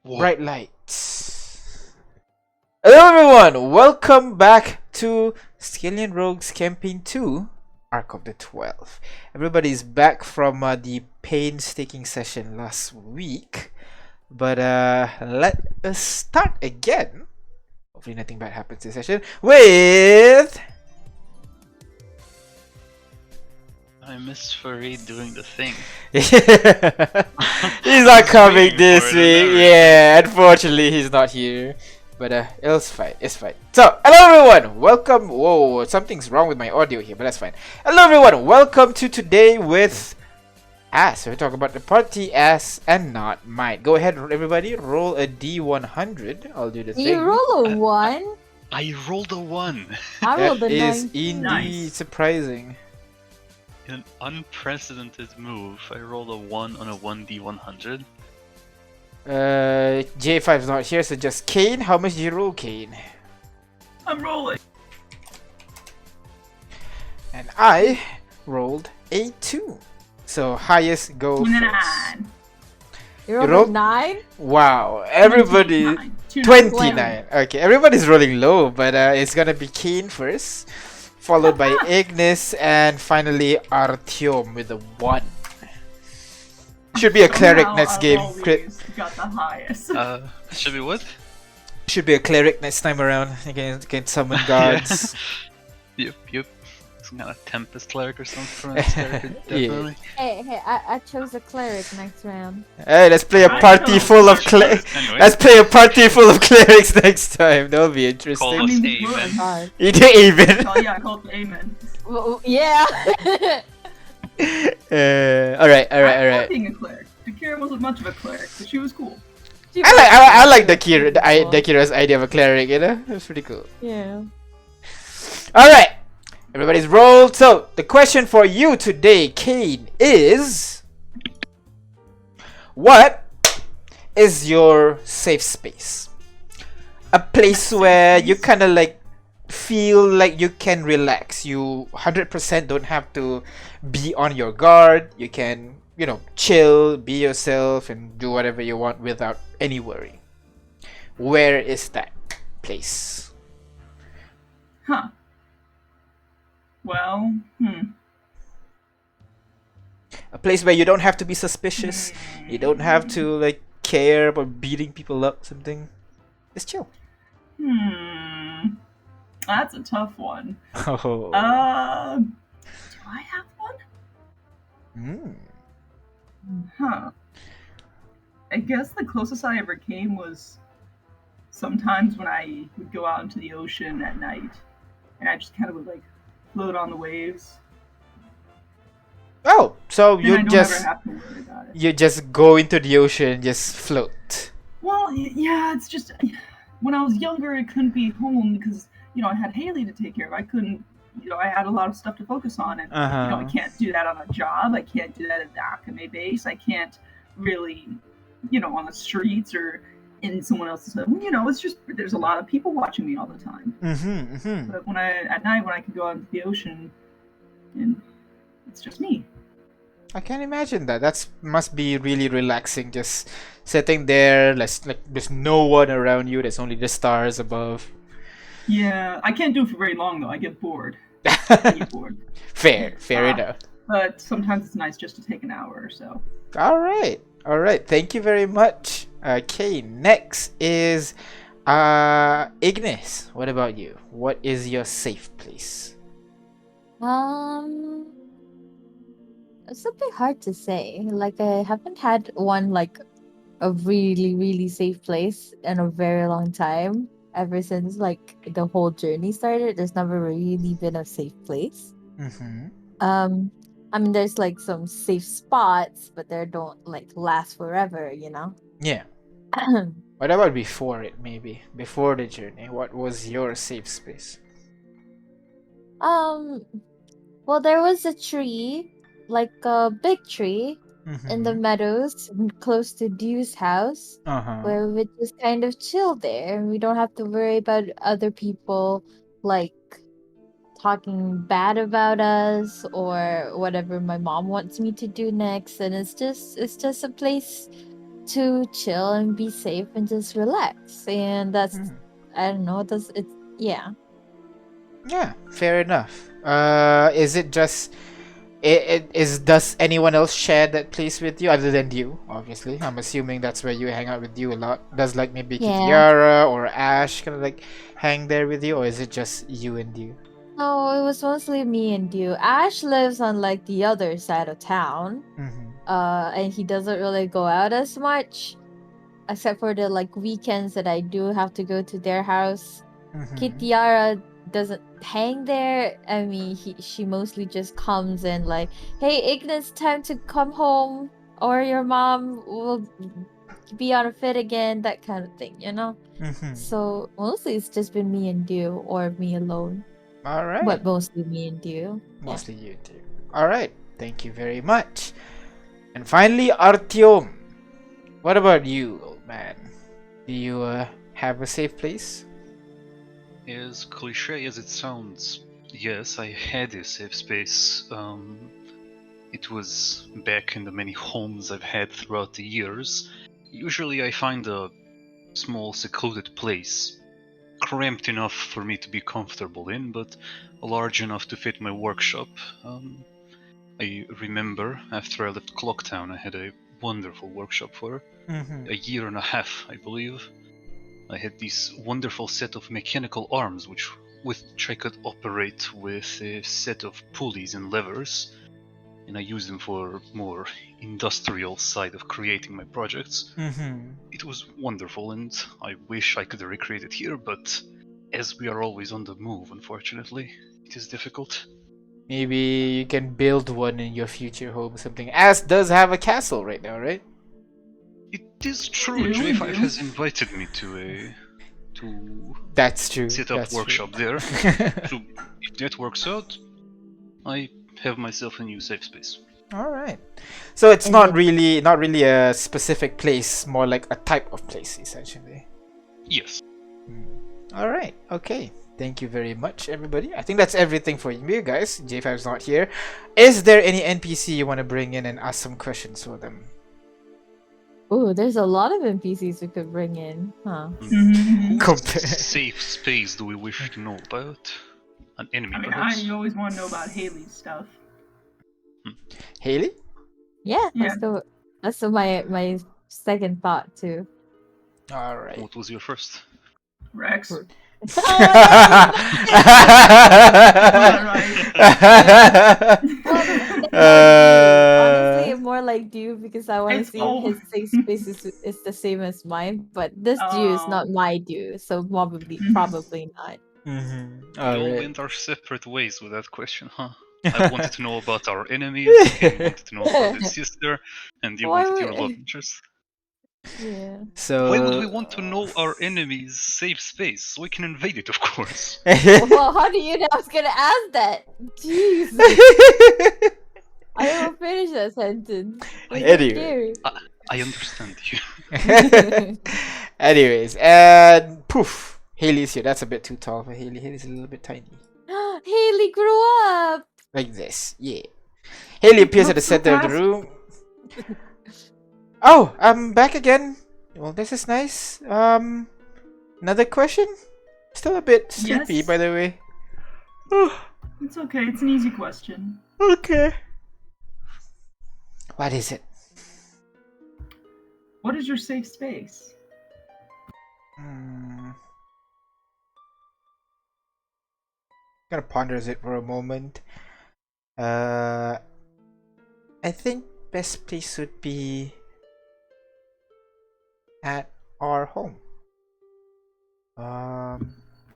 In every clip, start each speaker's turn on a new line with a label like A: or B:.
A: Bright lights. Hello everyone! Welcome back to Skyllian Rogues Campaign 2, Arc of the 12. Everybody's back from the painstaking session last week. But let us start again. Hopefully nothing bad happens this session with...
B: I miss Farid doing the thing.
A: He's not coming this
B: for it and
A: week.
B: everything.
A: Yeah, unfortunately he's not here. But it's fine. It's fine. So, hello everyone. Welcome. Whoa, something's wrong with my audio here, but that's fine. Hello everyone. Welcome to today with Ass. We're talking about the party Ass and not might. Go ahead, everybody. Roll a D100. I'll do the thing.
C: You roll a 1?
B: I rolled a 1
C: I rolled a
A: That is
C: 19.
A: indeed surprising.
B: in an unprecedented move. I rolled a 1 on a 1d100.
A: J5's not here, so just Kane. How much did you roll, Kane?
D: I'm rolling.
A: And I rolled a 2. So highest go first.
D: 29.
C: You
A: rolled?
C: rolled a 9?
A: Wow, everybody
D: 29.
A: 29. Okay, everybody's rolling low, but it's gonna be Kane first, followed by Ignis, and finally Artyom with a 1. Should be a cleric
D: Somehow
A: next
D: I've
A: game.
D: always got the highest.
B: Should be what?
A: Should be a cleric next time around. Can summon gods.
B: Yep. Some kind of Tempest Cleric or something from that character, definitely.
C: Hey, I chose a cleric next round.
A: Hey, let's play a
D: I
A: party
D: know.
A: full of
B: Anyway,
A: Let's play a party full of clerics next time. That'll be interesting.
B: Call
D: I
B: us
D: mean, we
B: Amen.
D: would.
C: Hard.
A: You do even.
D: Oh yeah, I called it Amen.
C: Well, yeah.
A: Alright.
D: I love being a cleric. Dakira wasn't much of a cleric, but she was cool.
A: I like the Kira's idea of a cleric, you know? It's pretty cool.
C: Yeah.
A: Alright! Everybody's rolled. So, the question for you today, Kane, is... What is your safe space? A place where you kind of like feel like you can relax. You 100% don't have to be on your guard. You can, chill, be yourself, and do whatever you want without any worry. Where is that place?
D: Huh. Well,
A: A place where you don't have to be suspicious. You don't have to like care about beating people up, something. Just chill.
D: That's a tough one.
A: Oh.
D: Do I have one? Huh. I guess the closest I ever came was sometimes when I would go out into the ocean at night, and I just kind of would like float on the waves.
A: Oh, so
D: Then I
A: you
D: don't
A: just
D: ever have to worry about it.
A: you just go into the ocean and just float.
D: Well, yeah, it's just when I was younger, I couldn't be home because I had Haley to take care of. I couldn't, I had a lot of stuff to focus on, and I can't do that on a job. I can't do that at the Akame base. I can't really, on the streets or in someone else's home. It's just there's a lot of people watching me all the time. But at night when I could go out into the ocean, and it's just me.
A: I can imagine that. That must be really relaxing. Just sitting there, like there's no one around you. There's only the stars above.
D: Yeah, I can't do it for very long though. I get bored. I get bored.
A: Fair enough.
D: But sometimes it's nice just to take an hour or so.
A: All right. Thank you very much. Okay, next is Ignis. What about you? What is your safe place?
C: It's a bit hard to say. Like, I haven't had one, like, a really, really safe place in a very long time. Ever since, like, the whole journey started, there's never really been a safe place. I mean, there's, like, some safe spots, but they don't, like, last forever,
A: Yeah. What about before it, maybe? Before the journey, what was your safe space?
C: Well, there was a tree, like a big tree, in the meadows close to Dew's house, where we would just kind of chill there. We don't have to worry about other people like talking bad about us or whatever my mom wants me to do next. And it's just a place to chill and be safe and just relax. And that's, I don't know, that's it. Yeah.
A: Yeah, fair enough. Is it just does anyone else share that place with you other than you? Obviously, I'm assuming that's where you hang out with you a lot. Does like maybe
C: Yeah.
A: Kitiara or Ash kind of like hang there with you, or is it just you and you?
C: No, it was mostly me and you. Ash lives on like the other side of town. And he doesn't really go out as much, except for the like weekends that I do have to go to their house. Kitiara doesn't hang there. I mean, she mostly just comes and like, hey, Ignis, time to come home, or your mom will be on a fit again, that kind of thing, you know. So mostly it's just been me and you, or me alone.
A: All right.
C: But mostly me and you.
A: Mostly you two. All right. Thank you very much. And finally, Artyom. What about you, old man? Do you have a safe place?
B: As cliche as it sounds, yes, I had a safe space. It was back in the many homes I've had throughout the years. Usually I find a small secluded place, cramped enough for me to be comfortable in, but large enough to fit my workshop. I remember after I left Clocktown, I had a wonderful workshop for a year and a half, I believe. I had this wonderful set of mechanical arms with which I could operate with a set of pulleys and levers, and I used them for more industrial side of creating my projects. It was wonderful, and I wish I could recreate it here, but as we are always on the move, unfortunately, it is difficult.
A: Maybe you can build one in your future home or something. As does have a castle right now, right?
B: It is true, J5 has invited me to
A: That's true.
B: set up
A: That's
B: workshop
A: true.
B: there. So if that works out, I have myself a new safe space.
A: All right. So it's not really a specific place, more like a type of place, essentially.
B: Yes.
A: All right. Okay. Thank you very much, everybody. I think that's everything for you guys. J5's not here. Is there any NPC you want to bring in and ask some questions for them?
C: Oh, there's a lot of NPCs we could bring in, huh?
B: Whose safe space do we wish to know about? An enemy, perhaps?
D: I always want to know about Haley's stuff.
A: Haley?
C: Yeah, that's my second thought too.
A: All right.
B: What was your first?
D: Rex.
C: Honestly, more like Dew because I want to see if his safe space is the same as mine. But this Dew is not my Dew, so probably not.
B: We all went our separate ways with that question, huh? I wanted to know about our enemies, Kane wanted to know about his sister, and you wanted your love interest.
C: Yeah.
A: So
B: why would we want to know our enemy's safe space? So we can invade it, of course.
C: Well, how do you know I was gonna ask that? Jeez. I don't finish that sentence.
A: Anyway.
B: I understand you.
A: Anyways, and poof, Haley's here. That's a bit too tall for Haley. Haley's a little bit tiny.
C: Haley grew up!
A: Like this, yeah. Haley appears at the center of the room. Oh, I'm back again. Well, this is nice. Another question? Still a bit sleepy, by the way.
D: It's okay. It's an easy question.
A: Okay. What is it?
D: What is your safe space?
A: Gonna ponder it for a moment. I think best place would be at our home.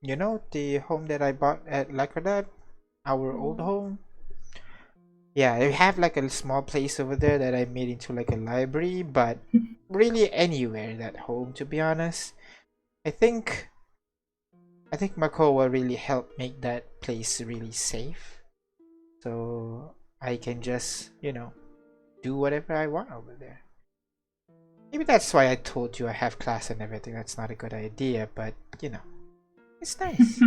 A: You know, the home that I bought at Lacrodad, our old home. Yeah, I have like a small place over there that I made into like a library, but really anywhere that home, to be honest. I think Makoa really helped make that place really safe. So I can just, you know, do whatever I want over there. Maybe that's why I told you I have class and everything. That's not a good idea, but you know, it's nice.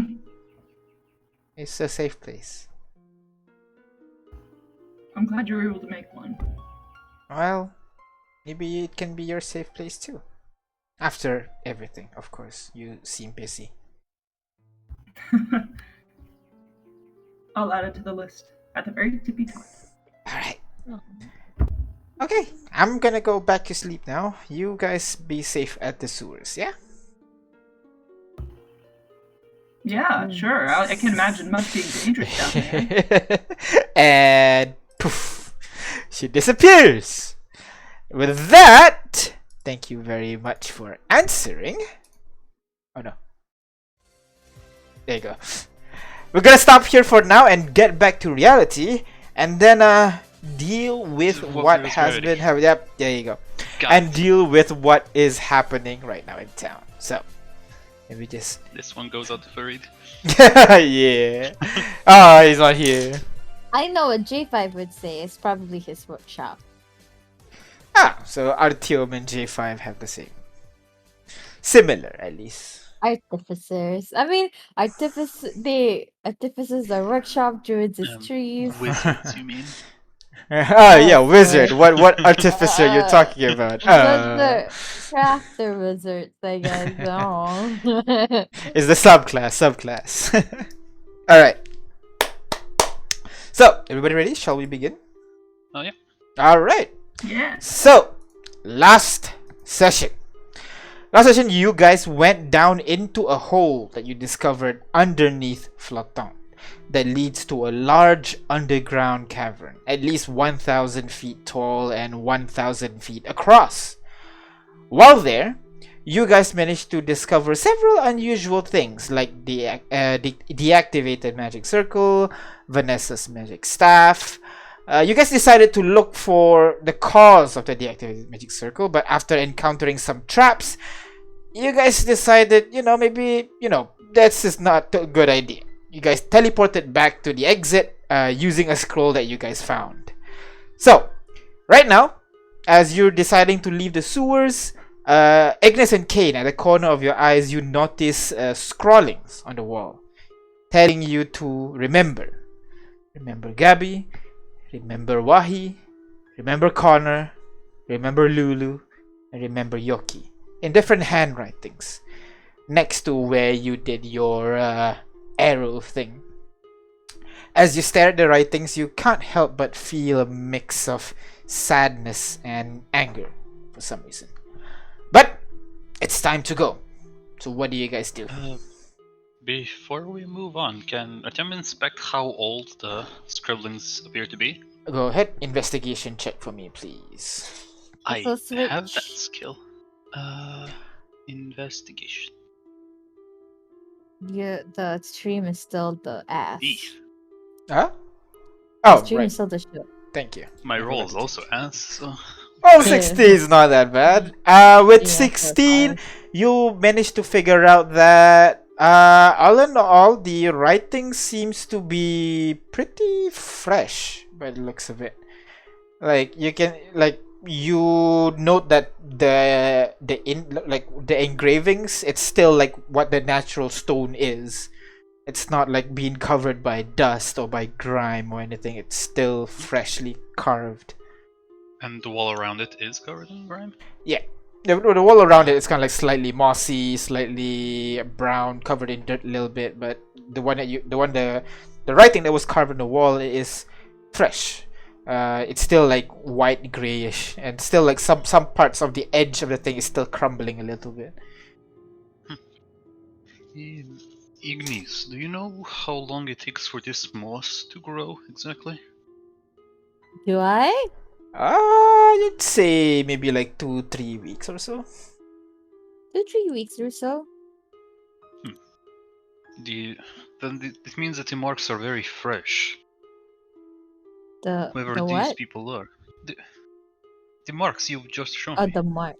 A: It's a safe place.
D: I'm glad you were able to make one.
A: Well, Maybe it can be your safe place too. After everything, of course. You seem busy.
D: I'll add it to the list at the very tippy top.
A: Alright.
C: Oh.
A: Okay, I'm gonna go back to sleep now. You guys be safe at the sewers, yeah?
D: Yeah, sure. I can imagine much being dangerous down there.
A: And poof, she disappears. With that, thank you very much for answering. Oh no. There you go. We're gonna stop here for now and get back to reality, and then deal with what has been happening. Yep, there you go. And deal with what is happening right now in town. So, let me just.
B: This one goes out to Farid.
A: Yeah. Oh, he's not here.
C: I know what J5 would say. It's probably his workshop.
A: Ah, so Artyom and J5 have the same. Similar, at least.
C: Artificers. I mean, artificers are workshop, druids is trees.
B: Wizards, you mean?
A: Oh yeah, wizard. What artificer you're talking about?
C: The crafter wizards, I guess. Oh.
A: Is the subclass. Alright. So, everybody ready? Shall we begin?
B: Oh yeah.
A: Alright.
D: Yeah.
A: So, last session, you guys went down into a hole that you discovered underneath Flotant that leads to a large underground cavern, at least 1,000 feet tall and 1,000 feet across. While there, you guys managed to discover several unusual things like the deactivated magic circle, Vanessa's magic staff. You guys decided to look for the cause of the deactivated magic circle, but after encountering some traps, you guys decided, maybe, that's just not a good idea. You guys teleported back to the exit using a scroll that you guys found. So, right now, as you're deciding to leave the sewers, Ignis and Kane, at the corner of your eyes, you notice scrawlings on the wall, telling you to remember. Remember Gabby, remember Wahi, remember Connor, remember Lulu, and remember Yoki. In different handwritings, next to where you did your arrow thing. As you stare at the writings, you can't help but feel a mix of sadness and anger for some reason. But it's time to go. So what do you guys do?
B: Before we move on, can Artem inspect how old the scribblings appear to be?
A: Go ahead, investigation check for me, please.
B: I
C: switch.
B: have that skill. Investigation.
C: Yeah, the stream is still the ass.
A: Huh?
C: The
A: Oh,
C: stream
A: right.
C: is still the show.
A: Thank you.
B: My roll is also ass, so...
A: Oh, 16 is not that bad. With 16, you managed to figure out that all in all, the writing seems to be pretty fresh by the looks of it. Like you note that the engravings, it's still like what the natural stone is. It's not like being covered by dust or by grime or anything. It's still freshly carved.
B: And the wall around it is covered in grime?
A: Yeah. The wall around it is kind of like slightly mossy, slightly brown, covered in dirt a little bit, but the writing that was carved on the wall is fresh. It's still like white grayish, and still like some parts of the edge of the thing is still crumbling a little bit.
B: Ignis, do you know how long it takes for this moss to grow exactly?
C: Do I?
A: You'd say maybe like 2-3 weeks or so.
C: 2-3 weeks or so.
B: Then it means that the marks are very fresh. Whoever
C: The
B: these
C: what?
B: people are. The marks you've just shown
C: Oh,
B: me.
C: the mark.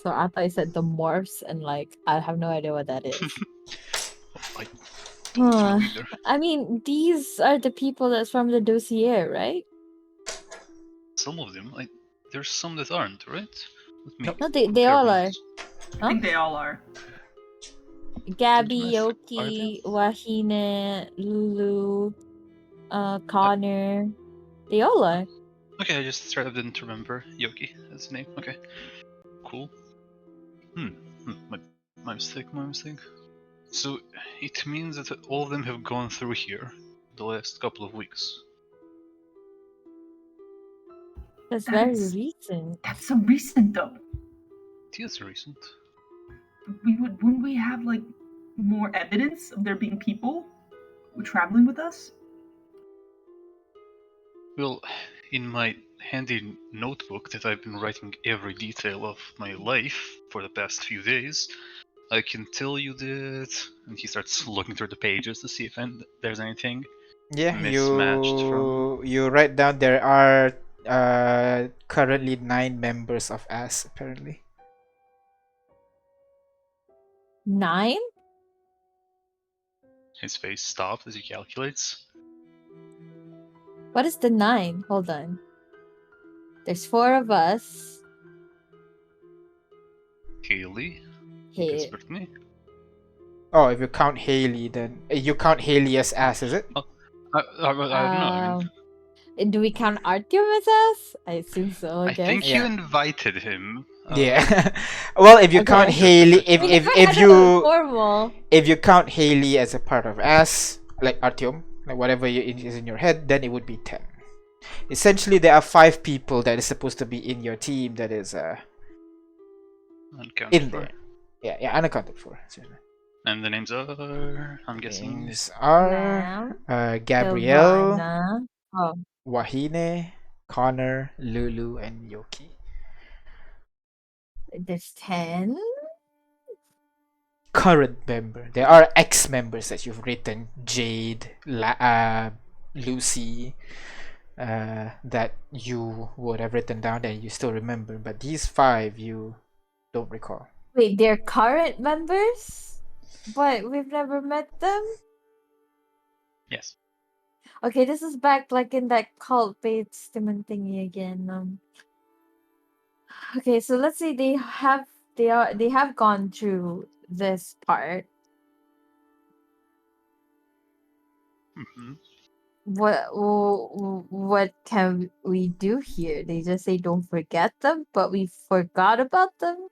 C: So I thought you said the morphs, and like I have no idea what that is.
B: I don't know either.
C: I mean, these are the people that's from the dossier, right?
B: Some of them, there's some that aren't, right? Let me
C: No, they
B: compare
C: all
B: my
C: are.
B: notes.
D: I think they all are.
C: Gabby,
B: Are
C: Yoki, Wahine, Lulu, Connor. They all are.
B: Okay, I just straight up didn't remember Yogi as a name. Okay, cool. My mistake, my mistake. So it means that all of them have gone through here the last couple of weeks.
C: That's very
D: That's
C: recent.
D: that's so recent though.
B: It is recent.
D: Wouldn't we have like more evidence of there being people traveling with us?
B: Well, in my handy notebook that I've been writing every detail of my life for the past few days, I can tell you that. And he starts looking through the pages to see if there's anything
A: Yeah,
B: mismatched from.
A: you write down there are currently 9 members of us apparently.
C: 9?
B: His face stops as he calculates.
C: What is the 9? Hold on. There's 4 of us.
B: Haley,
C: Hey,
B: Brittany.
A: Oh, if you count Haley, then you count Haley as us, is it?
B: I don't know. I mean,
C: do we count Artyom as us? I assume so. I
B: I
C: guess.
B: think you
A: Yeah.
B: invited him.
A: Yeah. Well, if you count
C: Okay.
A: Haley,
C: We never had a formal.
A: if you count Haley as a part of us, like Artyom, like whatever is in your head, then it would be 10. Essentially, there are 5 people that is supposed to be in your team that is
B: Unaccounted
A: in
B: for.
A: there. Yeah, unaccounted for.
B: And the names are, I'm guessing.
A: Names are Gabrielle,
C: Silvana. Oh,
A: Wahine, Connor, Lulu, and Yoki.
C: there's 10.
A: Current member. There are ex-members that you've written. Jade, Lucy, that you would have written down and you still remember. But these 5 you don't recall.
C: Wait, they're current members? But we've never met them?
B: Yes.
C: Okay, this is back like in that cult-based demon thingy again. Okay, so let's say they have gone through this part.
B: Mm-hmm.
C: What can we do here? They just say don't forget them, but we forgot about them.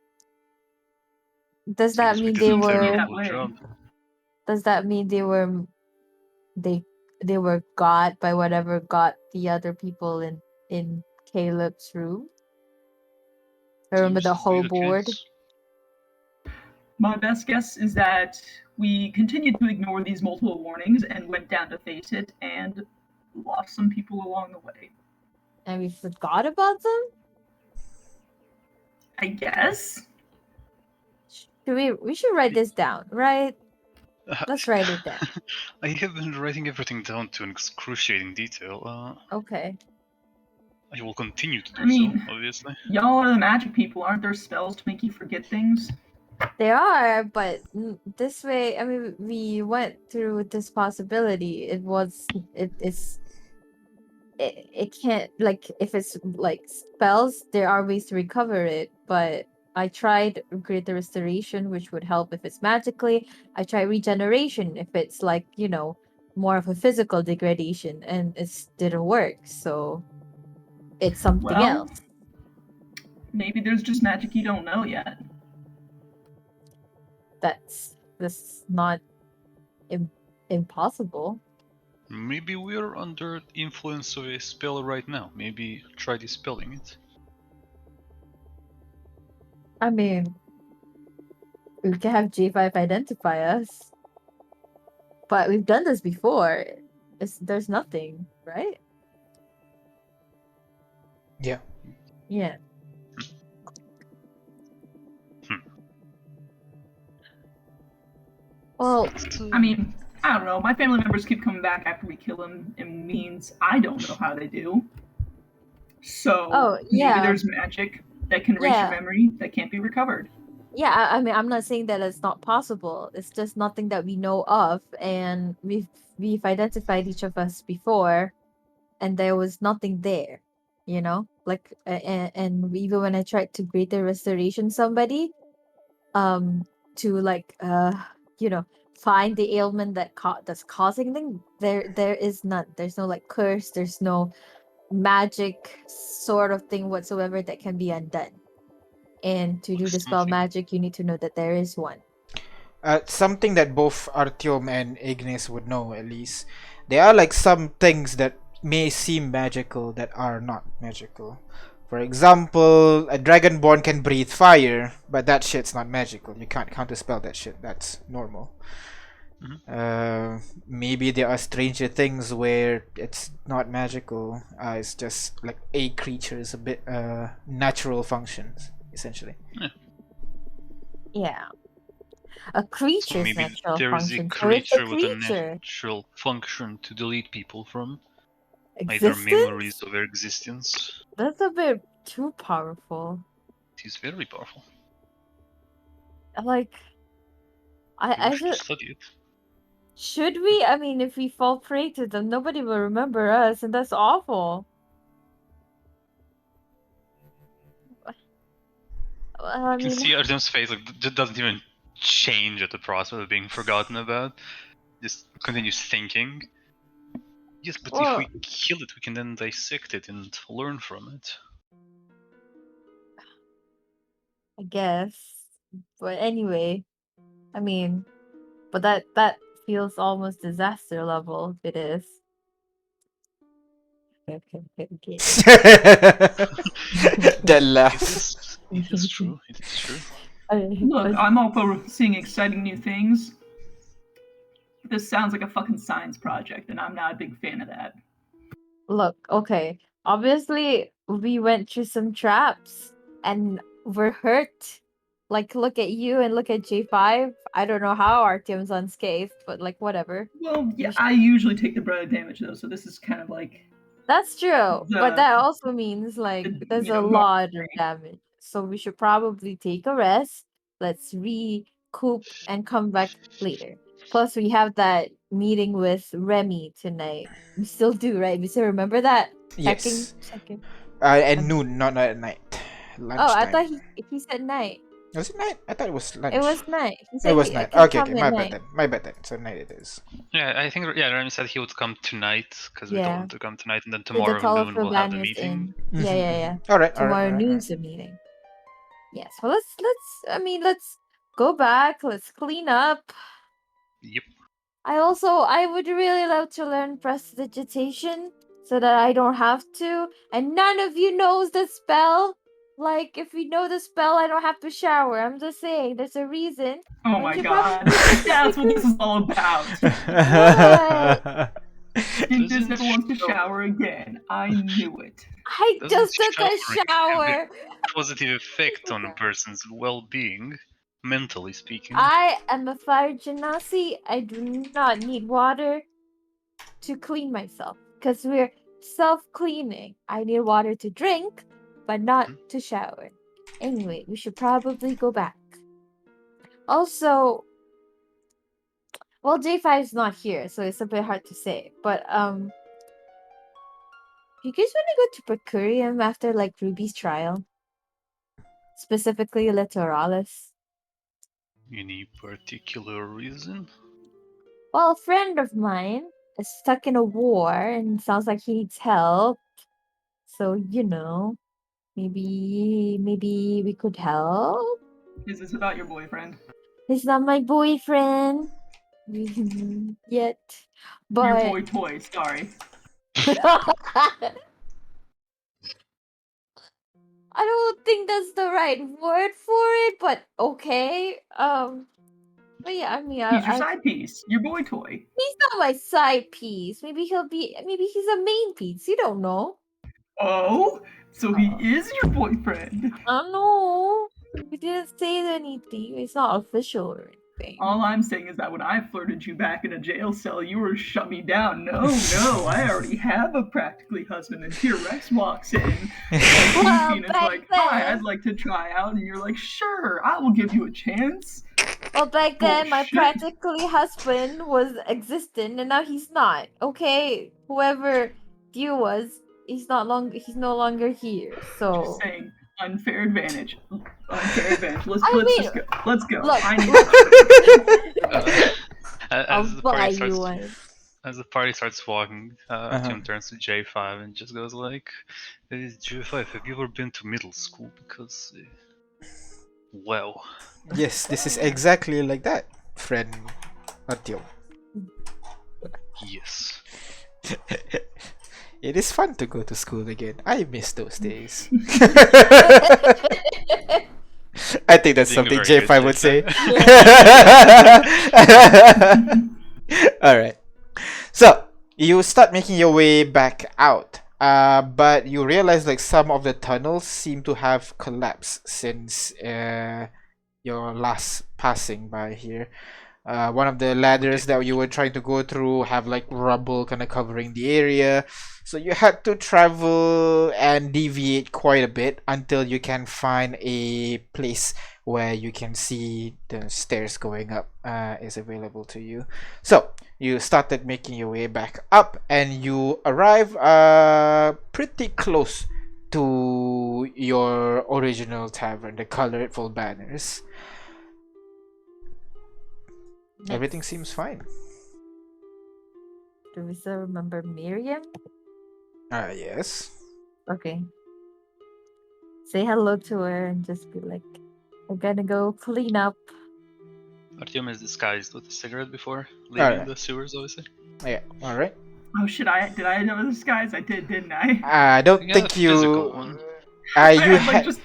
C: Does that
B: Seems we
C: mean
B: did
C: they
B: a
C: were?
B: terrible
D: way.
B: job.
C: Does that mean they they were got by whatever got the other people in Caleb's room? I remember
B: Seems
C: the
B: to be
C: whole
B: the
C: board.
B: case.
D: My best guess is that we continued to ignore these multiple warnings and went down to face it and lost some people along the way.
C: And we forgot about them?
D: I guess.
C: We should write this down, right? Let's write it down.
B: I have been writing everything down to an excruciating detail.
C: Okay.
B: I will continue to do
D: I mean,
B: so, obviously.
D: y'all are the magic people. Aren't there spells to make you forget things?
C: There are, but this way, I mean, we went through this possibility. It can't, like, if it's like spells, there are ways to recover it, but I tried greater restoration, which would help if it's magically. I tried regeneration if it's like, more of a physical degradation, and it didn't work, so it's something
D: Well,
C: else.
D: maybe there's just magic you don't know yet.
C: That's not impossible.
B: Maybe we're under influence of a spell right now. Maybe try dispelling it.
C: I mean, we can have J5 identify us, but we've done this before. There's nothing, right?
A: Yeah.
C: Yeah. Well,
D: I mean, I don't know. My family members keep coming back after we kill them. It means I don't know how they do. So maybe there's magic that can erase your memory that can't be recovered.
C: Yeah, I mean, I'm not saying that it's not possible. It's just nothing that we know of, and we've identified each of us before, and there was nothing there, like, and even when I tried to greater restoration somebody, to like find the ailment that's causing them, there is none. There's no like curse. There's no magic sort of thing whatsoever that can be undone. And to do the spell
B: Something.
C: magic, you need to know that there is one.
A: Something that both Artyom and Ignis would know, at least. There are like some things that may seem magical that are not magical. For example, a dragonborn can breathe fire, but that shit's not magical. You can't counterspell that shit. That's normal. Maybe there are stranger things where it's not magical. It's just like a creature's a bit natural functions, essentially.
C: Yeah. A
B: So
C: creature's
B: maybe
C: natural
B: there is a
C: function. So it's a
B: creature with a
C: creature.
B: natural function to delete people from either
C: Existence?
B: memories of their existence.
C: That's a bit too powerful.
B: It is very powerful.
C: Like,
B: You
C: I
B: should
C: just
B: study it.
C: should we? I mean, if we fall prey to them, nobody will remember us, and that's awful. Well, I
B: You can
C: mean,
B: see Artem's face like doesn't even change at the prospect of being forgotten about. Just continues thinking. Yes, but if we kill it, we can then dissect it and learn from it.
C: I guess. But anyway, I mean, but that feels almost disaster level. It is. Okay.
A: That laugh.
B: It is true. It is true.
D: Look, I'm all for seeing exciting new things. This sounds like a fucking science project, and I'm not a big fan of that.
C: Look, okay. Obviously, we went through some traps and we're hurt. Like, look at you and look at J5. I don't know how Artyom's unscathed, but like, whatever.
D: Well, yeah, I usually take the brunt of damage though, so this is kind of like.
C: That's true, but that also means like there's a lot of damage. So we should probably take a rest. Let's recoup and come back later. Plus, we have that meeting with Remy tonight. We still do, right? We still remember that?
A: Yes.
C: Checking.
A: At noon, not at night. Lunchtime.
C: Oh, I thought he said night.
A: Was it night? I thought it was lunch.
C: It was night. He said
A: it was
C: he
A: night.
C: can
A: Okay,
C: come
A: okay,
C: at
A: my
C: night.
A: bad then. My bad then. So night it is.
B: Yeah, I think Remy said he would come tonight because we told him to come tonight, and then
C: With the
B: tomorrow
C: Call of
B: noon we'll have the
C: Banners
B: meeting.
C: in. Yeah.
A: All right.
C: Tomorrow noon's the meeting. Yes. Well, let's go back. Let's clean up.
B: Yep.
C: I would really love to learn prestidigitation so that I don't have to. And none of you knows the spell. Like, if we know the spell, I don't have to shower. I'm just saying, there's a reason.
D: Oh my god. That's what this is all about. He just never wants to shower again. I knew it.
C: I just took a shower.
B: Have a positive effect on a person's well-being, mentally speaking.
C: I am a fire genasi. I do not need water to clean myself because we're self-cleaning. I need water to drink, but not to shower. Anyway, we should probably go back. Also, well, J5 is not here, so it's a bit hard to say. But you guys want to go to Percurium after like Ruby's trial, specifically Littoralis?
B: Any particular reason?
C: Well, a friend of mine is stuck in a war and sounds like he needs help. So, maybe we could help.
D: Is this about your boyfriend?
C: He's not my boyfriend yet, but
D: your boy toy. Sorry.
C: I don't think that's the right word for it, but okay. But yeah, I mean,
D: he's your side piece. Your boy toy.
C: He's not my side piece. Maybe he's a main piece. You don't know.
D: Oh, so he is your boyfriend.
C: I know. We didn't say anything. It's not official or anything.
D: All I'm saying is that when I flirted you back in a jail cell, you were shut me down. No, I already have a practically husband. And here Rex walks in. And it's like, hi, I'd like to try out. And you're like, sure, I will give you a chance.
C: Well, back then, my practically husband was existent, and now he's not. Okay, whoever you was, he's no longer here. So
D: just saying, unfair advantage. Let's go.
C: Look,
B: as
C: I'll
B: the
C: buy
B: party
C: you
B: starts,
C: one.
B: As the party starts walking, Tim turns to J5 and just goes like, "Hey, J5, have you ever been to middle school? Because, well,
A: Yes, this is exactly like that, friend Artyom.
B: yes."
A: It is fun to go to school again. I miss those days. I think that's
B: Being a
A: something
B: very
A: J5
B: good
A: would say. Alright. So, you start making your way back out. But you realize like some of the tunnels seem to have collapsed since your last passing by here. One of the ladders that you were trying to go through have like rubble kind of covering the area. So you had to travel and deviate quite a bit until you can find a place where you can see the stairs going up is available to you. So you started making your way back up and you arrive pretty close to your original tavern, the colorful banners. Everything seems fine.
C: Do we still remember Miriam?
A: Yes.
C: Okay. Say hello to her and just be like, "I'm gonna go clean up."
B: Artyom is disguised with a cigarette before leaving
A: Alright.
B: the sewers, obviously.
A: Yeah, alright.
D: Oh, did I know this, guys? I did, didn't I?
A: I don't
B: Yeah,
A: think
B: the physical
A: you...
B: one.
D: I
A: you
D: had, like, just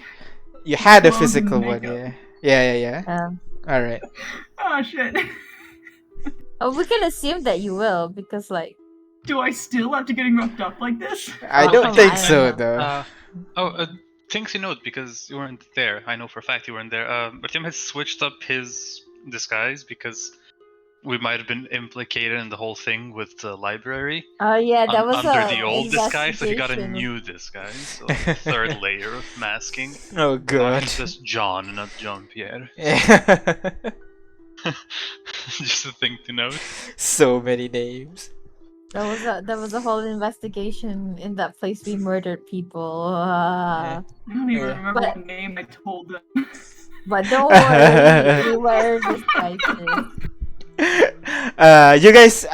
A: you had a
D: clothes and
A: physical one,
D: makeup.
A: yeah.
C: Um,
A: Alright.
D: Oh shit.
C: we can assume that you will because, like,
D: Do I still have to getting roughed up like this?
A: I
C: Oh,
A: don't
C: come
A: think
C: on, I
A: so,
C: don't
A: though.
B: Things you note because you weren't there. I know for a fact you weren't there. Artyom has switched up his disguise because we might have been implicated in the whole thing with the library.
C: yeah, that was
B: under
C: a
B: the old disguise, so he got a
C: investigation.
B: new disguise, so like a third layer of masking.
A: Oh,
B: Now
A: God.
B: he's just John, not Jean Pierre. Just a thing to note.
A: So many names.
C: That was a whole investigation in that place. We murdered people.
A: Yeah.
D: I don't even
A: Yeah.
D: remember
C: But-
D: what name I told them.
C: But don't worry, we wear disguises.
A: You guys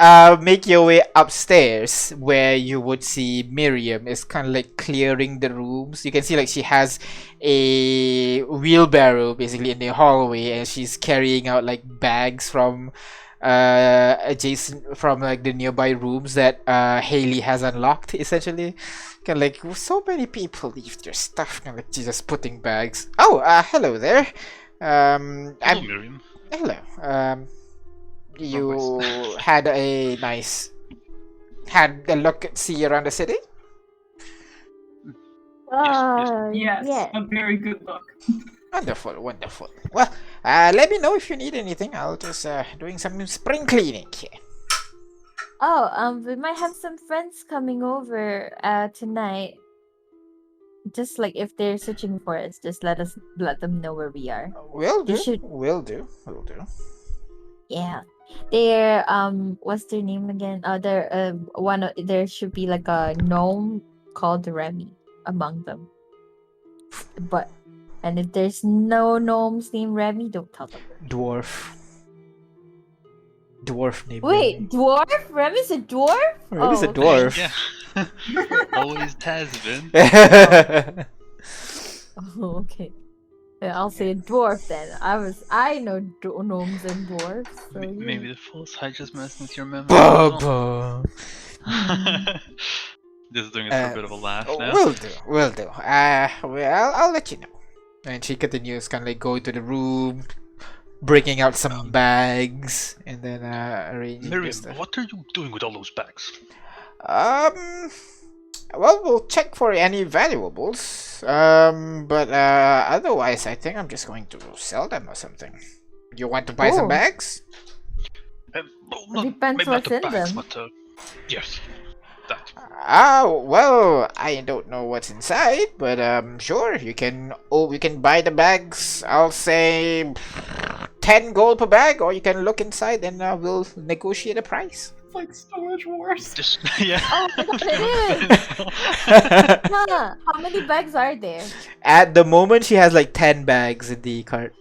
A: make your way upstairs where you would see Miriam is kind of like clearing the rooms. You can see like she has a wheelbarrow basically in the hallway and she's carrying out like bags from adjacent from like the nearby rooms that Haley has unlocked essentially. Kind of like so many people leave their stuff, kind of like she's just putting bags. Oh, hello there.
B: Hello,
A: I'm
B: Miriam.
A: hello. You
B: voice.
A: had a look at see around the city?
D: Yes,
C: Yeah.
D: a very good look.
A: Wonderful, wonderful. Well, let me know if you need anything. I'll just doing some spring cleaning here.
C: Oh, we might have some friends coming over tonight. Just like if they're searching for us, just let them know where we are.
A: Will do.
C: You should-
A: Will do.
C: Yeah. They're what's their name again? They're there should be like a gnome called Remy among them. And if there's no gnomes named Remy, don't tell them.
A: Dwarf named
C: Wait,
A: Remy.
C: dwarf? Remy's a dwarf?
A: Remy's a
C: okay.
A: dwarf.
B: Yeah. Always has been.
C: Oh, okay. Yeah, I'll say dwarf then. I know gnomes and dwarves. So yeah.
B: Maybe the false high just messed with your memory.
A: Bubba.
B: Just doing it for a bit of a laugh now.
A: Will do. Well, I'll let you know. And she continues, kind of like going to the room, breaking out some bags, and then arranging
B: Miriam,
A: the stuff.
B: what are you doing with all those bags?
A: Well, we'll check for any valuables. But otherwise, I think I'm just going to sell them or something. You want to buy some
C: Oh.
A: bags?
B: No,
C: Depends
B: maybe
C: what's
B: not the
C: in
B: bags,
C: them.
B: but yes, that.
A: Well, I don't know what's inside, but sure, you can. Oh, we can buy the bags. I'll say 10 gold per bag, or you can look inside and we'll negotiate a price.
D: It's like Storage Wars.
B: Just yeah.
C: Oh, it is. Huh, how many bags are there?
A: At the moment, she has like 10 bags in the cart.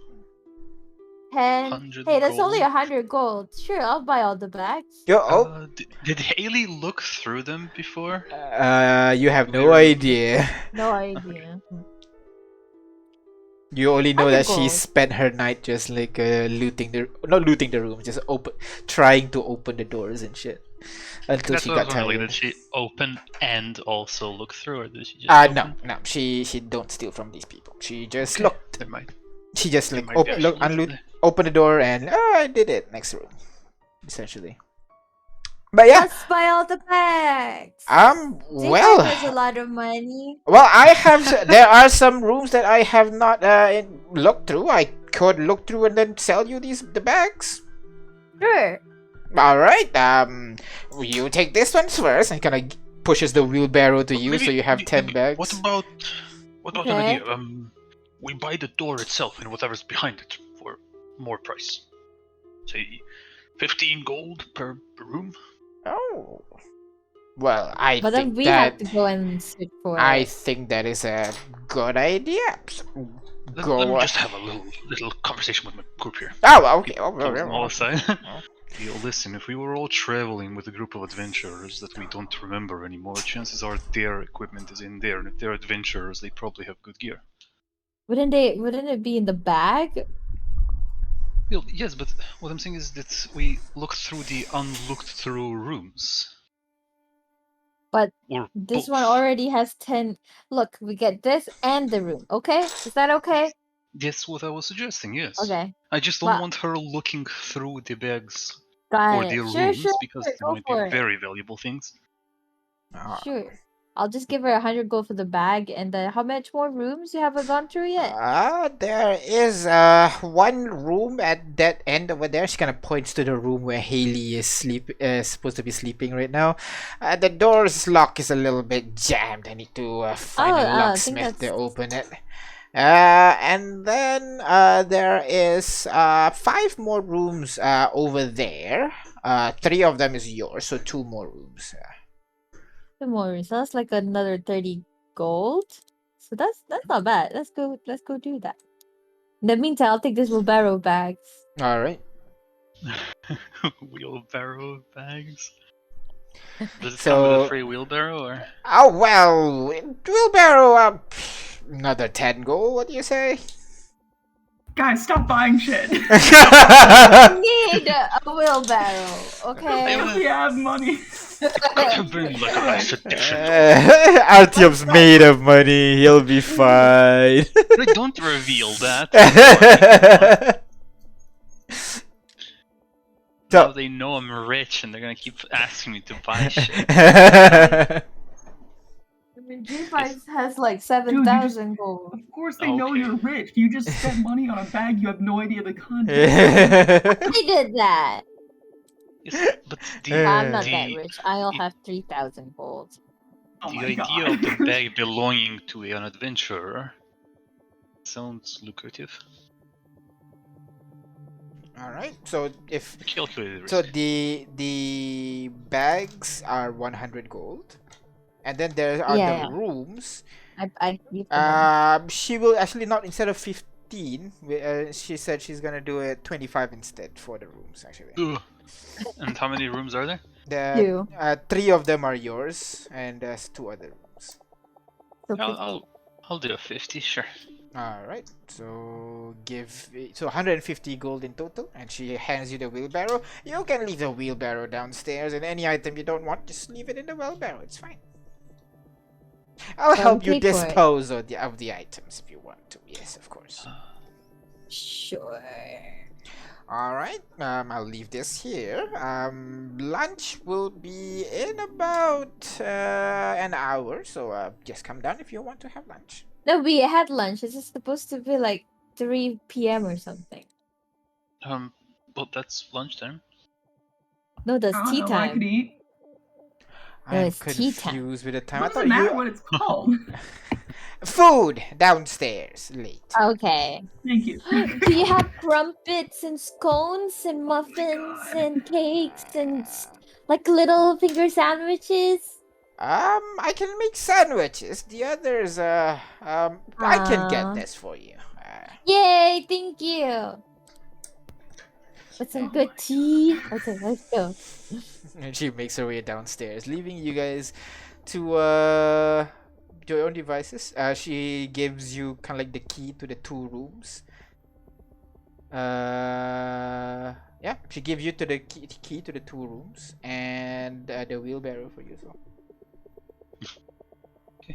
C: 10.
B: 100
C: Hey, that's only
B: gold.
C: 100 gold. Sure, I'll buy all the bags.
A: Yo, oh,
B: Did Haley look through them before?
A: you have
B: Do
A: no
B: we remember?
A: idea.
C: No idea.
A: You only know
C: 100
A: that she
C: gold.
A: spent her night just like not looting the room, just trying to open the doors and shit until
B: That's
A: she
B: what I
A: got
B: was wondering. Like,
A: tired.
B: did she open and also look through, or did she just
A: No,
B: open?
A: no, she don't steal from these people. She just
B: Okay,
A: looked.
B: That might,
A: She just
B: that
A: like
B: might be
A: open, look,
B: actually
A: unloot,
B: easy.
A: open the door, and I did it. Next room, essentially. But yeah,
C: Let's buy all the bags.
A: well,
C: has a lot of money.
A: well, I have. There are some rooms that I have not looked through. I could look through and then sell you the bags.
C: Sure.
A: All right. You take this one first, and kind of pushes the wheelbarrow to you, so you have 10 bags.
B: What about an
C: Okay.
B: idea? We buy the door itself and whatever's behind it for more price. Say 15 gold per room.
A: Oh. Well, I
C: But then
A: think
C: we
A: that
C: have to go and search for
A: I
C: it.
A: think that is a good idea.
B: Let me just have a little conversation with my group here.
A: Oh, okay.
B: Close them all aside.
A: Oh.
B: Yo, listen, if we were all traveling with a group of adventurers that we don't remember anymore, chances are their equipment is in there, and if they're adventurers, they probably have good gear.
C: Wouldn't it be in the bag?
B: Well, yes, but what I'm saying is that we look through the unlooked through rooms.
C: But
B: Or
C: this
B: both.
C: one already has 10. Look, we get this and the room. Okay? Is that okay?
B: That's what I was suggesting, yes.
C: Okay.
B: I just don't
C: But-
B: want her looking through the bags
C: Got
B: or
C: it.
B: the
C: Sure,
B: rooms
C: sure.
B: because
C: Sure,
B: there
C: go
B: might
C: for
B: be
C: it.
B: very valuable things.
C: Sure. I'll just give her 100 gold for the bag, and then how much more rooms you haven't gone through yet?
A: There is one room at that end over there. She kind of points to the room where Haley is supposed to be sleeping right now. The door's lock is a little bit jammed. I need to find a
C: I think
A: locksmith to
C: that's-
A: open it. And then there is 5 more rooms over there. 3 of them is yours, so 2 more rooms.
C: 2 more rooms. That's like another 30 gold. So that's not bad. Let's go do that. In the meantime, I'll take this wheelbarrow bags.
A: All right.
B: Wheelbarrow bags? Does it come
A: So-
B: with a free wheelbarrow or?
A: Oh well, wheelbarrow. Another 10 gold. What do you say?
D: Guys, stop buying shit.
C: Need a wheelbarrow, okay?
B: Yeah.
D: We have money.
B: I can bring like a nice addition.
A: Artyom's made of money. He'll be fine.
B: Like, don't reveal that. Now they know I'm rich and they're gonna keep asking me to buy shit.
C: I mean, G5 has like 7,000 gold.
D: Of course they know
B: Okay.
D: you're rich. You just spent money on a bag you have no idea the content.
C: I did that.
B: Yes, but
C: I'm not that
B: the,
C: rich. I'll have 3,000 gold.
D: Oh
B: the
D: my
B: idea
D: god.
B: of the bag belonging to an adventurer sounds lucrative.
A: All right. So if
B: Calculated risk.
A: so, the bags are 100 gold, and then there are
C: Yeah.
A: the rooms.
C: I give them.
A: She will actually not, instead of 15. She said she's gonna do it 25 instead for the rooms. Actually,
B: Ugh. And how many rooms are there?
C: Two.
A: 3 of them are yours, and there's 2 other rooms.
C: So
B: I'll do a 50, sure.
A: All right. So 150 gold in total, and she hands you the wheelbarrow. You can leave the wheelbarrow downstairs, and any item you don't want, just leave it in the wheelbarrow. It's fine. I'll help you
C: pay for it.
A: dispose of the items if you want to. Yes, of course.
C: Sure.
A: All right. I'll leave this here. Lunch will be in about an hour, so just come down if you want to have lunch.
C: No, we had lunch. This is supposed to be like 3 p.m. or something.
B: But that's lunchtime.
C: No, that's
D: I don't
C: tea
D: know, I could
C: time.
D: eat.
C: No,
A: I'm
C: it's tea time.
A: confused with the time.
D: What
A: I
D: does it
A: thought
D: matter
A: you
D: what it's called?
A: food downstairs late.
C: Okay.
D: Thank you.
C: Do you have crumpets and scones and muffins
D: God.
C: and cakes and like little finger sandwiches?
A: I can make sandwiches. The others, I can get this for you.
C: Yay! Thank you. with some
D: Oh
C: good
D: my
C: tea. Okay, let's go.
A: And she makes her way downstairs, leaving you guys to your own devices. She gives you kind of like the key to the two rooms. Yeah, she gives you to the key to the two rooms and the wheelbarrow for you as well.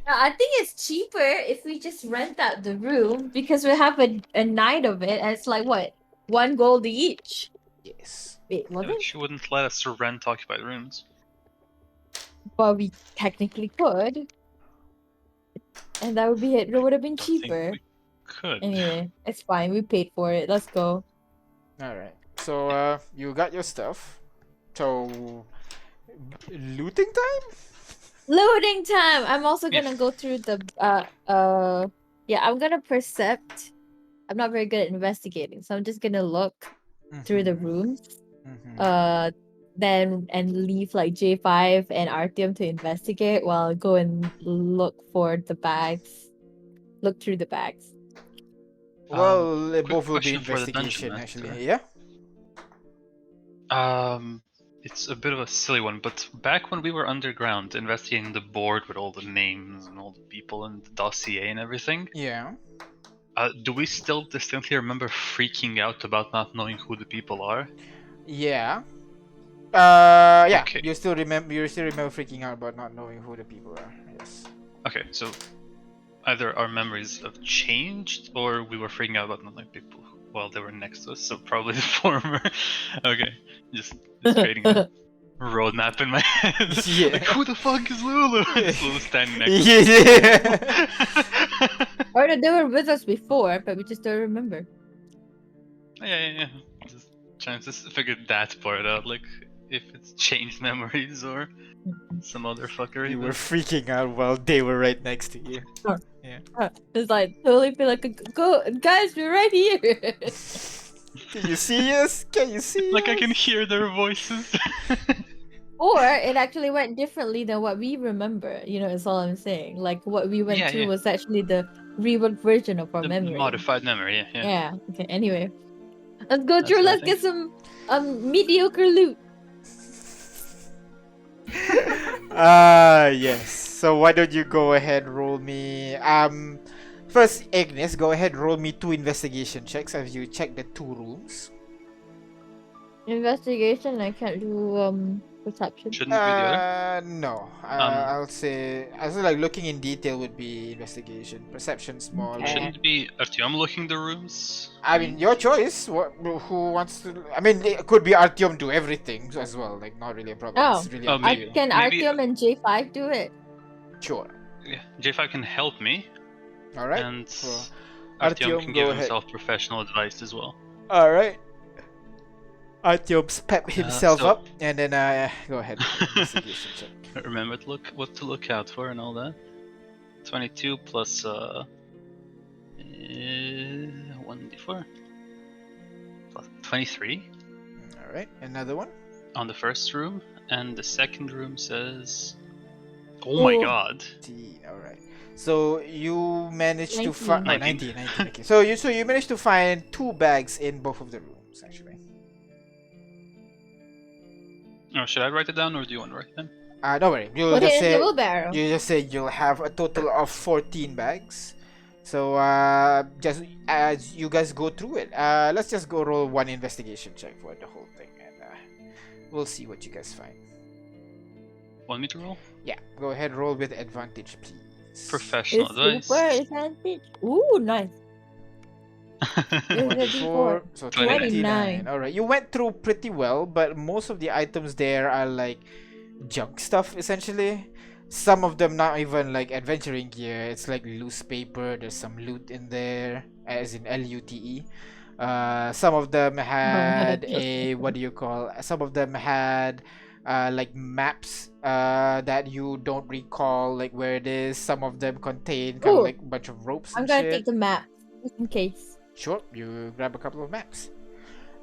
C: I think it's cheaper if we just rent out the room because we have a night of it and it's like what? 1 gold each.
A: Yes.
C: Wait, was
B: Yeah, but
C: it?
B: she wouldn't let us rent occupied rooms.
C: Well, we technically could. And that would be it. It would have been
B: Don't think
C: cheaper.
B: we could.
C: Anyway, it's fine. We paid for it. Let's go.
A: All right. So you got your stuff. So looting time.
C: Loading time. I'm also
B: Yeah.
C: gonna go through the yeah, I'm gonna percept. I'm not very good at investigating, so I'm just gonna look through the rooms. Then and leave like J5 and Artyom to investigate while I go and look for the bags. Look through the bags.
A: Well,
B: Quick
A: both will be
B: question for the dungeon
A: investigation actually.
B: master.
A: Yeah.
B: It's a bit of a silly one, but back when we were underground investigating the board with all the names and all the people and the dossier and everything,
A: Yeah.
B: do we still distinctly remember freaking out about not knowing who the people are?
A: Yeah. Yeah.
B: Okay.
A: You still remember freaking out about not knowing who the people are. Yes.
B: Okay, so either our memories have changed or we were freaking out about not knowing people while they were next to us, so probably the former. Okay, just creating a roadmap in my head.
A: Yeah.
B: Like, who the fuck is Lulu? Lulu standing next to
A: Yeah.
C: Or they were with us before, but we just don't remember.
B: Yeah. Just trying to figure that part out, like if it's changed memories or some other fuckery.
A: You were
B: but-
A: freaking out while they were right next to you.
C: It's like totally feel like go guys, we're right here.
A: Can you see us? Can you see
B: Like I
A: us?
B: can hear their voices.
C: Or it actually went differently than what we remember. You know, is all I'm saying. Like what we went
B: Yeah,
C: through
B: yeah.
C: was actually the reworked version of our
B: The
C: memory.
B: modified memory, yeah.
C: Yeah. Okay. Anyway, let's go
B: That's
C: through.
B: what I
C: Let's get
B: think.
C: some mediocre loot.
A: Yes. So why don't you go ahead, roll me first Agnes, go ahead, roll me 2 investigation checks as you check the 2 rooms.
C: Investigation. I can't do perception.
B: Shouldn't be the other.
A: No. I'll say like looking in detail would be investigation. Perception small.
C: Okay.
B: Shouldn't be Artyom looking the rooms?
A: I mean, your choice. Who wants to? I mean, it could be Artyom do everything as well. Like, not really a problem.
C: Oh.
A: It's really
B: Oh,
A: up to you.
C: Can
B: Maybe-
C: Artyom and J5 do it?
A: Sure.
B: Yeah, J5 can help me,
A: All right.
B: and
A: So,
B: Artyom
A: Artyom,
B: can
A: go
B: give
A: ahead.
B: himself professional advice as well.
A: All right. Artyom's pep himself
B: so-
A: up, and then go ahead. Investigation check.
B: Remember to what to look out for and all that. 22 plus 1d4 plus 23
A: All right. Another one.
B: on the first room, and the second room says, "Oh my
C: Oh.
B: god!"
A: 19. All right. So you managed to
C: 19.
A: find 19. Okay. So you managed to find 2 bags in both of the rooms actually.
B: Oh, should I write it down or do you want to write it down?
A: Don't worry. You'll
C: Put
A: just
C: it in
A: say
C: the wheelbarrow.
A: you just say you'll have a total of 14 bags. So just as you guys go through it, let's just go roll 1 investigation check for the whole thing, and we'll see what you guys find.
B: Want me to roll?
A: Yeah, go ahead, roll with advantage, please.
B: Professional
C: It's
B: advice.
C: super advantage. Ooh, nice. It's a
A: 44,
C: D4.
A: so
B: 29.
A: 29. All right, you went through pretty well, but most of the items there are like junk stuff essentially. Some of them not even like adventuring gear. It's like loose paper. There's some loot in there, as in LUTE. Some of them had some of them had like maps that you don't recall like where it is. Some of them contain kind
C: Ooh.
A: of like a bunch of ropes
C: I'm
A: and
C: gonna
A: shit.
C: take the map just in case.
A: Sure, you grab a couple of maps.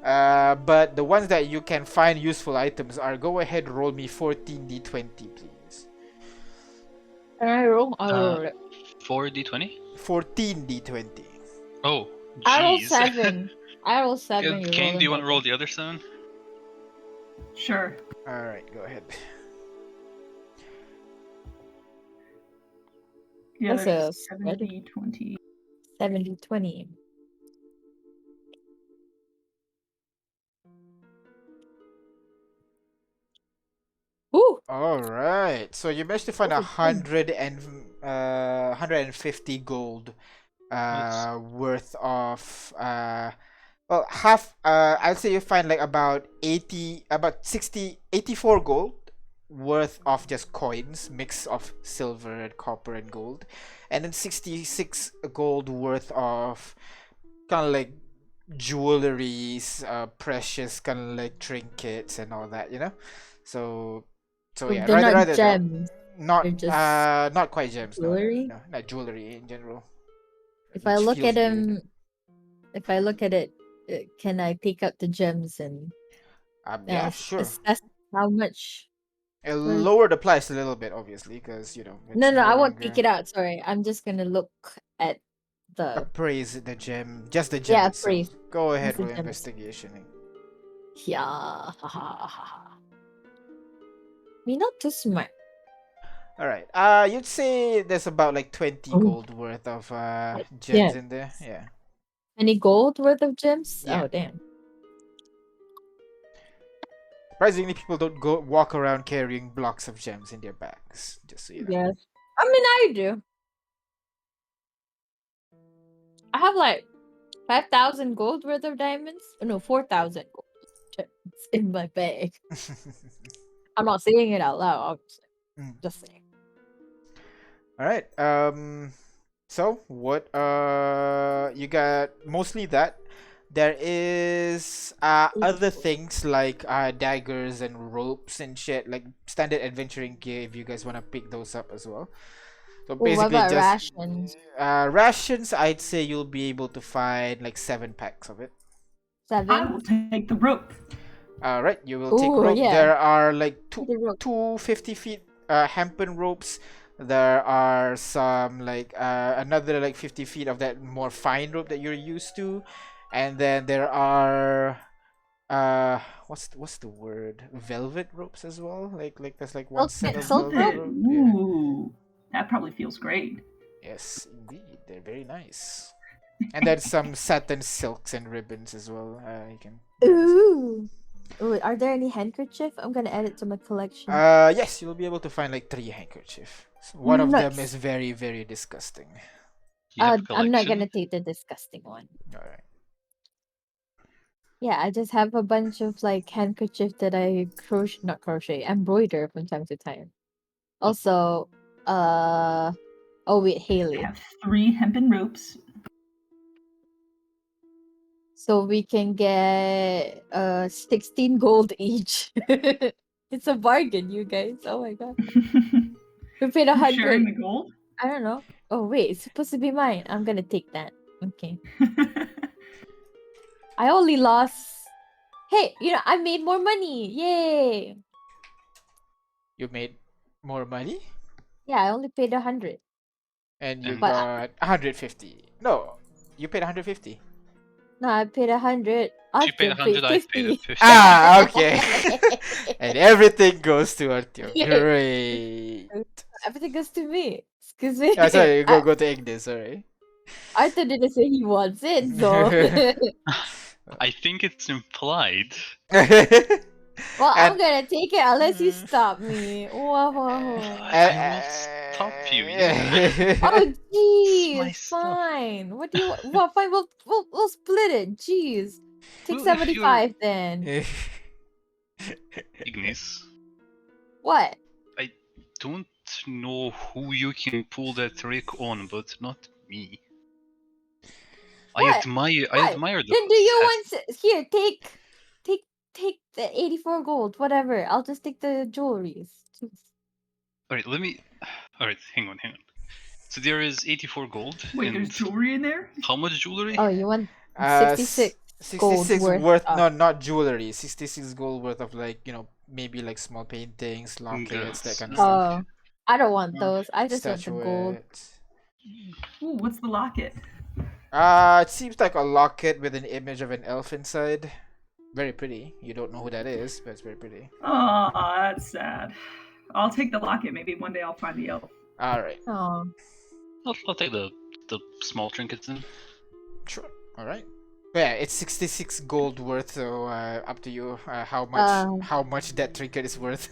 A: But the ones that you can find useful items are, go ahead, roll me 14d20, please.
C: Can I roll? I'll
B: Uh,
C: roll it.
B: 4d20?
A: 14d20.
B: Oh,
C: I roll
B: jeez.
C: 7. I roll 7. You
B: Kane,
C: roll
B: do you want to roll
C: another.
B: the other 7?
D: Sure.
A: Alright, go ahead.
D: The
C: That's
D: other
C: a
D: 70, 20.
C: 70, 20. Ooh!
A: Alright, so you managed to find
C: Ooh,
A: 150 gold
B: Nice.
A: worth of well, half I'd say you find like about 84 gold worth of just coins, mix of silver and copper and gold, and then 66 gold worth of kind of like jewelries, precious kind of like trinkets and all that, you know. So yeah,
C: They're not
A: rather though,
C: gems.
A: not
C: They're just
A: not quite gems,
C: jewelry.
A: no, not jewelry in general,
C: If I
A: which
C: look at
A: feels weird.
C: him, if I look at it, can I take out the gems and
A: Yeah, sure.
C: assess how much?
A: Lower the price a little bit, obviously, because you know
C: No,
A: it's
C: no,
A: no
C: I won't take
A: longer
C: it out. Sorry, I'm just gonna look at the
A: appraise the gem, just the gem itself.
C: appraise.
A: Go
C: Just
A: ahead,
C: the
A: roll
C: gems.
A: investigation.
C: Yeah. Me not too smart.
A: All right. You'd say there's about like 20
C: Oh,
A: gold worth of gems
C: yeah.
A: in there. Yeah.
C: Any gold worth of gems?
A: Yeah.
C: Oh, damn.
A: Surprisingly, people don't go walk around carrying blocks of gems in their bags. Just so you know.
C: Yes. I mean, I do. I have like 5,000 gold worth of diamonds. Oh, no, 4,000 gold gems in my bag. I'm not saying it out loud, obviously. Just saying.
A: All right. So what? You got mostly that. There is other things like daggers and ropes and shit, like standard adventuring gear. If you guys wanna pick those up as well. So
C: Oh, what
A: basically,
C: about
A: just
C: rations?
A: rations. I'd say you'll be able to find like 7 packs of it.
C: 7?
D: I will take the rope.
A: Right, you will take
C: Ooh,
A: rope.
C: yeah.
A: There are like
C: The rope.
A: two 50 feet hempen ropes. There are some like another like 50 feet of that more fine rope that you're used to, and then there are what's the word, velvet ropes as well. Like there's like one set of
C: Silk
A: velvet
C: rope?
A: rope. Yeah.
D: Ooh, that probably feels great.
A: Yes, indeed, they're very nice. And then some satin silks and ribbons as well. You can.
C: Ooh. Ooh, are there any handkerchief? I'm gonna add it to my collection.
A: Yes, you'll be able to find like 3 handkerchief. One of them is
C: Nice.
A: very, very disgusting.
B: You have
C: I'm not
B: collection?
C: gonna take the disgusting one.
A: Alright.
C: Yeah, I just have a bunch of like handkerchief that I embroider from time to time. Also, oh wait,
D: I
C: Haley.
D: have 3 hempen ropes.
C: So we can get 16 gold each. It's a bargain, you guys. Oh my god. We paid
D: Who's sharing
C: 100.
D: the gold?
C: I don't know. Oh wait, it's supposed to be mine. I'm gonna take that. Okay. I only lost. Hey, I made more money. Yay!
A: You made more money?
C: Yeah, I only paid 100.
A: And you
B: And-
C: But
A: got 150. No, you paid 150.
C: no, I paid 100.
B: She paid 100, I paid 50.
A: Ah, okay. And everything goes to Artyom. Great.
C: Everything goes to me. Excuse me.
A: Oh, sorry, go to Ignis, sorry.
C: Arthur didn't say he wants it, so.
B: I think it's implied.
C: Well, I'm
A: And-
C: gonna take it unless you stop me. Whoa, whoa, whoa.
B: I will stop you, yeah.
C: Oh,
B: my
C: jeez,
B: stuff.
C: fine. What do you want? Well, fine, we'll split it. Jeez. Take
B: Well, if
C: 75 then.
B: Ignis,
C: What?
B: I don't know who you can pull that trick on, but not me. I
C: What?
B: admire
C: What?
B: the
C: Then do you
B: fast-
C: want here? Take the 84 gold. Whatever. I'll just take the jewelries. Jeez.
B: Alright, Alright, hang on. So there is 84 gold.
D: Wait,
B: and
D: there's jewelry in there?
B: how much jewelry?
C: Oh, you want
A: Uh,
C: 66 gold
A: 66
C: worth of-
A: no, not jewelry. 66 gold worth of like, maybe like small paintings, lockets, that kind of stuff.
C: Oh, I don't want
B: Oh.
C: those. I just want the gold.
A: Statuettes.
D: Ooh, what's the locket?
A: It seems like a locket with an image of an elf inside. Very pretty. You don't know who that is, but it's very pretty.
D: Oh, that's sad. I'll take the locket. Maybe one day I'll find the elf.
A: Alright.
C: Oh.
B: I'll take the small trinkets then.
A: Sure. Alright. Yeah, it's 66 gold worth, so up to you how much that trinket is worth.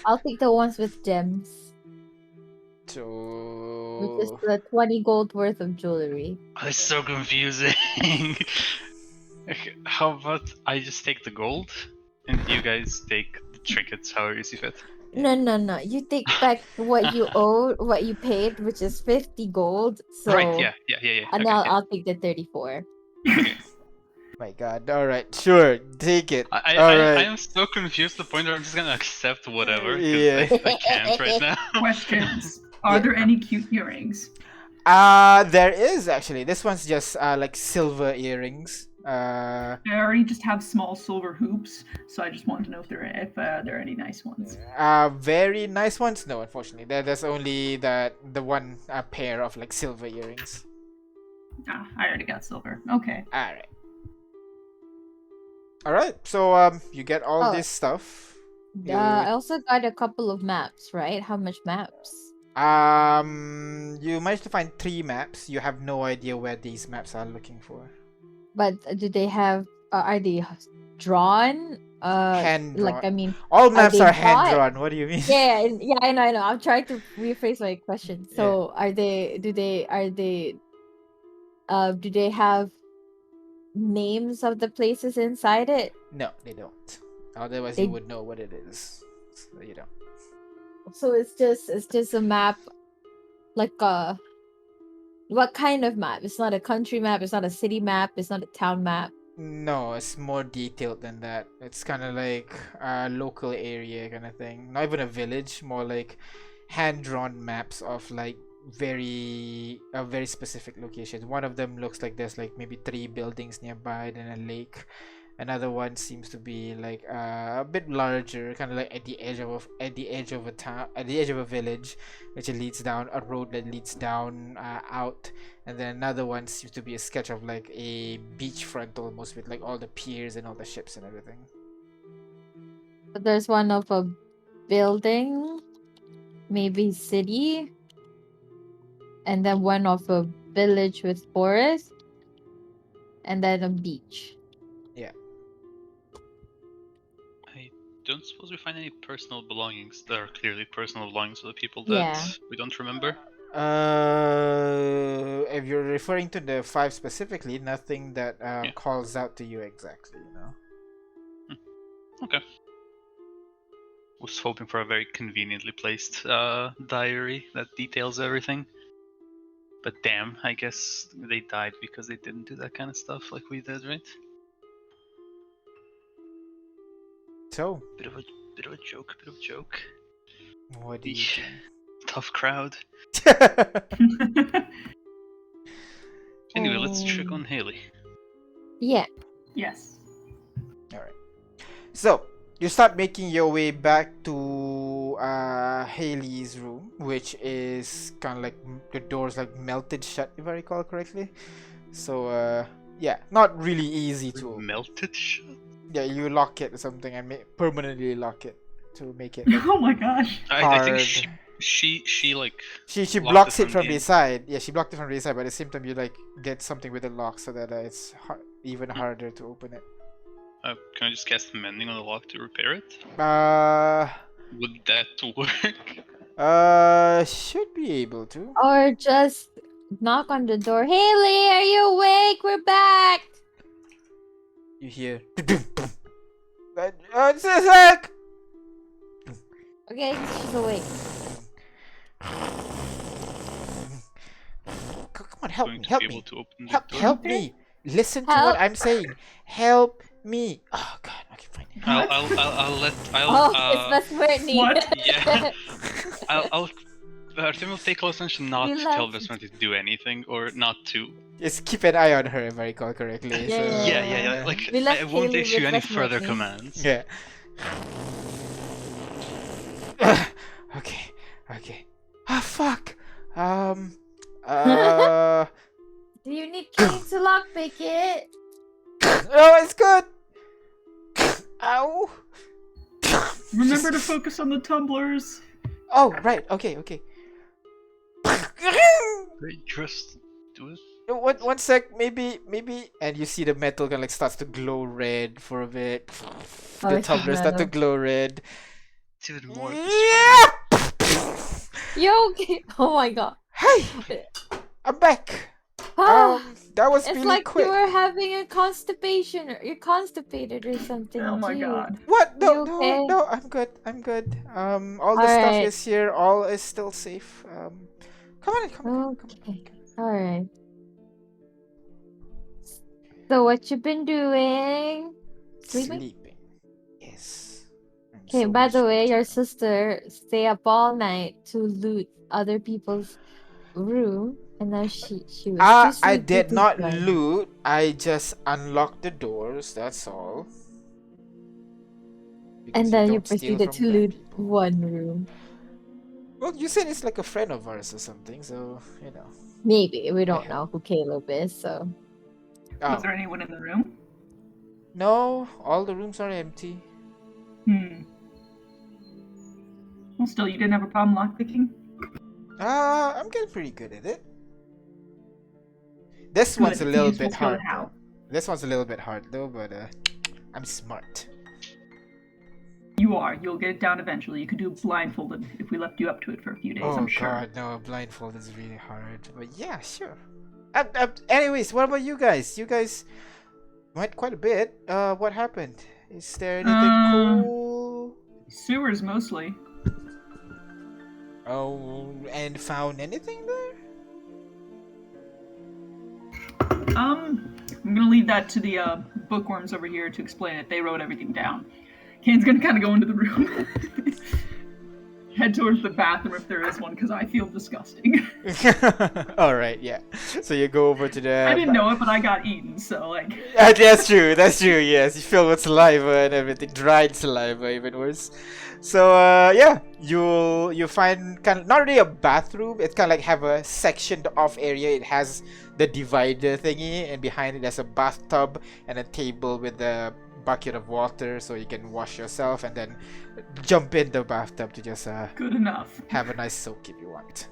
C: I'll take the ones with gems.
A: So
C: Which is the 20 gold worth of jewelry.
B: It's so confusing. How about I just take the gold and you guys take the trinkets however you see fit?
C: No. You take back what you owe, what you paid, which is 50 gold. So
B: Right, yeah.
C: And
B: Okay,
C: I'll take the 34.
A: my god, alright, sure, take it.
B: I
A: Alright.
B: am so confused to the point where I'm just gonna accept whatever. 'Cause
A: Yeah.
B: I can't right now.
D: Questions. Are there any cute earrings?
A: There is actually. This one's just like silver earrings.
D: I already just have small silver hoops, so I just wanted to know if there are any nice ones.
A: Very nice ones. No, unfortunately, there's only the one pair of like silver earrings.
D: Ah, I already got silver. Okay.
A: All right. So you get all
C: Oh.
A: this stuff.
C: I also got a couple of maps, right? How much maps?
A: You managed to find 3 maps. You have no idea where these maps are looking for.
C: But do they have? Are they drawn?
A: Hand drawn.
C: Like I mean,
A: All maps
C: they
A: are hand
C: bought?
A: drawn. What do you mean?
C: yeah, I know. I'm trying to rephrase my question. So, are they? Do they have names of the places inside it?
A: No, they don't. Otherwise,
C: They-
A: you would know what it is. So you don't.
C: So it's just a map, like what kind of map? It's not a country map. It's not a city map. It's not a town map.
A: No, it's more detailed than that. It's kind of like a local area kind of thing. Not even a village, more like hand-drawn maps of like very specific locations. One of them looks like there's like maybe 3 buildings nearby, then a lake. Another one seems to be like a bit larger, kind of like at the edge of a town, at the edge of a village, which it leads down a road that leads down out. And then another one seems to be a sketch of like a beachfront almost, with like all the piers and all the ships and everything.
C: But there's one of a building, maybe city, and then one of a village with forest, and then a beach.
B: Don't suppose we find any personal belongings that are clearly personal belongings of the people that
C: Yeah.
B: we don't remember?
A: If you're referring to the 5 specifically, nothing that
B: Yeah.
A: calls out to you exactly, you know.
B: Okay. Was hoping for a very conveniently placed diary that details everything. But damn, I guess they died because they didn't do that kind of stuff like we did, right?
A: So,
B: Bit of a joke.
A: what do you
B: Eesh.
A: think?
B: Tough crowd. Anyway, let's check on Haley.
C: Yeah.
D: Yes.
A: Alright. So, you start making your way back to Haley's room, which is kind of like the door's like melted shut, if I recall correctly. So, yeah, not really easy to open.
B: Melted shut?
A: Yeah, you lock it or something and permanently lock it to make it like,
D: Oh my gosh.
B: I think
A: hard.
B: she like
A: She
B: locked
A: blocks
B: it
A: it
B: from
A: from
B: the
A: the side. Yeah, she blocked it from the side, but at the same time you like get something with a lock so that it's even harder to open it.
B: can I just cast mending on the lock to repair it?
A: Uh,
B: Would that work?
A: should be able to.
C: Or just knock on the door. Haley, are you awake? We're back.
A: You hear. It's a sec.
C: Okay, she's awake.
A: Come on, help
B: Going
A: me,
B: to
A: help
B: be
A: me,
B: able to open the door?
A: help me. Listen to
C: Help.
A: what I'm saying. Help me. Oh God, okay, fine.
C: It's Miss Whitney.
D: What?
B: Yeah. Artem will take close attention not
C: You
B: to tell
C: left.
B: Vesmenti to do anything or not to.
A: Just keep an eye on her, if I recall correctly.
C: Yeah,
A: so,
C: yeah.
B: Like
C: We left
B: I won't
C: Haley
B: issue
C: with
B: any
C: Vesmenti.
B: further commands.
A: Yeah. Okay. Ah, fuck.
C: Do you need keys to lockpick it?
A: Oh, it's good. Ow.
D: Remember to focus on the tumblers.
A: Oh, right. Okay.
B: Wait, just do it.
A: One sec, maybe, and you see the metal kind of like starts to glow red for a bit.
C: Oh,
A: The
C: it's just
A: tumblers start to
C: metal.
A: glow red.
B: It's even more.
A: Yeah!
C: You okay? Oh my god.
A: Hey, I'm back.
C: Ah,
A: That was
C: it's
A: really
C: like
A: quick.
C: you were having a constipation or you're constipated or something.
D: Oh my
C: Gee.
D: god.
A: What?
C: You okay?
A: No, I'm good. All the stuff
C: Alright.
A: is here. All is still safe. Come on.
C: Okay. Alright. So what you been doing? Sleeping?
A: Sleeping. Yes. I'm
C: Okay,
A: so
C: by
A: much
C: the way, your
A: better.
C: sister stay up all night to loot other people's room, and now she was too
A: I
C: sleepy
A: did
C: to
A: not
C: join.
A: loot. I just unlocked the doors. That's all. Because
C: And
A: you
C: then you
A: don't steal
C: proceeded
A: from
C: to
A: bad
C: loot
A: people.
C: one room.
A: Well, you said it's like a friend of ours or something, so you know.
C: Maybe we don't
A: help.
C: know who Caleb is, so
D: Was
A: Oh.
D: there anyone in the room?
A: No, all the rooms are empty.
D: Well, still, you didn't have a problem lockpicking?
A: I'm getting pretty good at it. This
D: Good.
A: one's a
D: It's
A: little
D: useful
A: bit
D: skill to
A: hard
D: have.
A: though. This one's a little bit hard though, but I'm smart.
D: You are. You'll get it down eventually. You could do blindfolded if we left you up to it for a few days,
A: Oh
D: I'm sure.
A: god, no, blindfold is really hard. But yeah, sure. Anyways, what about you guys? You guys went quite a bit. What happened? Is there anything cool?
D: Sewers mostly.
A: Oh, and found anything there?
D: I'm gonna leave that to the bookworms over here to explain it. They wrote everything down. Kane's gonna kind of go into the room. Head towards the bathroom if there is one, because I feel disgusting.
A: Alright, yeah. So you go over to the...
D: I didn't know it, but I got eaten, so like...
A: That's true, yes. You filled with saliva and everything. Dried saliva, even worse. So, yeah. You find kind of... Not really a bathroom. It's kind of like have a sectioned off area. It has the divider thingy. And behind it there's a bathtub and a table with a bucket of water. So you can wash yourself and then jump in the bathtub to just
D: Good enough.
A: have a nice soak if you want.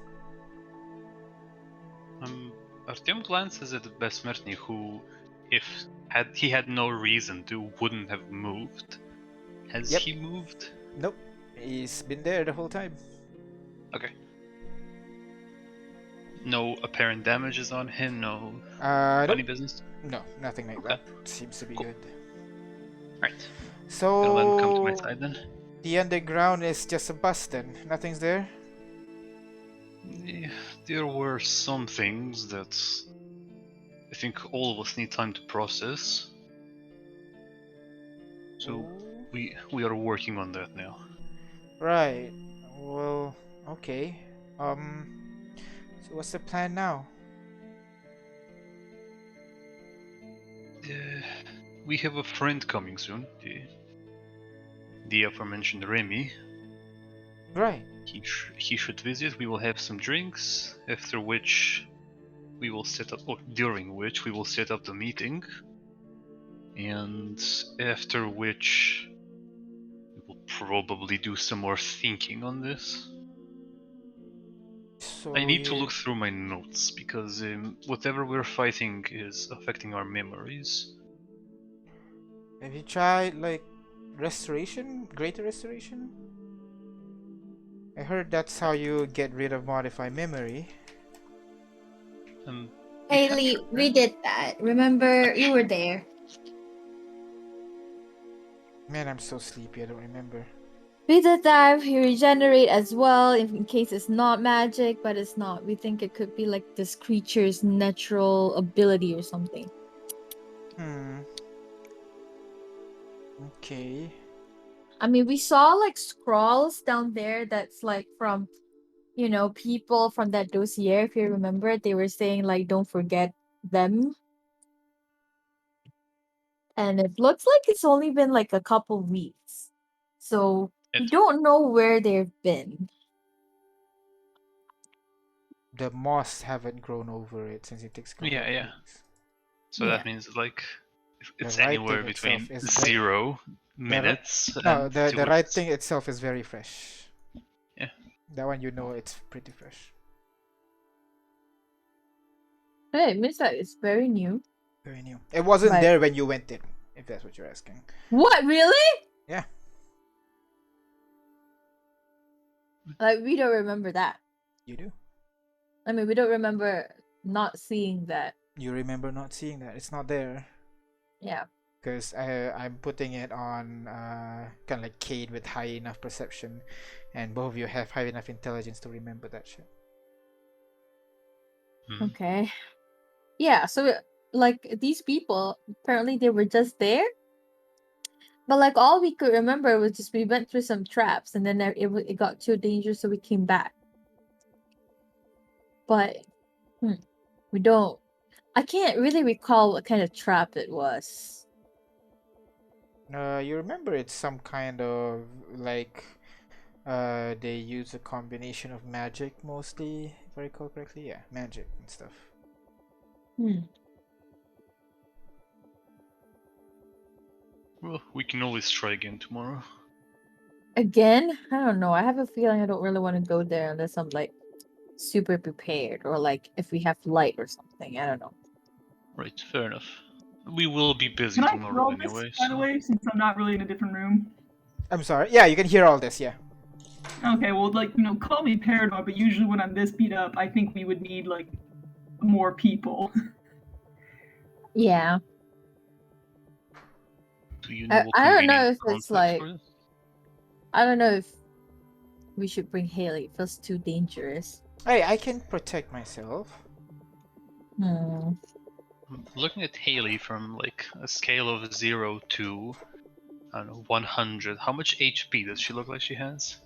B: Artyom glances at Besmertny, who, if he had no reason to, wouldn't have moved. Has
A: Yep.
B: he moved?
A: Nope. He's been there the whole time.
B: Okay. No apparent damages on him, no funny
A: Nope.
B: business?
A: No, nothing like that. Seems to be
B: Cool.
A: good.
B: Right.
A: So
B: Gonna let him come to my side then.
A: the underground is just a bus then. Nothing's there.
B: Yeah, there were some things that I think all of us need time to process. So we are working on that now.
A: Right. Well, okay. So what's the plan now?
B: We have a friend coming soon. The aforementioned Remy.
A: Right.
B: He should visit. We will have some drinks. After which, we will set up. Or during which we will set up the meeting. And after which, we will probably do some more thinking on this.
A: So
B: I need to look through my notes because whatever we're fighting is affecting our memories.
A: Have you tried like restoration? Greater restoration? I heard that's how you get rid of modified memory.
C: Haley, we did that. Remember, you were there.
A: Man, I'm so sleepy. I don't remember.
C: We did that. You regenerate as well in case it's not magic, but it's not. We think it could be like this creature's natural ability or something.
A: Okay.
C: I mean, we saw like scrawls down there that's like from, you know, people from that dossier. If you remember, they were saying like, don't forget them. And it looks like it's only been like a couple weeks. So we don't know where they've been.
A: the moss haven't grown over it since it takes a couple
B: Yeah,
A: of
B: yeah.
A: weeks.
B: So that means like it's
A: writing
B: anywhere between
A: itself is
B: 0 minutes
A: No,
B: and
A: the
B: 2
A: writing itself is very fresh.
B: Yeah.
A: That one it's pretty fresh.
C: Hey, it means that it's very new.
A: Very new. It wasn't
C: Right.
A: there when you went in, if that's what you're asking.
C: What, really?
A: Yeah.
C: Like, we don't remember that.
A: You do.
C: I mean, we don't remember not seeing that.
A: You remember not seeing that. It's not there.
C: Yeah.
A: Because I'm putting it on kind of like Cade with high enough perception, and both of you have high enough intelligence to remember that shit.
C: Okay. Yeah, so like these people, apparently they were just there. But like all we could remember was just we went through some traps and then it got too dangerous, so we came back. But we don't. I can't really recall what kind of trap it was.
A: You remember it's some kind of like they use a combination of magic mostly, if I recall correctly. Yeah, magic and stuff.
B: Well, we can always try again tomorrow.
C: Again? I don't know. I have a feeling I don't really want to go there unless I'm like super prepared, or like if we have light or something. I don't know.
B: Right, fair enough. We will be busy
D: Can I
B: tomorrow
D: roll
B: anyway.
D: this, by the way, since I'm not really in a different room?
A: I'm sorry. Yeah, you can hear all this. Yeah.
D: Okay, well, like, call me paranoid, but usually when I'm this beat up, I think we would need, like, more people.
C: Yeah.
B: Do you know what
C: I don't know
B: convenient
C: if it's
B: context
C: like.
B: for this?
C: I don't know if we should bring Haley. It feels too dangerous.
A: Hey, I can protect myself.
B: Looking at Haley from like a scale of 0 to, I don't know, 100, how much HP does she look like she has?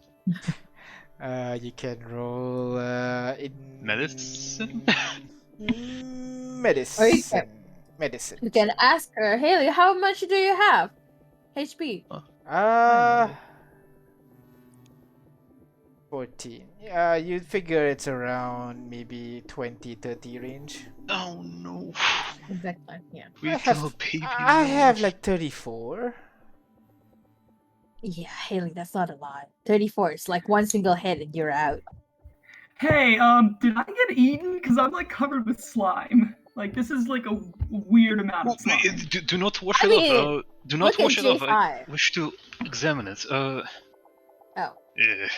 A: You can roll in
B: Medicine?
A: medicine. Medicine.
C: You can ask her, Haley, how much do you have? HP.
A: 14. Yeah, you'd figure it's around maybe 20-30 range.
B: Oh no.
C: Exactly. Yeah.
B: We
A: I
B: feel
A: have-
B: baby.
A: I have
B: love.
A: like 34.
C: Yeah, Haley, that's not a lot. 34. It's like one single hit and you're out.
D: Hey, did I get eaten? Because I'm, like, covered with slime. Like, this is, like, a weird amount of slime.
B: Do not wash
C: I
B: it
C: mean,
B: off. Do not
C: look at
B: wash it off. I
C: J5.
B: wish to examine it.
C: Oh.
B: Yeah.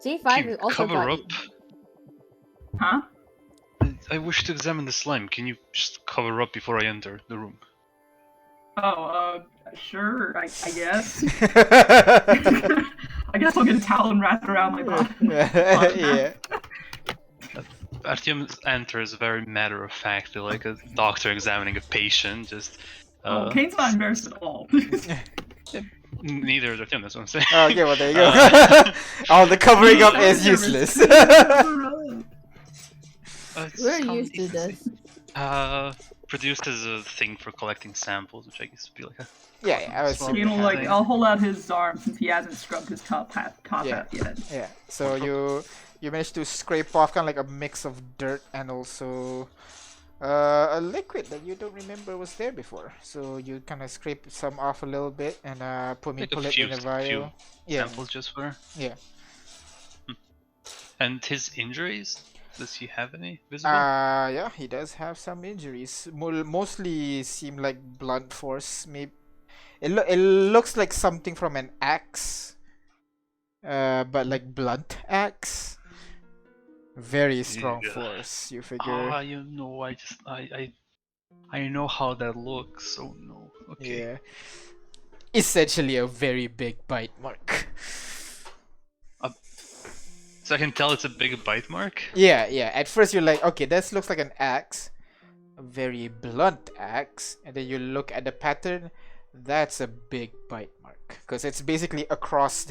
C: J5
B: Can
C: is
B: you
C: also
B: cover
C: got
B: up?
C: eaten.
D: Huh?
B: I wish to examine the slime. Can you just cover up before I enter the room?
D: Oh, sure, I guess. I guess I'll get a towel and wrap it around my body.
A: Yeah.
B: Artyom enters very matter-of-factly, like a doctor examining a patient. Just.
D: Oh, Kane's not embarrassed at all.
B: Neither is Artyom. That's what I'm saying.
A: Okay, well there you go. All the covering up is useless.
C: We're used to this.
B: Produced as a thing for collecting samples, which I guess would be like a.
A: Yeah, I was.
B: Smart.
D: Kane will, like, I'll hold out his arm since he hasn't scrubbed his top hat yet.
A: Yeah. So you managed to scrape off kind of like a mix of dirt and also a liquid that you don't remember was there before. So you kind of scrape some off a little bit and pull it in a vial. Yeah.
B: Samples just for.
A: Yeah.
B: And his injuries? Does he have any visible?
A: Yeah, he does have some injuries. Mostly seem like blunt force. Maybe it looks like something from an axe, but like blunt axe. Very strong force. You figure.
B: You know, I know how that looks. Oh no. Okay.
A: Yeah. Essentially a very big bite mark.
B: So I can tell it's a big bite mark?
A: Yeah. At first you're like, okay, this looks like an axe. A very blunt axe. And then you look at the pattern, that's a big bite mark. Because it's basically across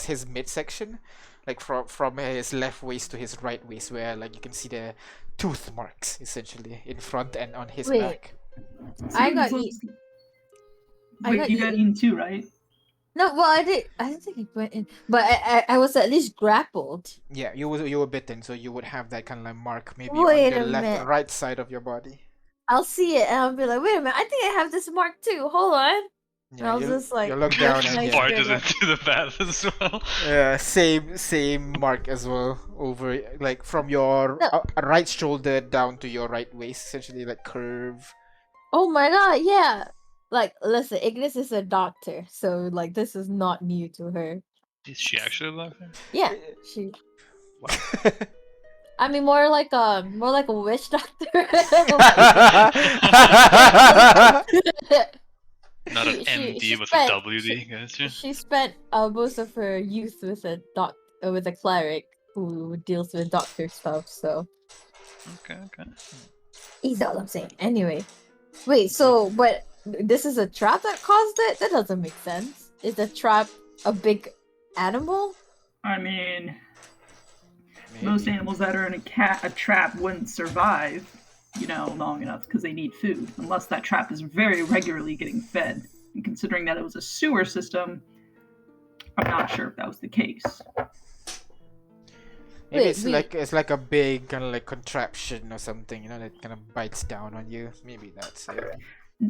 A: his midsection. Like from his left waist to his right waist, where like you can see the tooth marks essentially in front and on his back.
C: I got eaten.
D: Wait, you got eaten too, right?
C: No, well, I didn't think I went in, but I was at least grappled.
A: Yeah, you were bitten, so you would have that kind of like mark maybe on
C: Wait
A: the
C: a
A: left or
C: minute.
A: right side of your body.
C: I'll see it and I'll be like, wait a minute, I think I have this mark too. Hold on. And
A: Yeah,
C: I'll just like
A: you look
C: lift
A: down and
C: my
A: yeah,
B: Barges
C: shirt up.
B: into the path as well.
A: same mark as well over like from your
C: No.
A: right shoulder down to your right waist, essentially like curve.
C: Oh my god, yeah. Like, listen, Ignis is a doctor, so like this is not new to her.
B: Is she actually a doctor?
C: Yeah, she.
B: Wow.
C: I mean, more like a witch doctor.
B: Not an MD with a WD, gotcha.
C: She spent most of her youth with a cleric who deals with doctor stuff. So
B: Okay.
C: he's all I'm saying. Anyway, wait. So, but this is a trap that caused it. That doesn't make sense. Is the trap a big animal?
D: I mean,
A: Maybe.
D: most animals that are in a trap wouldn't survive, long enough because they need food, unless that trap is very regularly getting fed. And considering that it was a sewer system, I'm not sure if that was the case.
A: Maybe
C: Wait,
A: it's like a big kind of like contraption or something, that kind of bites down on you. Maybe that's it.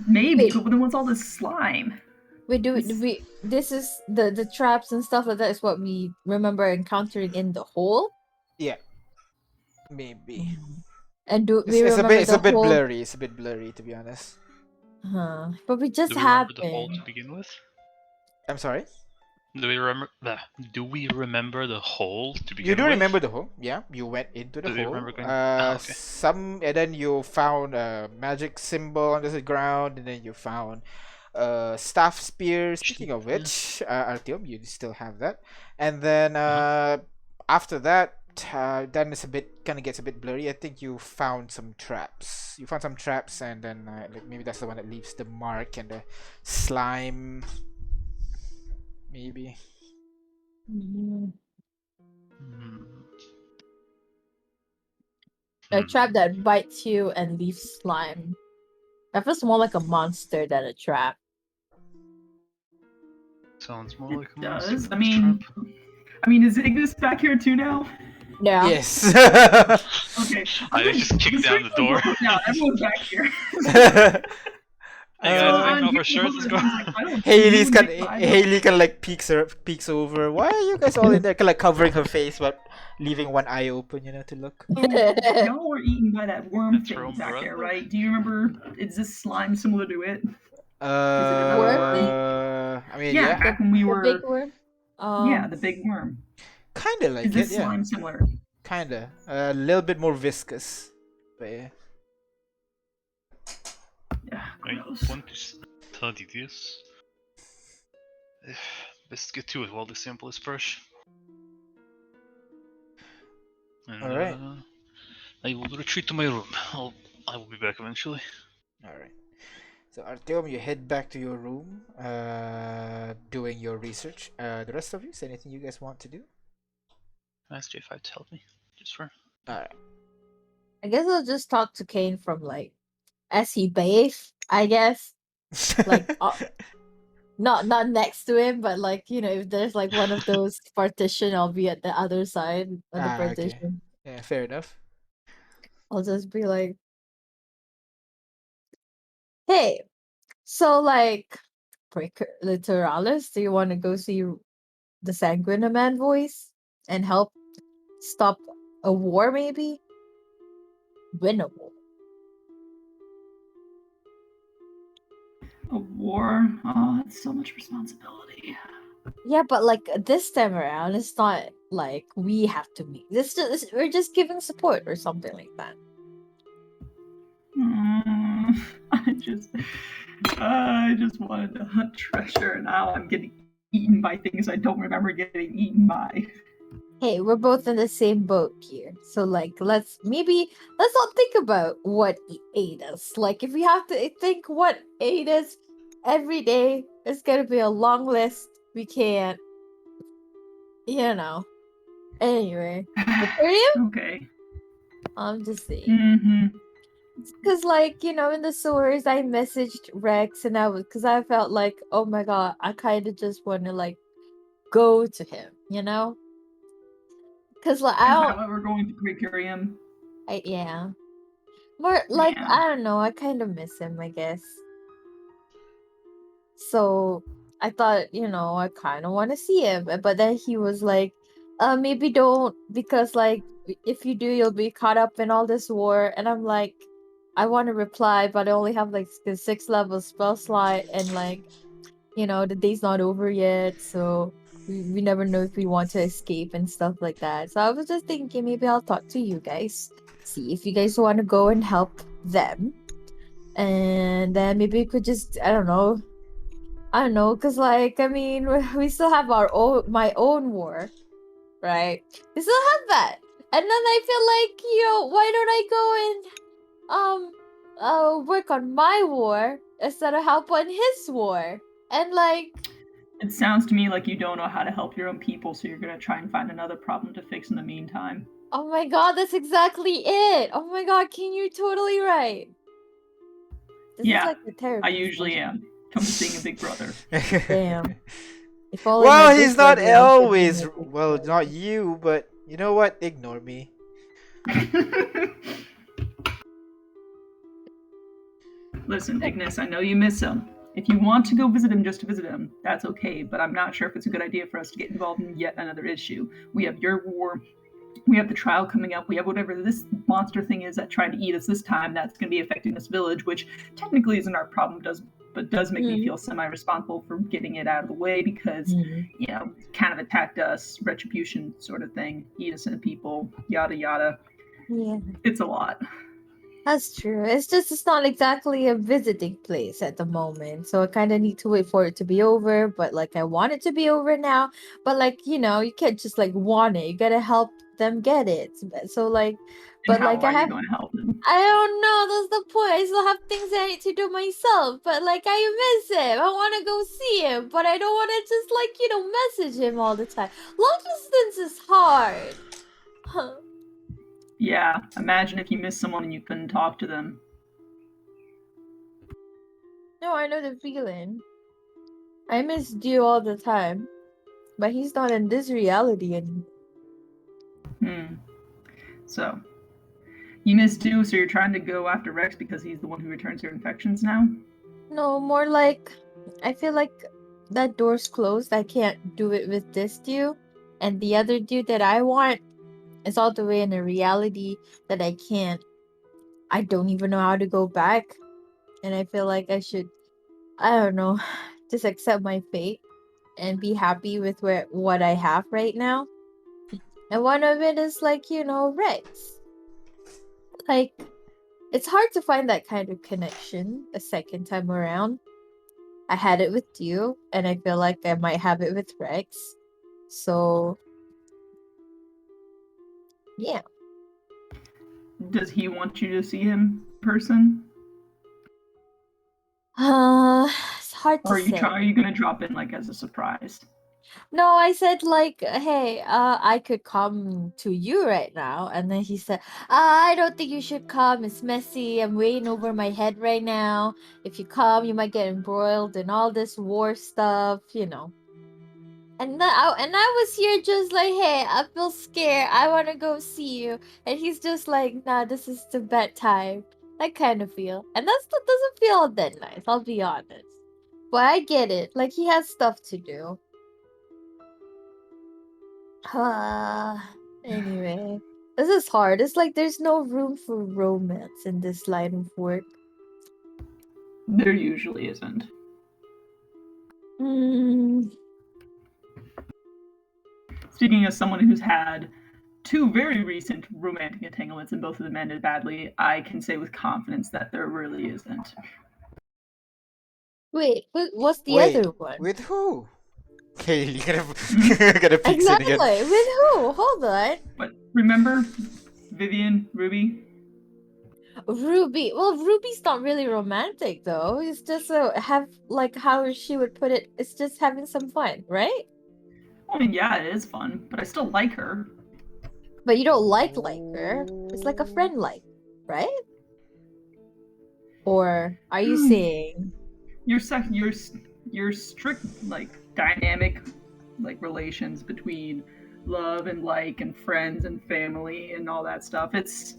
D: Maybe,
C: Wait.
D: but then what's all this slime?
C: Wait, this is the traps and stuff like that is what we remember encountering in the hole?
A: Yeah. Maybe.
C: And do we
A: It's
C: remember
A: a bit
C: whole...
A: blurry. It's a bit blurry, to be honest.
C: Huh. But we just
B: Do we remember the hole
C: happened.
B: to begin with?
A: I'm sorry.
B: Do we remember the hole to begin with?
A: You do remember the hole? Yeah, you went into the
B: Do we
A: hole.
B: remember going- okay.
A: And then you found a magic symbol under the ground, and then you found staff spear. Speaking of which, Artyom, you still have that. And then after that, then it's kind of gets a bit blurry. I think you found some traps. You found some traps, and then maybe that's the one that leaves the mark and the slime. Maybe.
C: Mhm.
B: Hmm.
C: A trap that bites you and leaves slime. That feels more like a monster than a trap.
B: Sounds more like a
D: It
B: monster
D: does.
B: than a trap.
D: Is Ignis back here too now?
C: Yeah.
A: Yes.
D: Okay.
B: I just kicked down the door.
D: Yeah, everyone's back here.
B: Hey guys, I think off our shirts. Let's go.
A: Haley kind of like peeks over. Why are you guys all in there? Kind of like covering her face but leaving one eye open, to look.
D: Y'all were eaten by that worm
B: That's
D: thing
B: her own
D: back
B: brother.
D: there, right? Do you remember? Is this slime similar to it?
A: I mean,
D: Yeah,
A: yeah,
D: back when we
C: The
D: were.
C: big worm.
D: Yeah, the big worm.
A: kind of like
D: Is this
A: it. Yeah,
D: slime similar?
A: kind of. A little bit more viscous, but yeah.
D: Yeah,
B: I
D: gross.
B: want to study this. Let's get to it while the sample is fresh. And,
A: Alright.
B: I will retreat to my room. I will be back eventually.
A: All right. So Artyom, you head back to your room, doing your research. The rest of you, is there anything you guys want to do?
B: Ask J5 to help me. Just for.
A: All right.
C: I guess I'll just talk to Kane from like as he bathes, I guess. Like not next to him, but like, if there's like one of those partition, I'll be at the other side of the
A: Okay.
C: partition.
A: Yeah, fair enough.
C: I'll just be like, hey, so like Literalis, do you want to go see the Sanguina Man voice and help stop a war maybe? Win a war.
D: A war? Oh, that's so much responsibility.
C: Yeah, but like this time around, it's not like we have to meet. We're just giving support or something like that.
D: I just wanted to hunt treasure, and now I'm getting eaten by things I don't remember getting eaten by.
C: Hey, we're both in the same boat here. So like let's not think about what ate us. Like if we have to think what ate us every day, it's gonna be a long list. We can't Anyway. Aquarium?
D: Okay.
C: I'm just saying.
D: Mm-hmm.
C: Because, like, you know, in the sewers, I messaged Rex and because I felt like, oh my god, I kind of just want to, like, go to him, you know? Because, like, I
D: Is
C: don't,
D: that why we're going to Precurium?
C: yeah. More, like,
D: Yeah.
C: I don't know, I kind of miss him, I guess. So I thought, you know, I kind of want to see him. But then he was like, maybe don't, because, like, if you do, you'll be caught up in all this war. And I'm like, I want to reply, but I only have like the 6th level spell slot, and, like, you know, the day's not over yet. So we never know if we want to escape and stuff like that. So I was just thinking maybe I'll talk to you guys, see if you guys want to go and help them. And then maybe we could just, I don't know, cause, like, I mean, we still have my own war, right? We still have that, and then I feel like, you know, why don't I go and work on my war instead of help on his war? And, like,
D: It sounds to me like you don't know how to help your own people, so you're gonna try and find another problem to fix in the meantime.
C: oh my god, that's exactly it. Oh my god, King, you're totally right. This is
D: Yeah,
C: like a
D: I
C: therapy
D: usually
C: session.
D: am. Come to seeing a big brother.
C: Damn. If only my
A: Well,
C: big
A: he's not
C: brother wanted to be
A: always.
C: my big
A: Well,
C: brother.
A: not you, but you know what? Ignore me.
D: Listen, Ignis, I know you miss him. If you want to go visit him just to visit him, that's okay, but I'm not sure if it's a good idea for us to get involved in yet another issue. We have your war, we have the trial coming up, we have whatever this monster thing is that tried to eat us this time that's going to be affecting this village, which technically isn't our problem, but does make me feel semi-responsible for getting it out of the way because, you know, kind of attacked us, retribution sort of thing, innocent people, yada yada.
C: Yeah.
D: It's a lot.
C: That's true. It's not exactly a visiting place at the moment. So I kind of need to wait for it to be over, but, like, I want it to be over now. But, like, you know, you can't just, like, want it. You got to help them get it. So, like,
D: And
C: but,
D: how
C: like,
D: are you going to help them?
C: I don't know. That's the point. I still have things I need to do myself. But, like, I miss him. I want to go see him, but I don't want to just, like, you know, message him all the time. Long distance is hard. Huh.
D: Yeah, imagine if you missed someone and you couldn't talk to them.
C: No, I know the feeling. I miss Dio all the time, but he's not in this reality anymore.
D: So, you miss Dew, so you're trying to go after Rex because he's the one who returns your infections now?
C: No, more like I feel like that door's closed. I can't do it with this Dio, and the other dude that I want is all the way in a reality that I can't. I don't even know how to go back, and I feel like I should. I don't know, just accept my fate and be happy with what I have right now. And one of it is, like, you know, Rex. Like, it's hard to find that kind of connection a second time around. I had it with you, and I feel like I might have it with Rex. So, yeah.
D: Does he want you to see him in person?
C: It's hard to
D: Or
C: say.
D: are you gonna drop in like as a surprise?
C: No, I said, like, hey, I could come to you right now. And then he said, I don't think you should come. It's messy. I'm way in over my head right now. If you come, you might get embroiled in all this war stuff, you know. And I was here just like, hey, I feel scared. I want to go see you. And he's just like, nah, this is the bedtime. I kind of feel. And that doesn't feel all that nice, I'll be honest. But I get it. Like, he has stuff to do. Anyway, this is hard. It's like there's no room for romance in this line of work.
D: There usually isn't.
C: Hmm.
D: Speaking as someone who's had two very recent romantic entanglements and both of them ended badly, I can say with confidence that there really isn't.
C: Wait, what's the
A: Wait,
C: other one?
A: with who? Okay, you gotta pick it
C: Exactly.
A: again.
C: With who? Hold on.
D: But remember Vivian, Ruby?
C: Ruby. Well, Ruby's not really romantic though. It's just have, like, how she would put it. It's just having some fun, right?
D: I mean, yeah, it is fun, but I still like her.
C: But you don't like her. It's like a friend, like, right? Or are you saying
D: your strict like dynamic like relations between love and like and friends and family and all that stuff, it's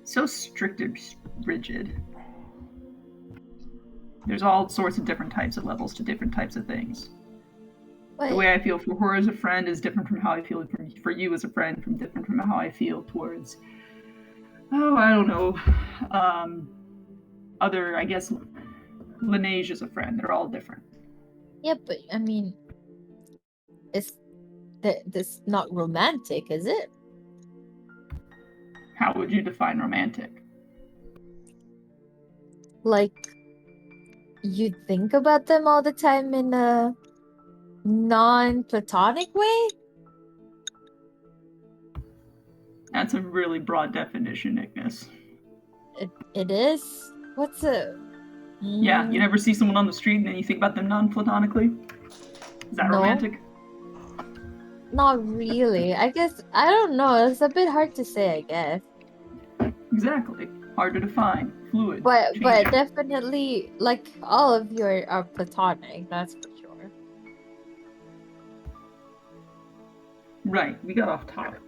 D: so strict and rigid. There's all sorts of different types of levels to different types of things.
C: what?
D: The way I feel for her as a friend is different from how I feel for you as a friend, from different from how I feel towards, I don't know, other, I guess, Lineage as a friend. They're all different.
C: Yeah, but I mean, it's this not romantic, is it?
D: How would you define romantic?
C: Like, you think about them all the time in a non-platonic way?
D: That's a really broad definition, Ignis.
C: It is? What's a...
D: Yeah, you never see someone on the street and then you think about them non-platonically? Is that
C: No.
D: romantic?
C: Not really. I guess, I don't know. It's a bit hard to say, I guess.
D: Exactly. Hard to define. Fluid.
C: But
D: changing.
C: definitely, like, all of you are platonic, that's for sure.
D: Right, we got off topic.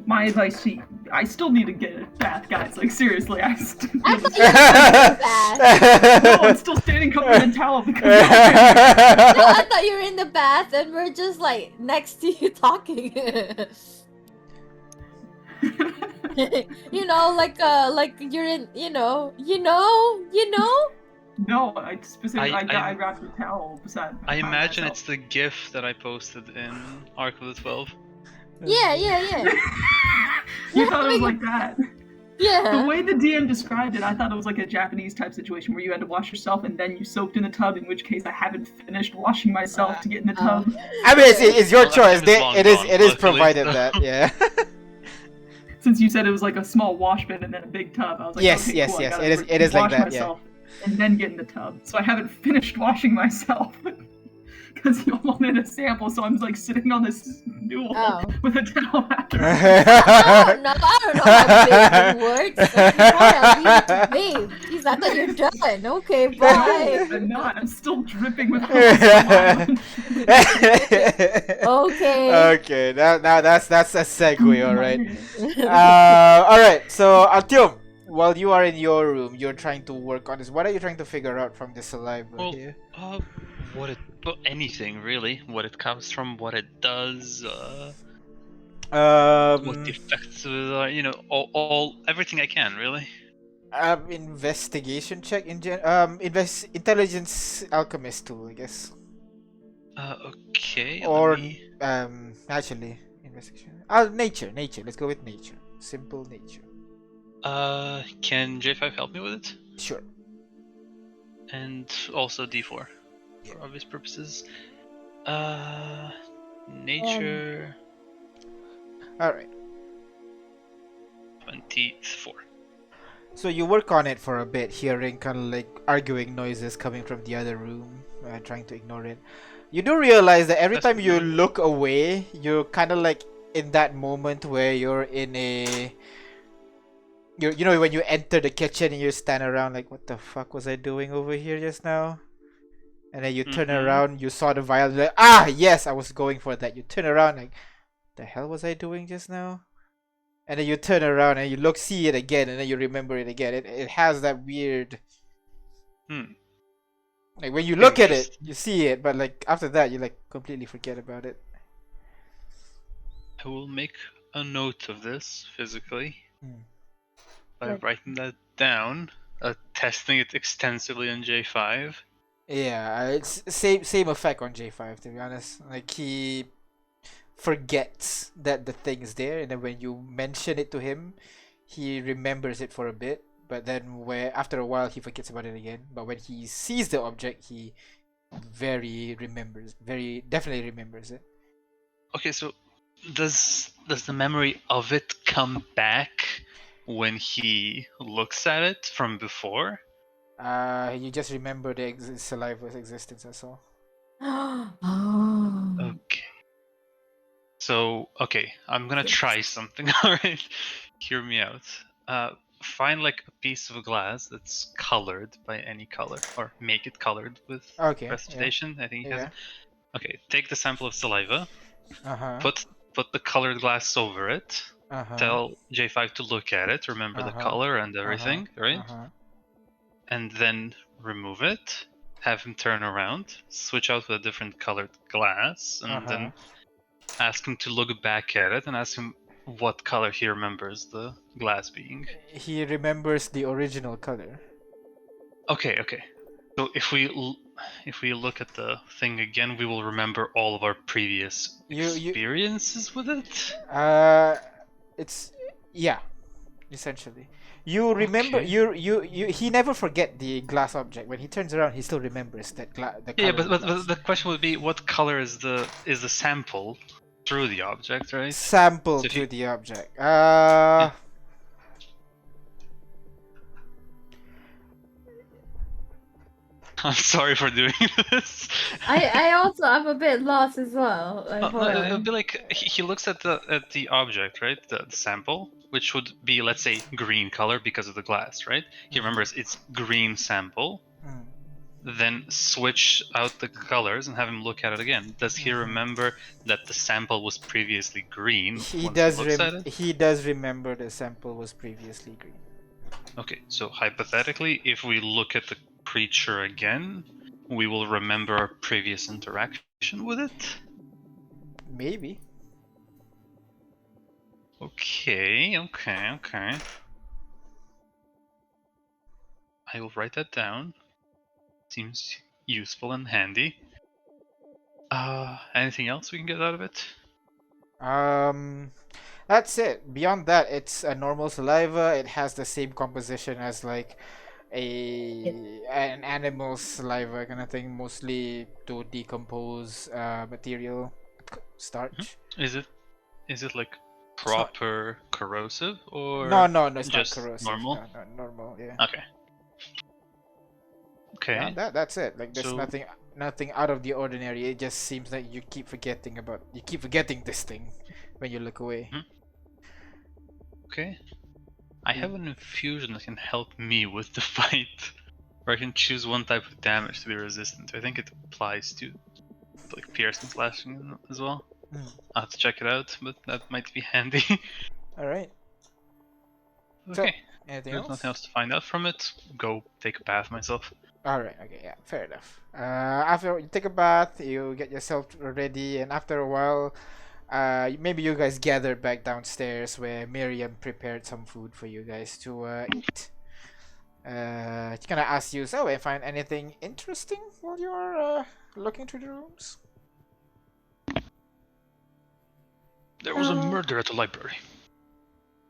D: My advice to you, I still need to get a bath, guys. Like, seriously, I still
C: I
D: need
C: thought
D: to
C: you were in the bath.
D: No, I'm still standing covered in towel because
C: No, I thought you were in the bath and we're just, like, next to you talking. You know, like you're in, you know.
D: No, I specifically I
B: I-
D: wrapped a towel beside.
B: I imagine
D: myself.
B: it's the GIF that I posted in Arc of the 12.
C: Yeah.
D: You thought it was like that.
C: Yeah.
D: The way the DM described it, I thought it was like a Japanese type situation where you had to wash yourself and then you soaked in the tub. In which case, I haven't finished washing myself to get in the tub.
A: I mean, it's your
B: Well, that
A: choice.
B: time is long
A: It is
B: gone, luckily,
A: provided
B: so.
A: that, yeah.
D: Since you said it was like a small wash bin and then a big tub, I was like,
A: Yes,
D: okay,
A: yes,
D: cool, I
A: yes,
D: gotta
A: it is like
D: wash
A: that, yeah.
D: myself and then get in the tub. So I haven't finished washing myself because you wanted a sample. So I'm like sitting on this stool
C: Oh.
D: with a towel after.
C: No, I don't know how bathing works. Sorry, I'll leave it to babe. Jeez, I thought you're done. Okay, bye.
D: I'm not. I'm still dripping with hose.
C: Okay.
A: Okay, now that's a segue, alright. Alright, so Artyom, while you are in your room, you're trying to work on this. What are you trying to figure out from the saliva
B: Well,
A: here?
B: anything really. What it comes from, what it does, what the effects are, everything I can, really.
A: Investigation check intelligence alchemist tool, I guess.
B: Okay,
A: Or
B: let me...
A: actually, investigation. Nature. Let's go with nature. Simple nature.
B: Can J5 help me with it?
A: Sure.
B: And also D4 for obvious purposes. Nature...
A: Alright.
B: 24.
A: So you work on it for a bit, hearing kind of like arguing noises coming from the other room, trying to ignore it. You do realize that every time you look away, you're kind of like in that moment where you're in a... You know, when you enter the kitchen and you stand around like, what the fuck was I doing over here just now? And then you turn around, you saw the vial, like, ah, yes, I was going for that. You turn around like, the hell was I doing just now? And then you turn around and you see it again, and then you remember it again. It has that weird... Like when you look at it, you see it, but like after that, you like completely forget about it.
B: I will make a note of this physically by writing that down, testing it extensively on J5.
A: Yeah, it's same effect on J5, to be honest. Like he forgets that the thing is there, and then when you mention it to him, he remembers it for a bit, but then after a while he forgets about it again. But when he sees the object, he very definitely remembers it.
B: Okay, so does the memory of it come back when he looks at it from before?
A: You just remember the saliva's existence, that's all.
C: Oh.
B: Okay. So, I'm gonna try something, alright? Hear me out. find like a piece of glass that's colored by any color, or make it colored with
A: Okay.
B: prestidigitation. I think he has
A: Yeah.
B: it. Okay, take the sample of saliva,
A: Uh-huh.
B: put the colored glass over it.
A: Uh-huh.
B: Tell J5 to look at it, remember the color and everything, right?
A: Uh-huh.
B: And then remove it. Have him turn around, switch out with a different colored glass, and then ask him to look back at it and ask him what color he remembers the glass being.
A: He remembers the original color.
B: Okay. So if we look at the thing again, we will remember all of our previous experiences with it.
A: It's essentially. You remember he never forget the glass object. When he turns around, he still remembers that the color.
B: Yeah, but the question would be, what color is the sample through the object, right?
A: Sample through the object.
B: I'm sorry for doing this.
C: I also I'm a bit lost as well. Like,
B: No, it would be like he looks at the object, right? The sample, which would be, let's say, green color because of the glass, right? He remembers it's green sample. Then switch out the colors and have him look at it again. Does he remember that the sample was previously green?
A: He does remember the sample was previously green.
B: Okay, so hypothetically, if we look at the creature again, we will remember our previous interaction with it?
A: Maybe.
B: Okay. I will write that down. Seems useful and handy. Anything else we can get out of it?
A: That's it. Beyond that, it's a normal saliva. It has the same composition as like an animal saliva kind of thing, mostly to decompose material, starch.
B: Is it like proper corrosive, or
A: no, it's
B: just
A: not corrosive.
B: Normal?
A: No, normal, yeah.
B: Okay.
A: Yeah, that's it. Like there's nothing out of the ordinary. It just seems like you keep forgetting this thing when you look away.
B: Okay. I have an infusion that can help me with the fight, where I can choose one type of damage to be resistant to. I think it applies to like piercing, slashing as well. I'll have to check it out, but that might be handy.
A: Alright.
B: Okay.
A: Anything
B: There's
A: else?
B: nothing else to find out from it. Go take a bath myself.
A: Alright, okay, yeah, fair enough. After you take a bath, you get yourself ready, and after a while, maybe you guys gather back downstairs where Miriam prepared some food for you guys to eat. She kind of asks you, so, find anything interesting while you're looking through the rooms?
B: There was a murder at the library.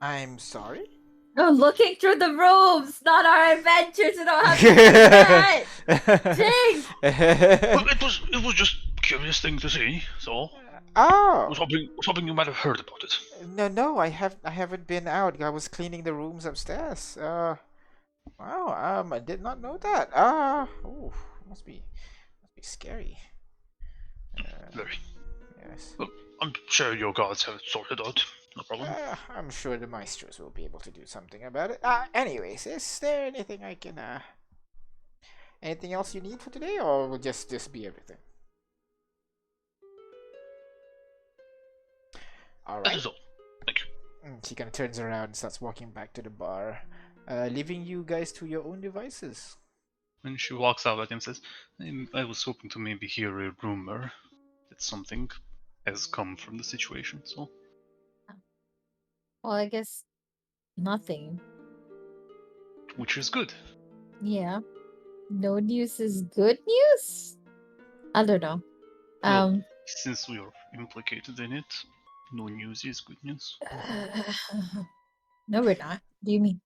A: I'm sorry?
C: No, looking through the rooms, not our adventures. You don't have to do that. Jeez.
B: Well, it was just a curious thing to see, so.
A: Oh.
B: I was hoping you might have heard about it.
A: No, I haven't been out. I was cleaning the rooms upstairs. Wow, I did not know that. Oh, must be scary.
B: Very.
A: Yes.
B: Well, I'm sure your guards have it sorted out. No problem.
A: I'm sure the maestros will be able to do something about it. Anyways, is there anything I can anything else you need for today, or will just this be everything? Alright.
B: That is all. Thank you.
A: She kind of turns around and starts walking back to the bar, leaving you guys to your own devices.
B: When she walks out at him, says, I was hoping to maybe hear a rumor that something has come from the situation, so.
C: Well, I guess nothing.
B: Which is good.
C: Yeah. No news is good news? I don't know.
B: Well, since we are implicated in it, no news is good news.
C: No, we're not. What do you mean?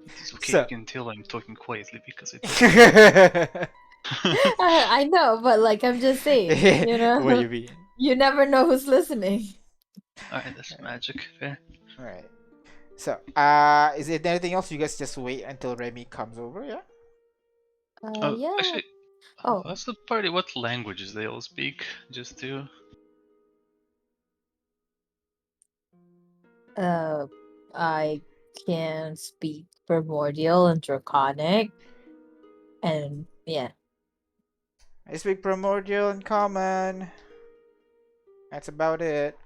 B: It's okay, you can tell I'm talking quietly because I
C: I know, but like I'm just saying, you know.
A: What do you mean?
C: You never know who's listening.
B: Alright, that's magic. Fair.
A: Alright. So, is there anything else? You guys just wait until Remy comes over, yeah?
C: Yeah.
B: Actually, that's the party. What languages they all speak? Just to.
C: I can speak primordial and draconic, and yeah.
A: I speak primordial and common. That's about it.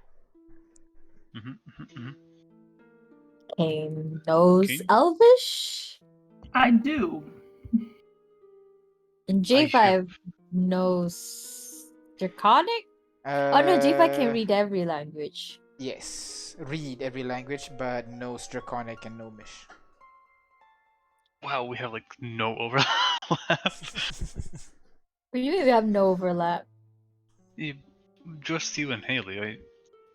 C: Kane knows
B: Okay.
C: Elvish,
D: I do.
C: and
B: I have.
C: J5 knows draconic. Oh no, J5 can read every language.
A: Yes, read every language, but no draconic and no mish.
B: Wow, we have like no overlap.
C: What do you mean we have no overlap?
B: Just you and Haley.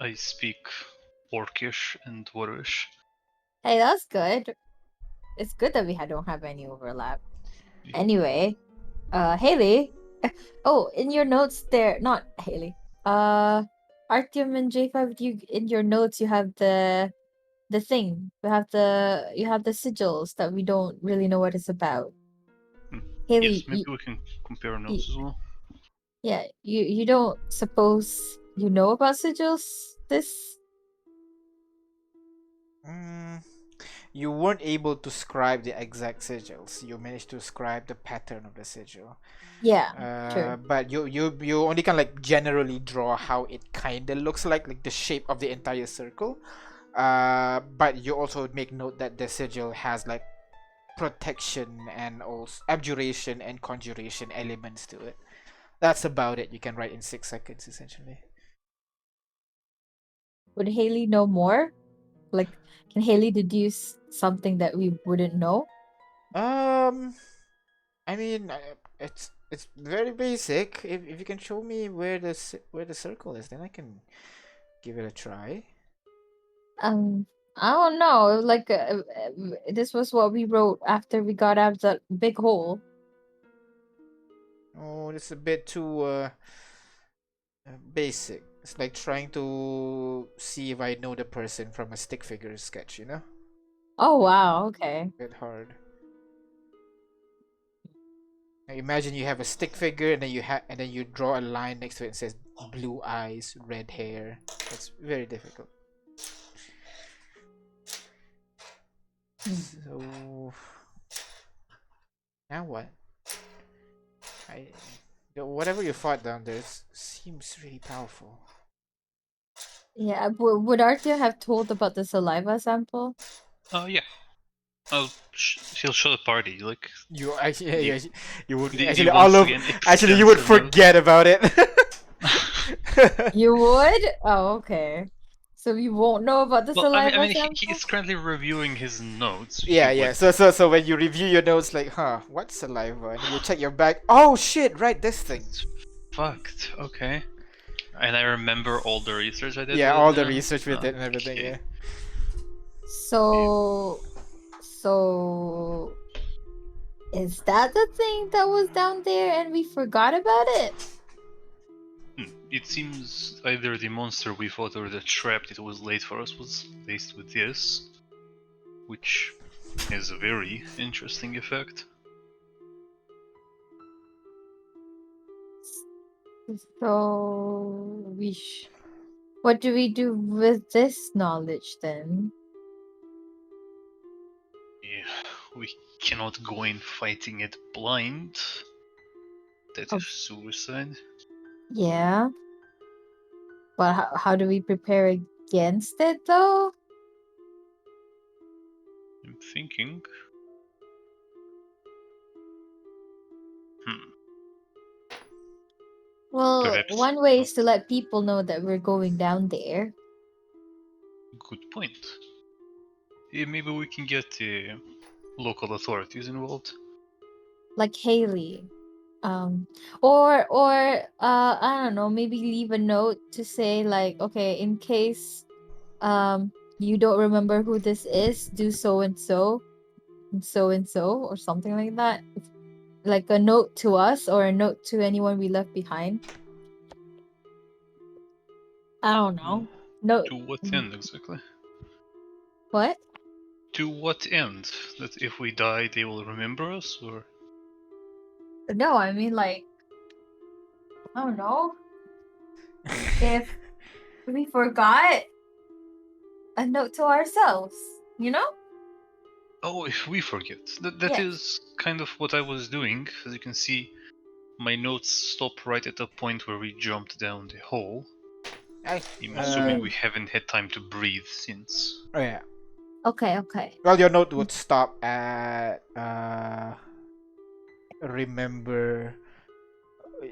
B: I speak Orcish and Dwarvish.
C: Hey, that's good. It's good that don't have any overlap. Anyway, Haley. Oh, in your notes there, not Haley. Artyom and J5, you in your notes you have the thing. You have the sigils that we don't really know what it's about. Haley,
B: Yes, maybe we can compare notes as well.
C: yeah, you don't suppose you know about sigils? This
A: You weren't able to scribe the exact sigils. You managed to scribe the pattern of the sigil.
C: yeah, sure.
A: But you only can like generally draw how it kind of looks like the shape of the entire circle. But you also make note that the sigil has like protection and also abjuration and conjuration elements to it. That's about it. You can write in 6 seconds essentially.
C: Would Haley know more? Like, can Haley deduce something that we wouldn't know?
A: I mean, it's very basic. If you can show me where the circle is, then I can give it a try.
C: I don't know. Like, this was what we wrote after we got out of that big hole.
A: Oh, it's a bit too basic. It's like trying to see if I know the person from a stick figure sketch, you know?
C: Oh wow, okay.
A: A bit hard. Now imagine you have a stick figure and then you draw a line next to it and says blue eyes, red hair. It's very difficult. So now what? Whatever you fought down there seems really powerful.
C: Yeah, would Arthur have told about the saliva sample?
B: Yeah. He'll show the party. Like
A: You actually,
B: you,
A: yeah, you would
B: the
A: actually
B: once
A: all of
B: again
A: actually you would
B: extensive
A: forget about it.
C: You would? Oh, okay. So you won't know about the
B: Well, I
C: saliva
B: mean,
C: sample?
B: he's currently reviewing his notes. He
A: Yeah,
B: would.
A: So when you review your notes, like, huh, what's saliva? And you check your bag. Oh shit! Right, this thing.
B: It's fucked. Okay. And I remember all the research I did.
A: Yeah,
B: with
A: all
B: it,
A: the research with it and everything.
B: okay.
A: Yeah.
C: So is that the thing that was down there and we forgot about it?
B: It seems either the monster we fought or the trap that was laid for us was laced with this, which has a very interesting effect.
C: So what do we do with this knowledge then?
B: Yeah, we cannot go in fighting it blind. That
C: Oh.
B: is suicide.
C: Yeah. But how do we prepare against it though?
B: I'm thinking.
C: Well,
B: Perhaps.
C: one way is to let people know that we're going down there.
B: Good point. Yeah, maybe we can get the local authorities involved.
C: Like Haley. Or I don't know, maybe leave a note to say like, okay, in case you don't remember who this is, do so and so and so and so or something like that. Like a note to us or a note to anyone we left behind. I don't know. No.
B: To what end exactly?
C: What?
B: To what end? That if we die, they will remember us, or?
C: No, I mean like, I don't know. If we forgot, a note to ourselves. You know?
B: Oh, if we forget. That
C: Yes.
B: is kind of what I was doing. As you can see, my notes stop right at the point where we jumped down the hole.
A: I,
B: I'm assuming
C: Okay.
B: we haven't had time to breathe since.
A: oh yeah.
C: Okay.
A: Well, your note would stop at remember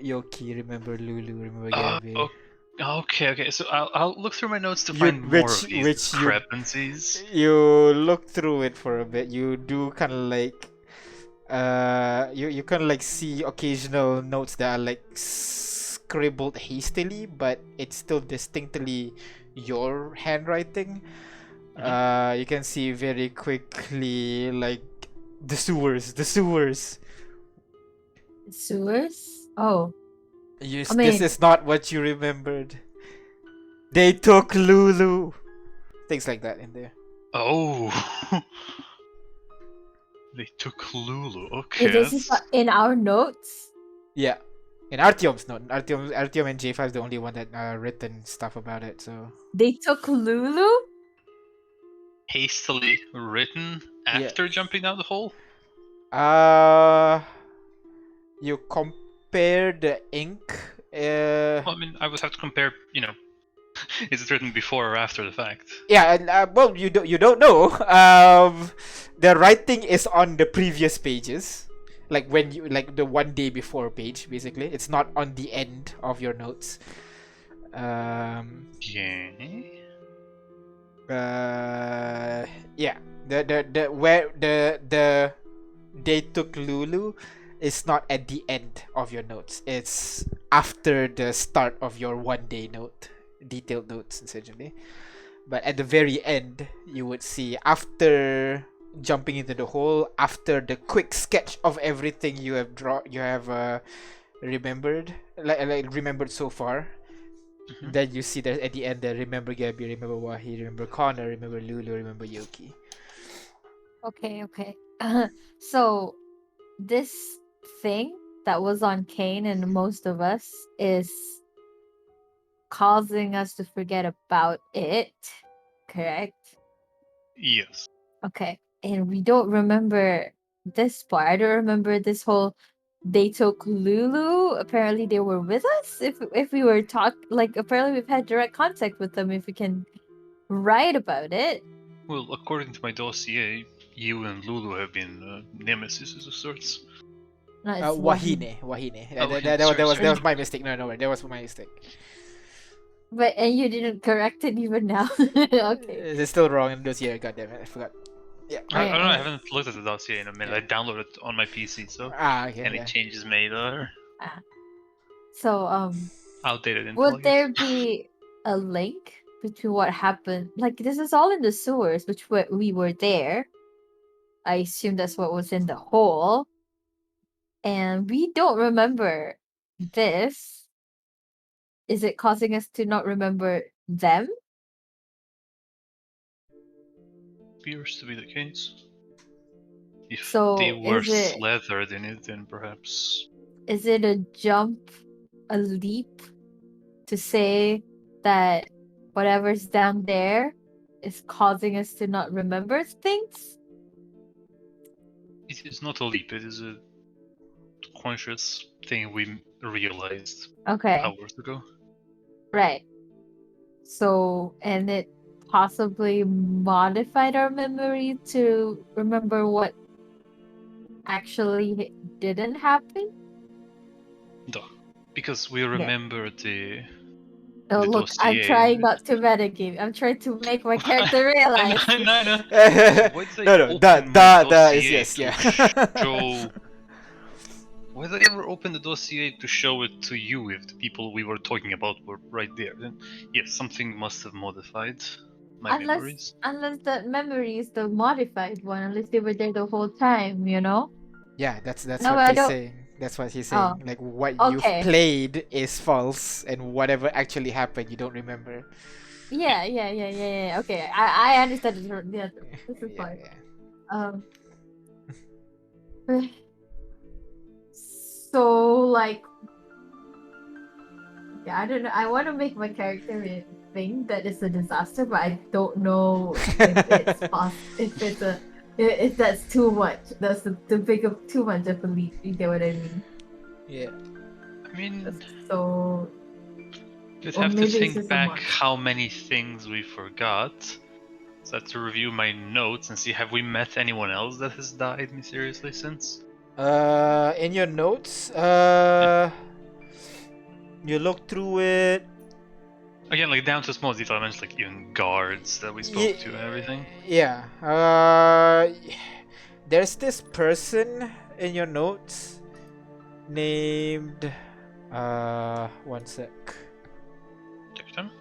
A: Yoki, remember Lulu, remember Gabby.
B: Okay. So I'll look through my notes to find more of these
A: Which
B: discrepancies.
A: you look through it for a bit. You do kind of like you kind of like see occasional notes that are like scribbled hastily, but it's still distinctly your handwriting. You can see very quickly like the sewers.
C: Sewers? Oh.
A: This
C: I mean,
A: is not what you remembered. They took Lulu. Things like that in there.
B: Oh, they took Lulu. Okay,
C: this is not in our notes.
A: Yeah. In Artyom's note, Artyom and J5 is the only one that written stuff about it. So
C: They took Lulu?
B: hastily written after jumping down the hole.
A: You compare the ink.
B: Well, I mean, I would have to compare. Is it written before or after the fact?
A: Yeah, and well, you don't know. The writing is on the previous pages, like when you like the one day before page. Basically, it's not on the end of your notes.
B: Yeah.
A: Yeah. The where the they took Lulu is not at the end of your notes. It's after the start of your one day note, detailed notes essentially. But at the very end, you would see after jumping into the hole, after the quick sketch of everything you have remembered, like remembered so far. Then you see that at the end, remember Gabby, remember Wahi, remember Connor, remember Lulu, remember Yoki.
C: Okay. So this thing that was on Kane and most of us is causing us to forget about it, correct?
B: Yes.
C: Okay. And we don't remember this part. I don't remember this whole they took Lulu. Apparently they were with us. If we were apparently we've had direct contact with them if we can write about it.
B: Well, according to my dossier, you and Lulu have been nemesis of sorts.
C: No, it's
A: Wahine. That was my mistake. No, that was my mistake.
C: But and you didn't correct it even now. Okay.
A: It's still wrong in this year. God damn it, I forgot. Yeah.
B: I don't know. I
C: Alright.
B: haven't looked at the dossier in a minute. I downloaded it on my PC, so
A: Okay.
B: any changes made are
C: So
B: outdated info.
C: would there be a link between what happened? Like this is all in the sewers, which we were there. I assume that's what was in the hole. And we don't remember this. Is it causing us to not remember them?
B: Appears to be the case. If
C: So
B: they were
C: is it-
B: slathered in it, then perhaps.
C: Is it a jump, a leap to say that whatever's down there is causing us to not remember things?
B: It is not a leap, it is a conscious thing we realized
C: Okay.
B: hours ago.
C: Right. So, and it possibly modified our memory to remember what actually didn't happen?
B: Duh. Because we remember the
C: Oh, look, I'm
B: dossier.
C: trying not to metagame. I'm trying to make my character realize.
B: I know. Why did
A: No,
B: open my
A: da is
B: dossier
A: yes,
B: to
A: yeah.
B: show? Why did I ever open the dossier to show it to you if the people we were talking about were right there? Then yes, something must have modified my memories.
C: Unless the memory is the modified one, unless they were there the whole time, you know?
A: Yeah, that's
C: No,
A: what
C: I
A: he's
C: don't-
A: saying. That's what he's
C: Oh,
A: saying. Like what
C: okay.
A: you've played is false, and whatever actually happened, you don't remember.
C: Yeah. Okay, I understand it. Yeah, this is
A: Yeah,
C: fine.
A: yeah.
C: So like, yeah, I don't know. I want to make my character thing that is a disaster, but I don't know if it's if that's too much. That's the big of too much of a leap. You get what I mean?
A: Yeah.
B: I mean,
C: So
B: you'd
C: or
B: have to
C: maybe it's
B: think
C: just a
B: back
C: month.
B: how many things we forgot. So I have to review my notes and see, have we met anyone else that has died mysteriously since?
A: In your notes, you look through it.
B: Again, like down to small detail, I mentioned like even guards that we spoke to and everything.
A: Yeah. There's this person in your notes named. One sec.
B: Take your time.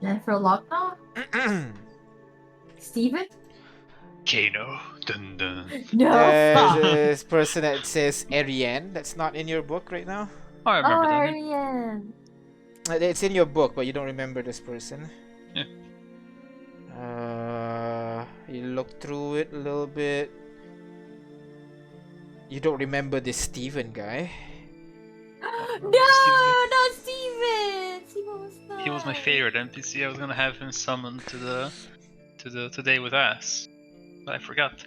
C: Jennifer Locknaw? Steven?
B: Kano. Dun dun.
C: No,
A: There's
C: stop.
A: this person that says Ariane. That's not in your book right now.
B: Oh, I remember that.
C: Ariane.
A: It's in your book, but you don't remember this person.
B: Yeah.
A: You look through it a little bit. You don't remember this Steven guy.
C: No, not Steven. Steven was not.
B: He was my favorite NPC. I was gonna have him summoned to the Today with Us, but I forgot.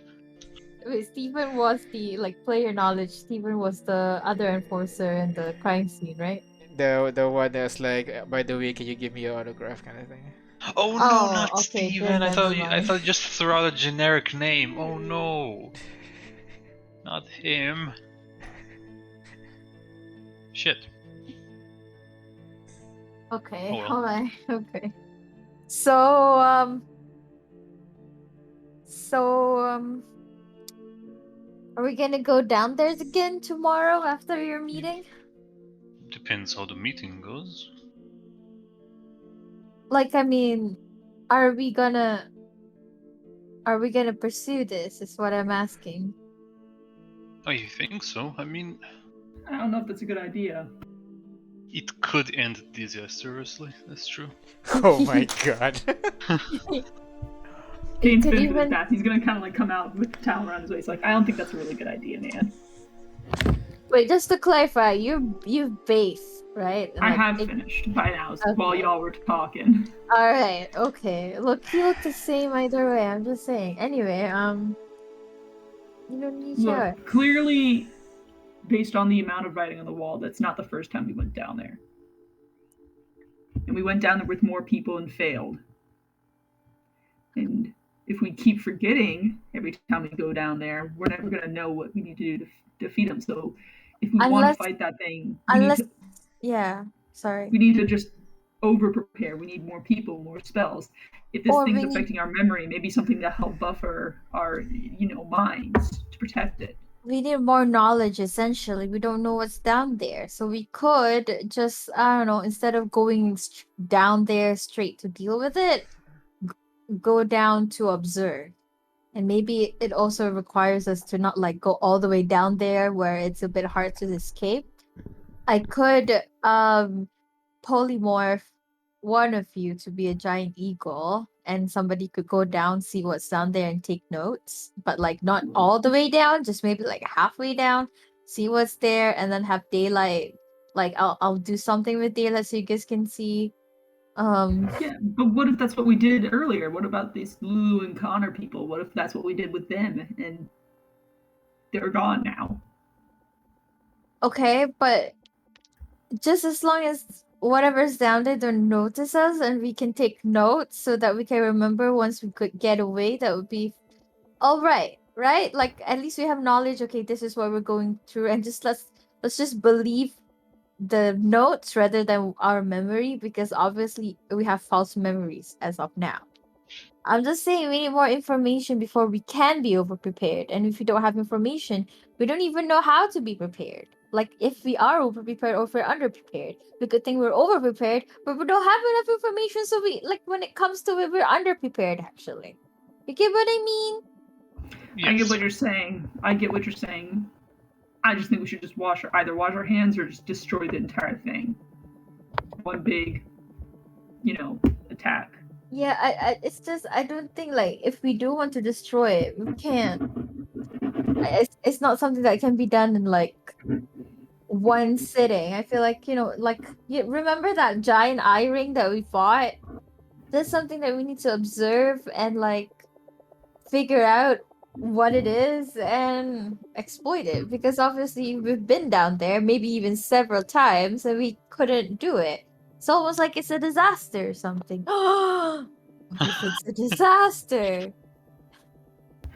C: Wait, Steven was the player knowledge. Steven was the other enforcer in the crime scene, right?
A: The one that's like, by the way, can you give me your autograph kind of thing.
B: Oh no,
C: Oh,
B: not
C: okay,
B: Steven!
C: then
B: I
C: never
B: thought
C: mind.
B: just threw out a generic name. Oh no, not him. Shit.
C: Okay,
B: Oh, well.
C: alright, okay. So, are we gonna go down there again tomorrow after your meeting?
B: Depends how the meeting goes.
C: Like, I mean, are we gonna pursue this? Is what I'm asking.
B: Oh, you think so? I mean,
D: I don't know if that's a good idea.
B: it could end disastrously. That's true.
A: Oh my god.
D: Kane's
C: could
D: been to his
C: even-
D: bath. He's gonna kind of like come out with the towel around his waist. Like, I don't think that's a really good idea, man.
C: Wait, just to clarify, you've bathed, right?
D: I have finished by now while
C: Okay.
D: y'all were talking.
C: All right, okay. Look, you look the same either way. I'm just saying. Anyway, you don't need shower.
D: Look, clearly, based on the amount of writing on the wall, that's not the first time we went down there. And we went down there with more people and failed. And if we keep forgetting every time we go down there, we're never going to know what we need to do to defeat them. So if we want to fight that thing,
C: sorry.
D: We need to just over prepare. We need more people, more spells. If this thing's affecting our memory, maybe something to help buffer our, minds to protect it.
C: We need more knowledge, essentially. We don't know what's down there. So we could just, I don't know, instead of going down there straight to deal with it, go down to observe. And maybe it also requires us to not go all the way down there where it's a bit hard to escape. I could polymorph one of you to be a giant eagle, and somebody could go down, see what's down there, and take notes. But not all the way down, just maybe halfway down, see what's there, and then have daylight. I'll do something with daylight so you guys can see.
D: Yeah, but what if that's what we did earlier? What about these Lulu and Connor people? What if that's what we did with them and they're gone now?
C: Okay, but just as long as whatever's down there don't notice us and we can take notes so that we can remember once we could get away, that would be all right, right? At least we have knowledge. Okay, this is what we're going through, and let's just believe the notes rather than our memory, because obviously we have false memories as of now. I'm just saying we need more information before we can be over prepared, and if we don't have information, we don't even know how to be prepared. If we are over prepared or if we're under prepared, we could think we're over prepared, but we don't have enough information, so we when it comes to it, we're under prepared actually. You get what I mean?
B: Yes.
D: I get what you're saying. I just think we should just either wash our hands or just destroy the entire thing. One big, attack.
C: Yeah, it's just I don't think if we do want to destroy it, we can. It's not something that can be done in one sitting. I feel like, like, you remember that giant eye ring that we fought? That's something that we need to observe and like figure out what it is and exploit it, because obviously we've been down there maybe even several times and we couldn't do it. It's almost like it's a disaster or something. What if it's a disaster?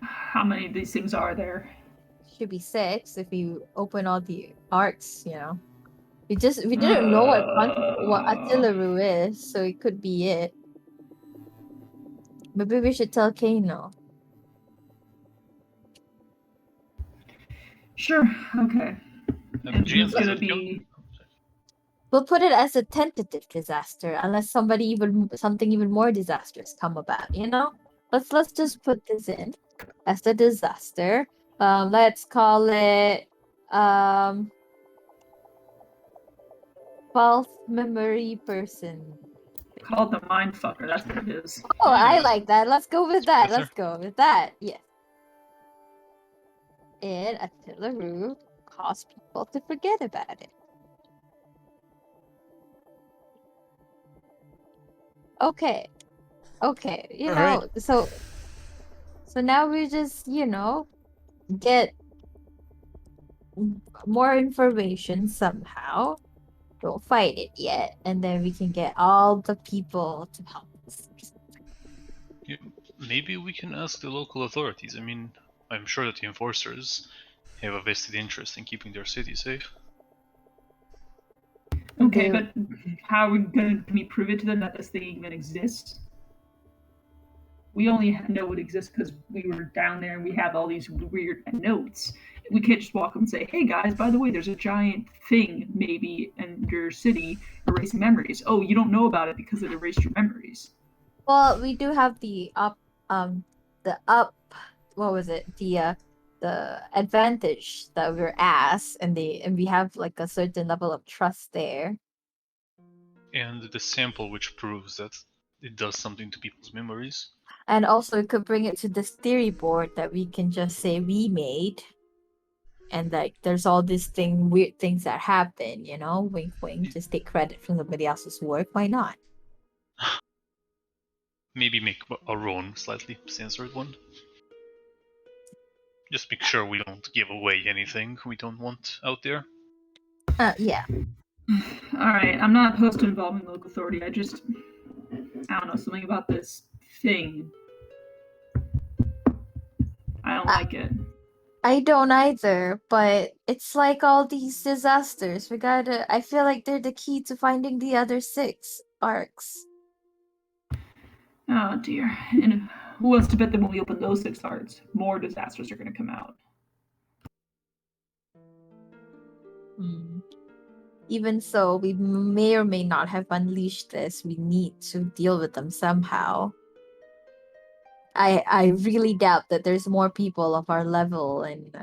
D: How many of these things are there?
C: Should be 6 if you open all the arcs, We didn't know what Atilaru is, so it could be it. Maybe we should tell Kano.
D: Sure, okay. And who's gonna be...
C: We'll put it as a tentative disaster unless something even more disastrous come about, Let's just put this in as a disaster. Let's call it false memory person.
D: Call it the mindfucker, that's what it is.
C: Oh, I like that. Let's go with that. Let's go with that. Yes. And Atilaru cause people to forget about it. Okay.
A: Alright.
C: So now we just, get more information somehow. Don't fight it yet, and then we can get all the people to help us.
B: Yeah, maybe we can ask the local authorities. I mean, I'm sure that the enforcers have a vested interest in keeping their city safe.
D: Okay, but how are we can we prove it to them that this thing even exists? We only know it exists because we were down there and we have all these weird notes. We can't just walk up and say, "Hey guys, by the way, there's a giant thing maybe in your city erasing memories." Oh, you don't know about it because it erased your memories.
C: Well, we do have what was it? The advantage that we're asked, and we have like a certain level of trust there.
B: And the sample which proves that it does something to people's memories.
C: And also, it could bring it to this theory board that we can just say we made. And like, there's all these weird things that happen, wink, wink. Just take credit from somebody else's work. Why not?
B: Maybe make our own slightly censored one. Just make sure we don't give away anything we don't want out there.
C: Yeah.
D: Alright, I'm not opposed to involving the local authority. I don't know, something about this thing. I don't like it.
C: I don't either, but it's like all these disasters. I feel like they're the key to finding the other 6 arcs.
D: Oh dear. And who wants to bet that when we open those 6 arcs, more disasters are going to come out?
C: Even so, we may or may not have unleashed this. We need to deal with them somehow. I really doubt that there's more people of our level and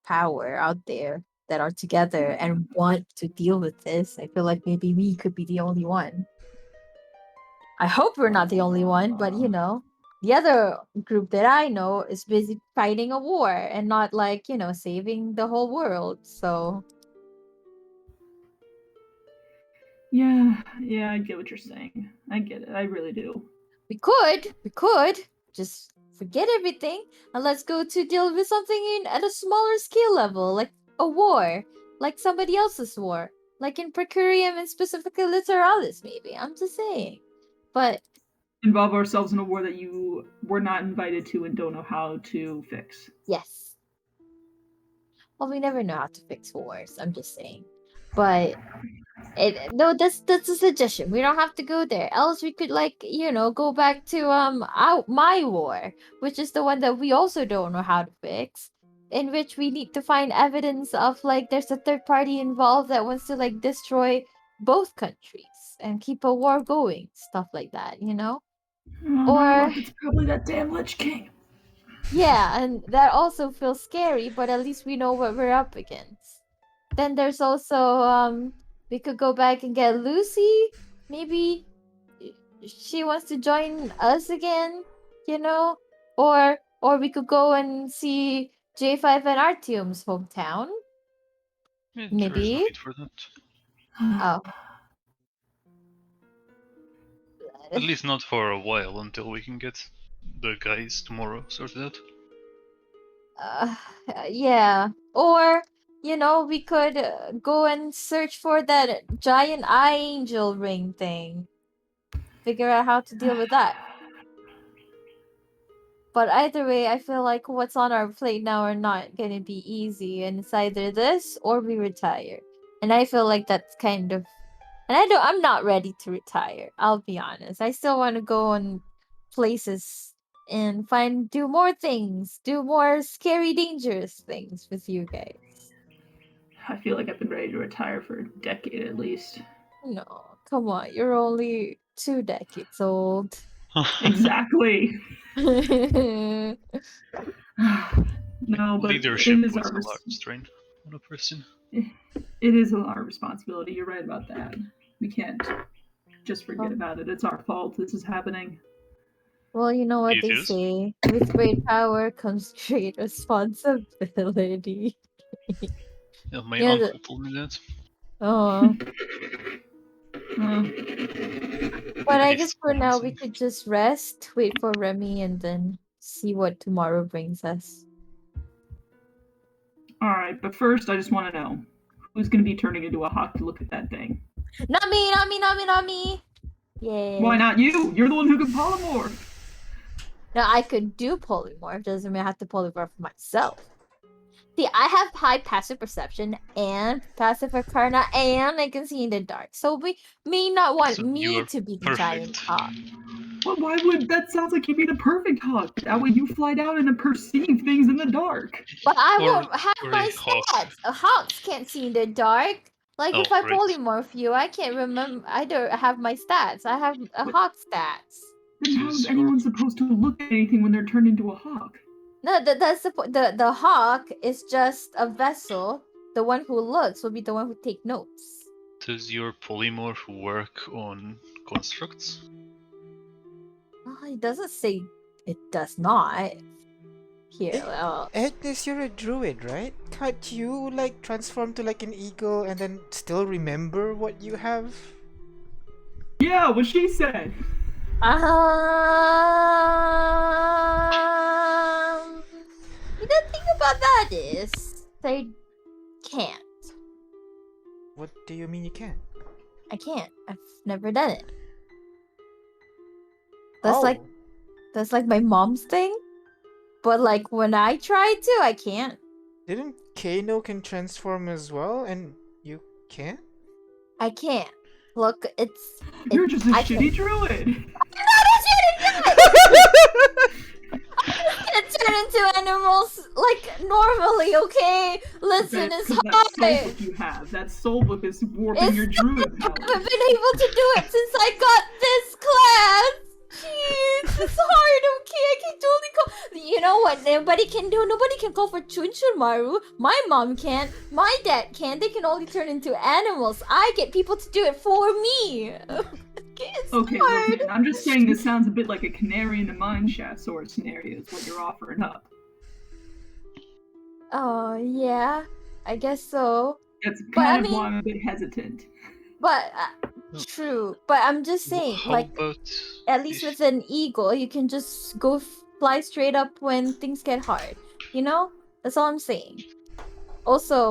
C: power out there that are together and want to deal with this. I feel like maybe we could be the only one. I hope we're not the only one, but the other group that I know is busy fighting a war and not like, saving the whole world. So
D: yeah, I get what you're saying. I get it. I really do.
C: we could just forget everything and let's go to deal with something at a smaller scale level, like a war, like somebody else's war, like in Precurium and specifically Literalis, maybe. I'm just saying. But
D: involve ourselves in a war that you were not invited to and don't know how to fix.
C: Yes. Well, we never know how to fix wars. I'm just saying. But no, that's a suggestion. We don't have to go there. Else we could go back to my war, which is the one that we also don't know how to fix, in which we need to find evidence of like there's a third party involved that wants to like destroy both countries and keep a war going, stuff like that,
D: Or it's probably that damn Lich King.
C: Yeah, and that also feels scary, but at least we know what we're up against. Then there's also we could go back and get Lucy. Maybe she wants to join us again, or we could go and see J5 and Artyom's hometown.
B: There's
C: Maybe?
B: no need for that.
C: Oh.
B: At least not for a while, until we can get the guys tomorrow sorted out.
C: Uh, yeah. Or, we could go and search for that giant eye angel ring thing. Figure out how to deal with that. But either way, I feel like what's on our plate now are not gonna be easy, and it's either this or we retire. And I feel like that's kind of, and I'm not ready to retire. I'll be honest. I still want to go on places and do more things, do more scary, dangerous things with you guys.
D: I feel like I've been ready to retire for a decade at least.
C: No, come on, you're only 2 decades old.
D: Exactly. No, but
B: Leadership
D: it is
B: puts
D: our
B: a lot of strain on a person.
D: it is our responsibility. You're right about that. We can't just forget about it. It's our fault this is happening.
C: Well, you know what
B: It
C: they
B: is.
C: say. With great power comes great responsibility.
B: Yeah, my
C: Yeah,
B: uncle told me that.
C: Oh. But I
B: Pretty
C: guess for now we
B: responsive.
C: could just rest, wait for Remy, and then see what tomorrow brings us.
D: Alright, but first I just want to know who's going to be turning into a hawk to look at that thing?
C: Not me, not me, not me, not me! Yay.
D: Why not you? You're the one who can polymorph.
C: Now I could do polymorph, doesn't mean I have to polymorph myself. See, I have high passive perception and passive arcana, and I can see in the dark. So we may not want
B: So
C: me
B: you're
C: to be the
B: perfect.
C: giant hawk.
D: Well, why would that sounds like you'd be the perfect hawk? That way you fly down and perceive things in the dark.
C: But I
B: Or-
C: won't have
B: or
C: my
B: a hawk.
C: stats. Hawks can't see in the dark. Like if
B: Oh,
C: I
B: right.
C: polymorph you, I can't remember. I don't have my stats. I have a
D: But-
C: hawk stats.
D: Then how is
B: Tis your-
D: anyone supposed to look at anything when they're turned into a hawk?
C: No, that's the hawk is just a vessel. The one who looks will be the one who take notes.
B: Does your polymorph work on constructs?
C: Oh, it doesn't say it does not. Here,
A: Agnes, you're a druid, right? Can't you like transform to like an eagle and then still remember what you have?
D: Yeah, what she said.
C: The thing about that is they can't.
A: What do you mean you can't?
C: I can't. I've never done it.
A: Oh.
C: That's like my mom's thing. But like when I try to, I can't.
A: Didn't Kano can transform as well, and you can't?
C: I can't. Look,
D: You're just a
C: I
D: shitty druid.
C: can't turn into animals like normally, okay? Listen, it's
D: That
C: hard.
D: soul book you have. That soul book is warping your druid
C: I
D: power.
C: haven't been able to do it since I got this class. Jeez, it's hard, okay? I can totally call. You know what nobody can do? Nobody can call for Chunchunmaru. My mom can't. My dad can't. They can only turn into animals. I get people to do it for me. It's
D: Okay,
C: hard.
D: look, man, I'm just saying this sounds a bit like a canary in the mine shaft sort of scenario is what you're offering up.
C: Oh, yeah. I guess so.
D: That's
C: But,
D: kind
C: I
D: of why
C: mean-
D: I'm a bit hesitant.
C: But, true. But I'm just saying,
B: How
C: like,
B: about
C: at least with an eagle, you can just go fly straight up when things get hard. You know? That's all I'm saying. Also,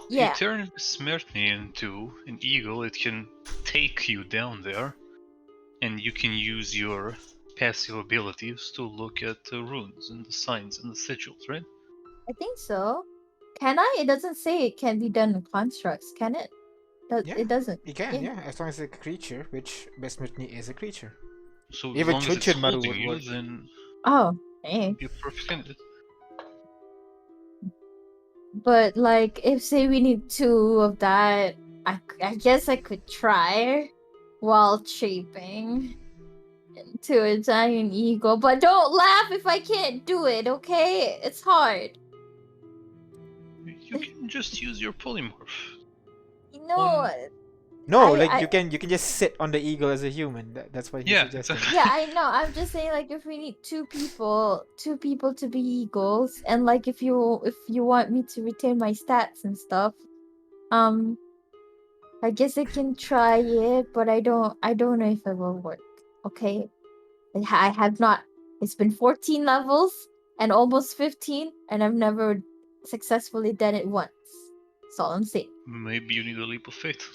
C: yeah.
B: You turn Smirtny into an eagle, it can take you down there, and you can use your passive abilities to look at the runes and the signs and the sigils, right?
C: I think so. Can I? It doesn't say it can be done in constructs, can it?
A: Yeah,
C: It doesn't.
A: You can, yeah, as long as it's a creature, which Besmirtni is a creature.
B: So
A: Even
B: as long as it's
A: Chunchenmaru
B: holding
A: would
B: you,
A: work.
B: then
C: Oh, hey.
B: you're perfect candidate.
C: But, like, if say we need 2 of that, I guess I could try while shaping into a giant eagle. But don't laugh if I can't do it, okay? It's hard.
B: You can just use your polymorph.
C: You know,
A: No,
C: I-
A: you can just sit on the eagle as a human. That's what he
B: Yeah,
A: suggested.
B: exactly.
C: yeah, I know. I'm just saying, like, if we need 2 people to be eagles, and like if you want me to retain my stats and stuff, I guess I can try it, but I don't know if it will work. Okay, I have not. It's been 14 levels and almost 15, and I've never successfully done it once. That's all I'm saying.
B: Maybe you need a leap of faith.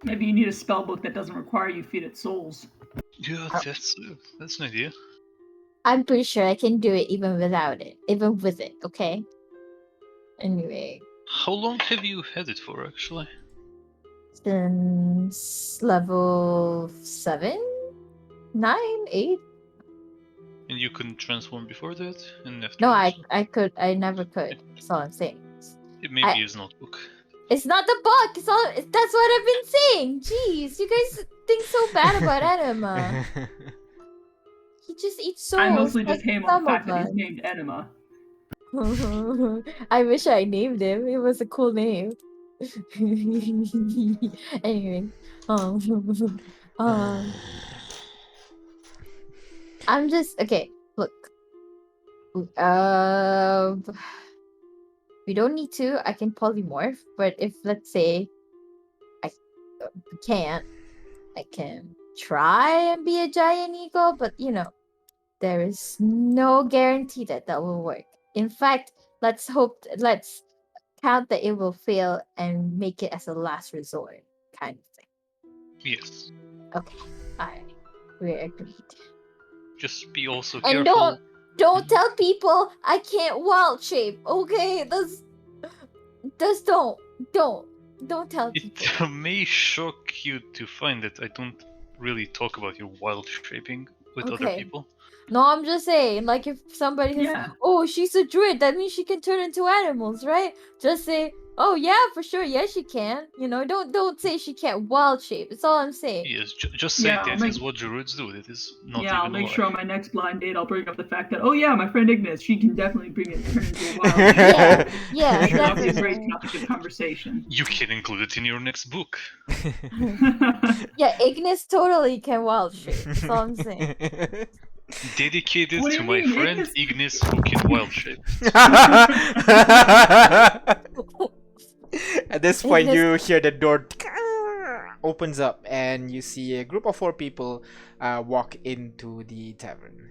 D: Maybe you need a spell book that doesn't require you feed it souls.
B: Yeah, that's an idea.
C: I'm pretty sure I can do it even without it, even with it. Okay. Anyway,
B: How long have you had it for, actually?
C: since level 7, 9, 8.
B: And you couldn't transform before that? And after
C: No,
B: that?
C: I never could. That's all I'm saying.
B: It may be his notebook.
C: It's not the book. It's all. That's what I've been saying. Jeez, you guys think so bad about Enema. He just eats souls.
D: I mostly
C: like
D: just hate
C: some
D: the fact
C: of
D: that
C: us.
D: he's named Enema.
C: I wish I named him. It was a cool name. Anyway, I'm just okay. Look, we don't need to. I can polymorph, but if let's say I can't, I can try and be a giant eagle. But there is no guarantee that will work. In fact, let's count that it will fail and make it as a last resort kind of thing.
B: Yes.
C: Okay. Alright. We're agreed.
B: Just be also
C: And
B: careful.
C: don't tell people I can't wild shape, okay? Just don't tell people.
B: It may shock you to find that I don't really talk about your wild shaping with other people.
C: No, I'm just saying, like, if somebody says, oh, she's a druid, that means she can turn into animals, right? Just say, oh, yeah, for sure, yes, she can. Don't say she can't wild shape. That's all I'm saying.
B: Yes, just say that is what druids do. That is not even
D: I'll make
B: alive.
D: sure on my next blind date I'll bring up the fact that, oh yeah, my friend Ignis, she can definitely turn into a wild shape.
C: Yeah,
D: that'll be a great topic of conversation.
B: You can include it in your next book.
C: Yeah, Ignis totally can wild shape. That's all I'm saying.
B: Dedicated to my friend Ignis who can wild shape.
A: At this point, you hear the door opens up, and you see a group of 4 people walk into the tavern.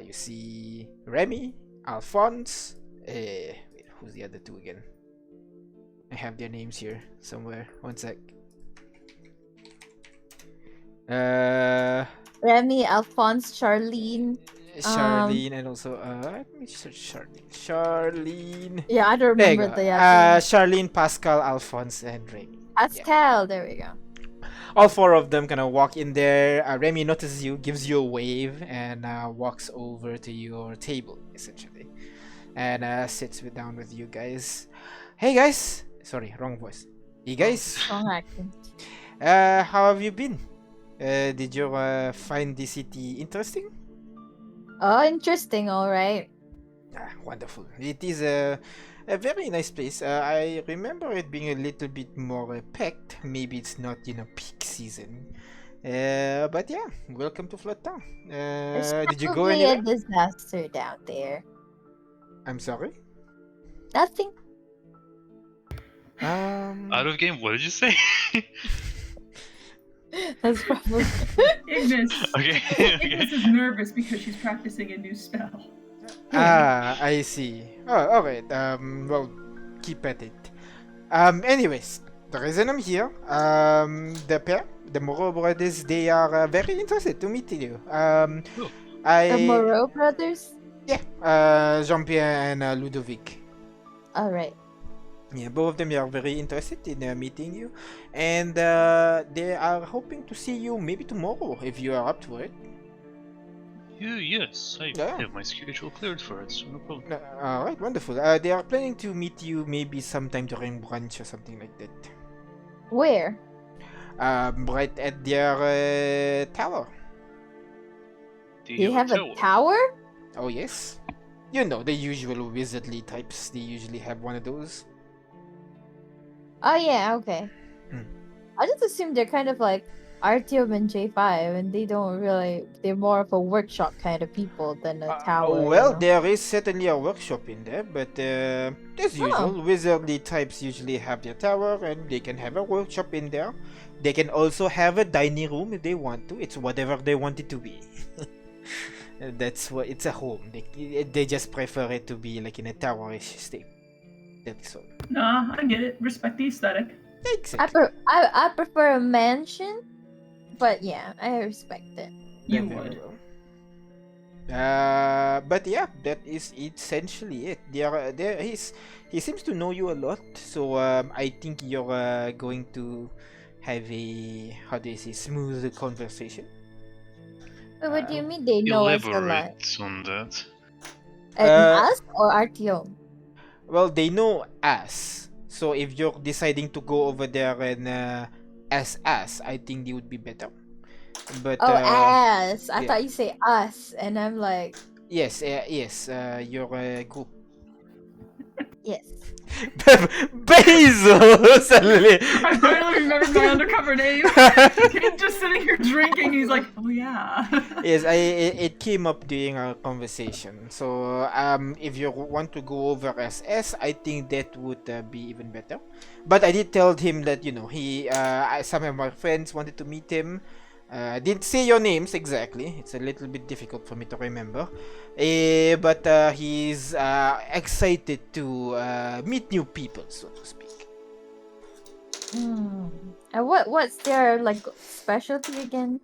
A: You see Remy, Alphonse. Wait, who's the other 2 again? I have their names here somewhere. One sec.
C: Remy, Alphonse, Charlene,
A: and also let me search Charlene.
C: Yeah, I don't remember the other.
A: Charlene, Pascal, Alphonse, and Remy.
C: Pascal, there we go.
A: All 4 of them kind of walk in there. Remy notices you, gives you a wave, and walks over to your table essentially, and sits down with you guys. Hey guys, sorry, wrong voice. Hey guys,
C: wrong accent.
A: How have you been? Did you find the city interesting?
C: Oh, interesting, alright.
A: Wonderful. It is a very nice place. I remember it being a little bit more packed. Maybe it's not, peak season. But yeah, welcome to Flood Town. Did you go anywhere?
C: There's probably a disaster down there.
A: I'm sorry?
C: Nothing.
B: Out of game, what did you say?
C: That's probably
D: Ignis.
B: Okay.
D: Ignis is nervous because she's practicing a new spell.
A: I see. Oh, alright. Well, keep at it. Anyways, the reason I'm here, the Moreau brothers, they are very interested to meet you.
C: The Moreau brothers?
A: Yeah, Jean-Pierre and Ludovic.
C: Alright.
A: Yeah, both of them are very interested in meeting you, and they are hoping to see you maybe tomorrow if you are up to it.
B: Yes, I have my schedule cleared for it, so no problem.
A: Alright, wonderful. They are planning to meet you maybe sometime during brunch or something like that.
C: Where?
A: Right at their tower.
C: Do you have a tower?
A: Oh yes. You know, the usual wizardly types, they usually have one of those.
C: Oh yeah, okay. I just assumed they're kind of like Artyom and J5, and they don't really. They're more of a workshop kind of people than a tower, you
A: Well,
C: know.
A: there is certainly a workshop in there, but as usual,
C: Oh.
A: wizardly types usually have their tower, and they can have a workshop in there. They can also have a dining room if they want to. It's whatever they want it to be. That's what it's a home. They just prefer it to be like in a towerish state. That is all.
D: Nah, I get it. Respect the aesthetic.
A: Exactly.
C: I prefer a mansion, but yeah, I respect it.
D: You
A: Very
D: would.
A: well. But yeah, that is essentially it. He seems to know you a lot, so I think you're going to have a, how do you say, smooth conversation.
C: But what do you mean they know us a lot?
B: Elaborate on that.
C: And us or Artyom?
A: Well, they know us, so if you're deciding to go over there and as us, I think it would be better. But
C: Us. I
A: yeah.
C: thought you say us, and I'm like,
A: yes, your group.
C: yes.
A: Basil! Suddenly.
D: I finally remembered my undercover name. He's just sitting here drinking. He's like, oh yeah.
A: Yes, it came up during our conversation. So if you want to go over as S, I think that would be even better. But I did tell him that he some of my friends wanted to meet him. I didn't say your names exactly. It's a little bit difficult for me to remember. But he's excited to meet new people, so to speak.
C: And what's their like specialty again?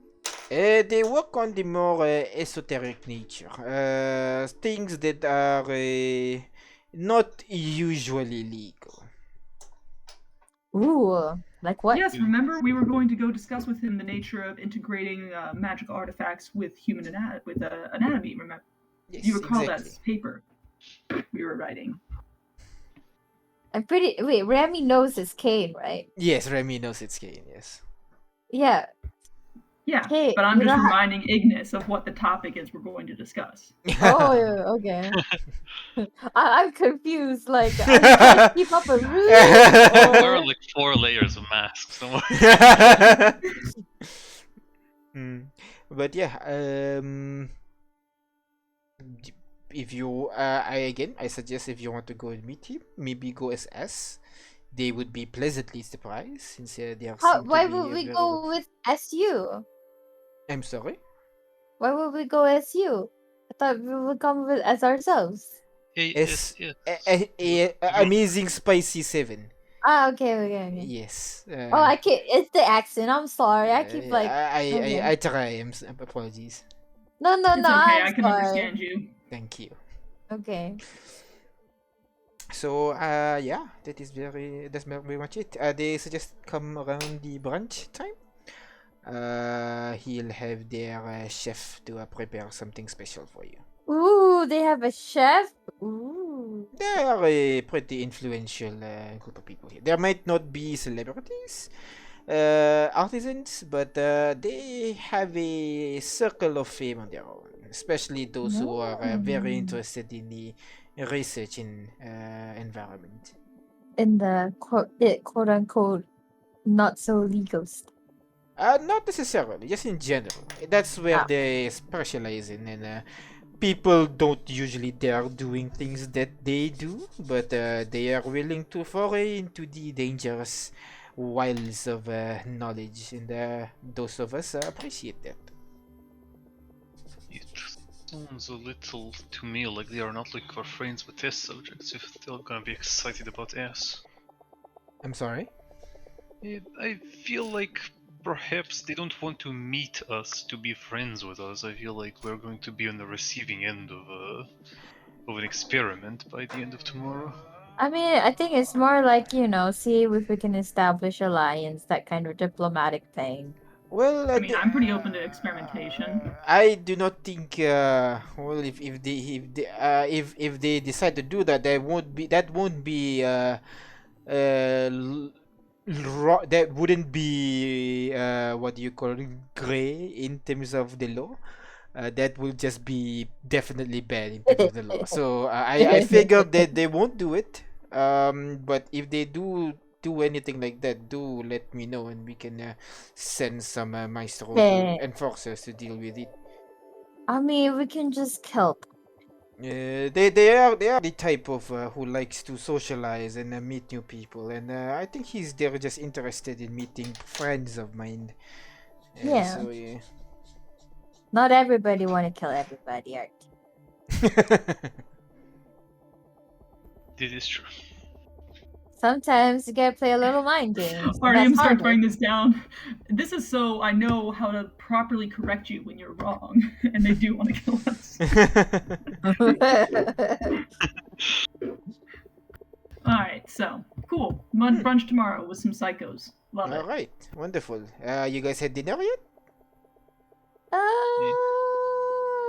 A: They work on the more esoteric nature. Things that are not usually legal.
C: Ooh, like what?
D: Yes, remember we were going to go discuss with him the nature of integrating magical artifacts with human anatomy. Remember?
A: Yes,
D: Do you recall
A: exactly.
D: that paper we were writing?
C: Wait, Remy knows his cane, right?
A: Yes, Remy knows it's Kane, yes.
C: Yeah.
D: Yeah,
C: Hey,
D: but I'm
C: you
D: just
C: know how-
D: reminding Ignis of what the topic is we're going to discuss.
C: Oh, yeah, okay. I'm confused. Like, are you trying to keep up a ruse?
B: There are
C: Or...
B: like 4 layers of masks. Don't worry.
A: But yeah, if you I suggest if you want to go and meet him, maybe go as S. They would be pleasantly surprised since they are.
C: Why would we go with SU?
A: I'm sorry.
C: Why would we go as you? I thought we would come with as ourselves.
A: Amazing Spicy 7.
C: Ah, okay.
A: Yes.
C: I can't. It's the accent. I'm sorry. I keep like.
A: I try. Apologies.
C: No.
D: It's okay.
C: I'm
D: I can
C: sorry.
D: understand you.
A: Thank you.
C: Okay.
A: So yeah, that's very much it. They suggest come around the brunch time. He'll have their chef to prepare something special for you.
C: Ooh, they have a chef. Ooh.
A: They are a pretty influential group of people here. There might not be celebrities, artisans, but they have a circle of fame on their own, especially those who are very interested in the research in environment.
C: In the quote unquote not so legal stuff.
A: Not necessarily, just in general. That's where they specialize in, and people don't usually dare doing things that they do, but they are willing to foray into the dangerous wilds of knowledge, and those of us appreciate that.
B: It sounds a little to me like they are not looking for friends with test subjects if they're gonna be excited about S.
A: I'm sorry?
B: I feel like perhaps they don't want to meet us to be friends with us. I feel like we're going to be on the receiving end of an experiment by the end of tomorrow.
C: I mean, I think it's more like, see if we can establish alliance, that kind of diplomatic thing.
A: Well,
D: I mean, I'm pretty open to experimentation.
A: I do not think. Well, if they decide to do that, that won't be. That wouldn't be what do you call it, gray in terms of the law. That will just be definitely bad in terms of the law. So I figured that they won't do it. But if they do do anything like that, do let me know, and we can send some maestro
C: Okay.
A: enforcers to deal with it.
C: I mean, we can just help.
A: They are the type of who likes to socialize and meet new people, and I think they're just interested in meeting friends of mine.
C: Yeah.
A: So yeah.
C: Not everybody want to kill everybody, Art.
B: This is true.
C: Sometimes you gotta play a little mind games.
D: Alright,
C: That's
D: I'm start
C: harder.
D: writing this down. This is so I know how to properly correct you when you're wrong, and they do want to kill us. Alright, so cool. Brunch tomorrow with some psychos. Love it.
A: Alright, wonderful. You guys had dinner yet?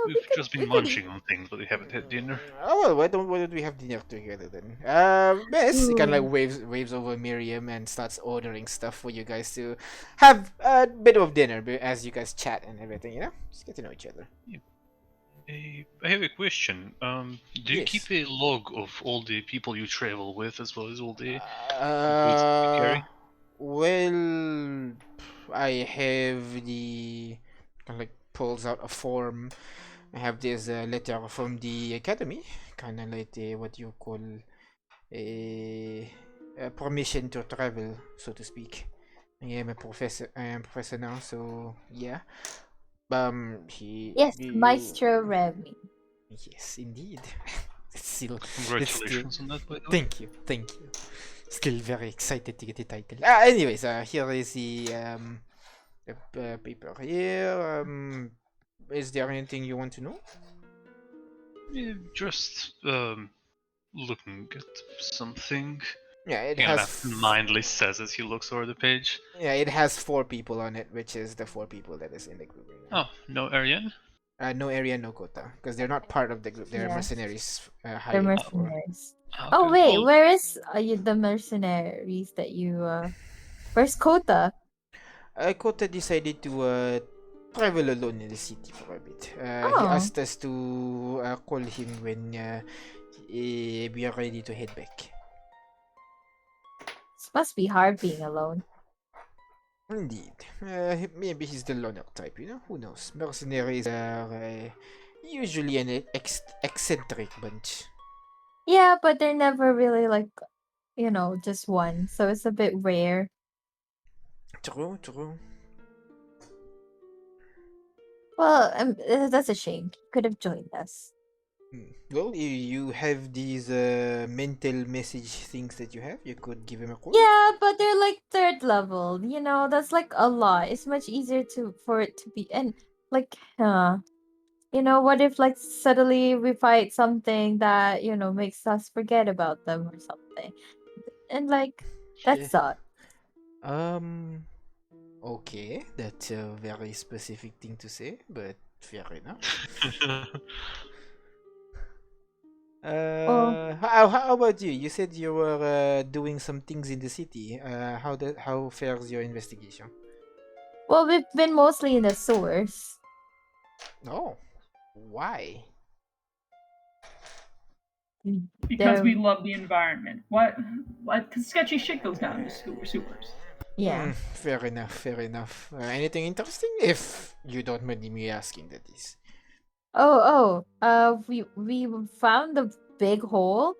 B: We've just been munching on things, but we haven't had dinner.
A: Oh well, why don't we have dinner together then? Bess kind of like waves over Miriam and starts ordering stuff for you guys to have a bit of dinner as you guys chat and everything, you know? Just get to know each other.
B: I have a question. Do you keep a log of all the people you travel with, as well as all the goods you carry?
A: Well, I have the kind of like pulls out a form. I have this letter from the academy, kind of like what you call a permission to travel, so to speak. I am a professor. I am professor now, so yeah.
C: Yes, Maestro Remy.
A: Yes, indeed.
B: Congratulations on that, by the way.
A: Thank you. Still very excited to get the title. Anyways, here is the paper here. Is there anything you want to know?
B: Just looking at something.
A: Yeah, it
B: Kind
A: has
B: of mindlessly says as he looks over the page.
A: Yeah, it has 4 people on it, which is the 4 people that is in the group right now.
B: Oh, no Arian?
A: No area, no quota, because they're not part of the group. They're
C: Yes.
A: mercenaries.
C: They're mercenaries.
B: Okay.
C: Oh wait,
B: Well,
C: where is the mercenaries that you Where's Kota?
A: Kota decided to travel alone in the city for a bit. He
C: Oh.
A: asked us to call him when we are ready to head back.
C: This must be hard being alone.
A: Indeed. Maybe he's the loner type, you know? Who knows? Mercenaries are usually an eccentric bunch.
C: Yeah, but they're never really like, just one. So it's a bit rare.
A: True.
C: Well, that's a shame. He could have joined us.
A: Well, you have these mental message things that you have. You could give him a call.
C: Yeah, but they're like 3rd level. That's like a lot. It's much easier for it to be and like, what if like suddenly we fight something that makes us forget about them or something, and like that's odd.
A: Okay, that's a very specific thing to say, but fair enough. How about you? You said you were doing some things in the city. How fares your investigation?
C: Well, we've been mostly in the sewers.
A: Oh, why?
D: Because we love the environment. What? Because sketchy shit goes down in the sewers.
C: Yeah.
A: Fair enough. Anything interesting? If you don't mind me asking, that is.
C: We found the big hole.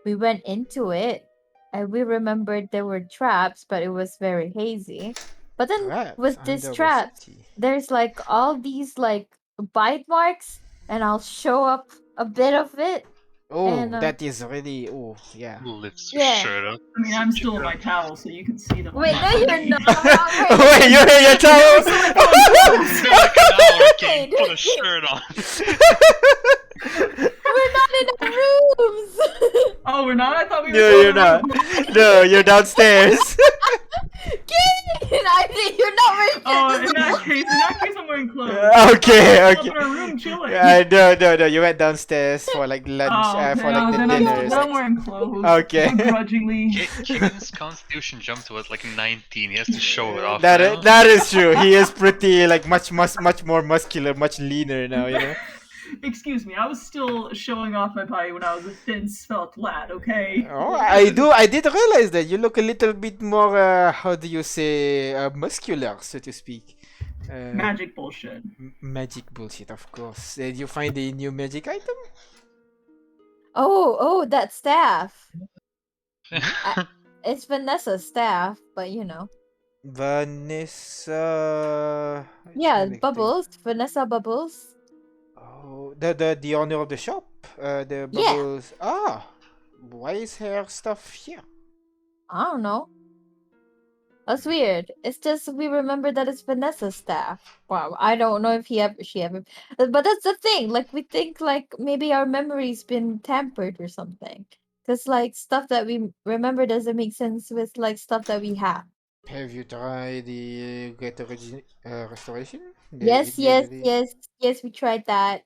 C: We went into it, and we remembered there were traps, but it was very hazy. But then
A: Traps
C: with this
A: under the
C: trap,
A: city.
C: there's like all these like bite marks, and I'll show up a bit of it.
A: Oh,
C: and,
A: that is really. Oh, yeah.
B: Lift
C: Yeah.
B: your shirt up.
D: I mean, I'm still in my towel, so you can see them.
C: Wait, no, you're not.
A: Wait, you're in your towel.
B: It's been like an hour, King. Put a shirt on.
C: We're not in our rooms.
D: Oh, we're not? I thought we were.
A: No, you're not. No, you're downstairs.
C: I think you're not wearing
D: Oh, in that case, I'm wearing clothes.
A: Okay.
D: I'm in our room chilling.
A: No. You went downstairs for like lunch, for like the
D: then
A: dinner.
D: I'm wearing clothes.
A: Okay.
D: Begrudgingly.
B: King's constitution jumped to like 19. He has to show it off.
A: That is true. He is pretty like much more muscular, much leaner now. You know.
D: Excuse me, I was still showing off my body when I was a thin, svelte lad, okay?
A: Oh, I did realize that you look a little bit more, how do you say, muscular, so to speak.
D: Magic bullshit.
A: Magic bullshit, of course. Did you find a new magic item?
C: Oh, that staff.
A: Mm-hmm.
C: It's Vanessa's staff, but you know.
A: Vanessa.
C: Yeah, Bubbles. Vanessa Bubbles.
A: Oh, the owner of the shop. The
C: Yeah.
A: bubbles. Ah, why is her stuff here?
C: I don't know. That's weird. It's just we remember that it's Vanessa's staff. Wow, I don't know if she ever. But that's the thing. Like we think like maybe our memory's been tampered or something. Cause like stuff that we remember doesn't make sense with like stuff that we have.
A: Have you tried the restoration?
C: Yes, we tried that.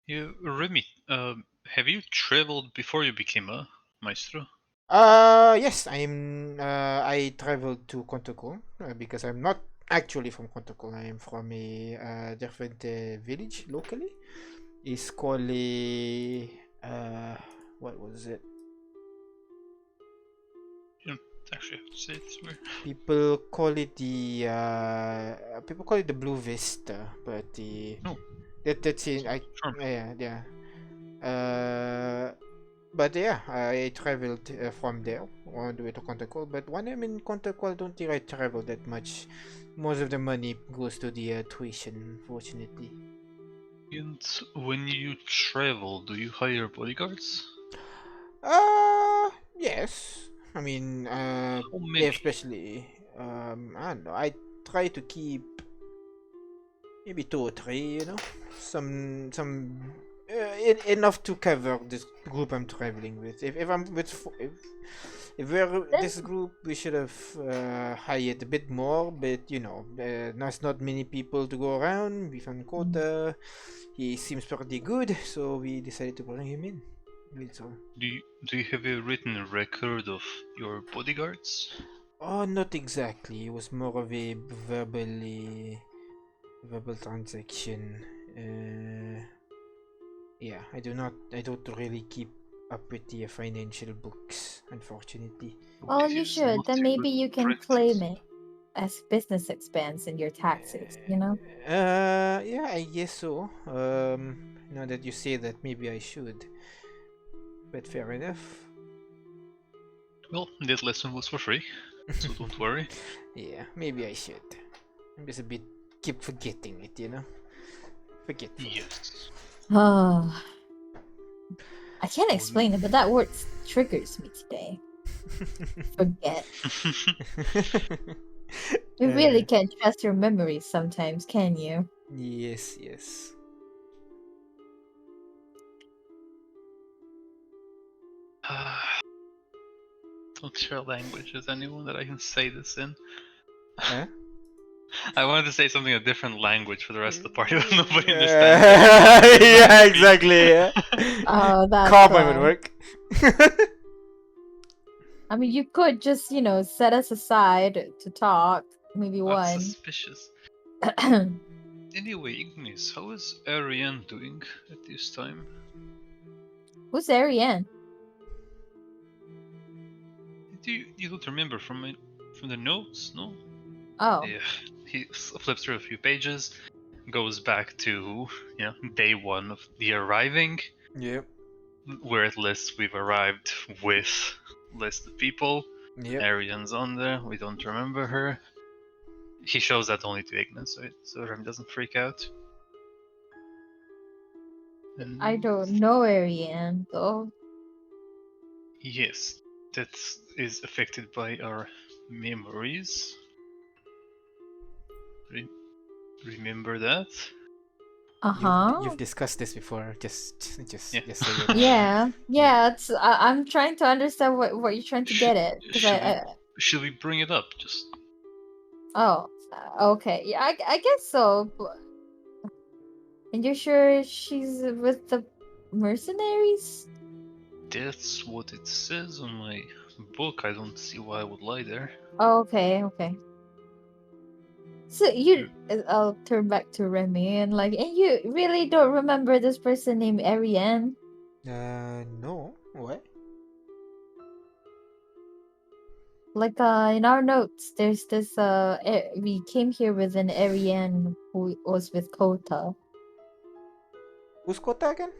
B: Remy, have you traveled before you became a maestro?
A: Yes, I traveled to Contacol because I'm not actually from Contacol. I am from a different village locally. It's called what was it?
B: You don't actually have to say it. It's weird.
A: People call it the Blue Vista, but that's it.
B: Sure.
A: Yeah. But yeah, I traveled from there all the way to Contacol. But when I'm in Contacol, I don't think I travel that much. Most of the money goes to the tuition, fortunately.
B: And when you travel, do you hire bodyguards?
A: Yes. I mean,
B: How many?
A: especially, I don't know. I try to keep maybe 2 or 3. Some enough to cover this group I'm traveling with. If I'm with if we're this group, we should have hired a bit more. But there's not many people to go around. We found Kota. He seems pretty good, so we decided to bring him in. So.
B: Do you have a written record of your bodyguards?
A: Oh, not exactly. It was more of a verbal transaction. Yeah, I don't really keep up with the financial books, unfortunately.
C: Well, you should. Then maybe you can claim it as business expense in your taxes,
A: Yeah, I guess so. Now that you say that, maybe I should. But fair enough.
B: Well, that lesson was for free, so don't worry.
A: Yeah, maybe I should. I'm just a bit keep forgetting it, Forgetful.
B: Yes.
C: Oh, I can't explain it, but that word triggers me today. Forget. You really can't trust your memories sometimes, can you?
A: Yes.
B: Don't share language with anyone that I can say this in.
A: Huh?
B: I wanted to say something in a different language for the rest of the party, but nobody understands.
A: Yeah, exactly. Yeah.
C: Oh, that's
A: Common would work.
C: I mean, you could just, set us aside to talk. Maybe
B: That's
C: one.
B: suspicious. Anyway, Ignis, how is Ariane doing at this time?
C: Who's Ariane?
B: You don't remember from the notes, no?
C: Oh.
B: Yeah, he flips through a few pages, goes back to day 1 of the arriving.
A: Yep.
B: Where it lists we've arrived with list of people.
A: Yep.
B: Ariane's on there. We don't remember her. He shows that only to Ignis, so Rem doesn't freak out. And
C: I don't know Ariane, though.
B: yes, that is affected by our memories. Remember that?
A: You've discussed this before. Just say it.
C: Yeah. It's, I'm trying to understand what you're trying to get at.
B: Should we bring it up? Just.
C: Oh, okay. Yeah, I guess so. And you're sure she's with the mercenaries?
B: That's what it says on my book. I don't see why I would lie there.
C: Oh, okay. So I'll turn back to Remy and you really don't remember this person named Ariane?
A: No. What?
C: In our notes, there's this we came here with an Ariane who was with Kota.
A: Who's Kota again?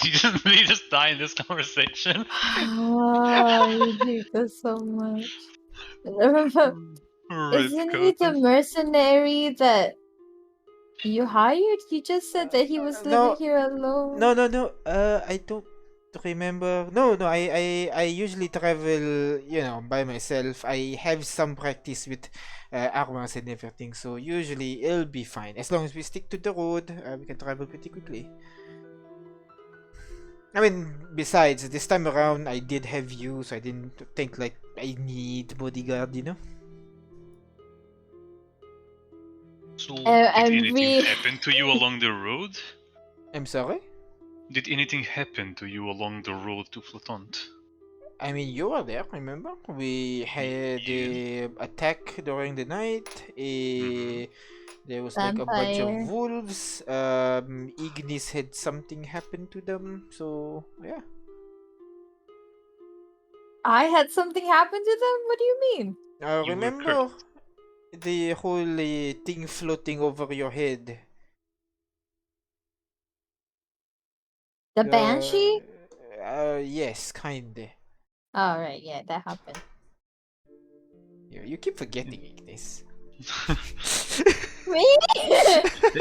B: You just die in this conversation.
C: I hate this so much. Remember,
B: Rip
C: isn't he the
B: Coda.
C: mercenary that you hired? You just said that he was living
A: No.
C: here alone.
A: No. I don't remember. No. I usually travel, by myself. I have some practice with armors and everything, so usually it'll be fine. As long as we stick to the road, we can travel pretty quickly. I mean, besides, this time around, I did have you, so I didn't think like I need bodyguard,
B: So,
C: I'm
B: did anything
C: really-
B: happen to you along the road?
A: I'm sorry?
B: Did anything happen to you along the road to Flatont?
A: I mean, you were there, remember? We had a attack during the night. There was like a bunch of
C: Vampire.
A: wolves. Ignis had something happen to them. So, yeah.
C: I had something happen to them? What do you mean?
B: You were
A: Remember the whole thing floating over your head?
C: The Banshee?
A: Yes, kinda.
C: Alright, yeah, that happened.
A: You keep forgetting Ignis.
C: Me?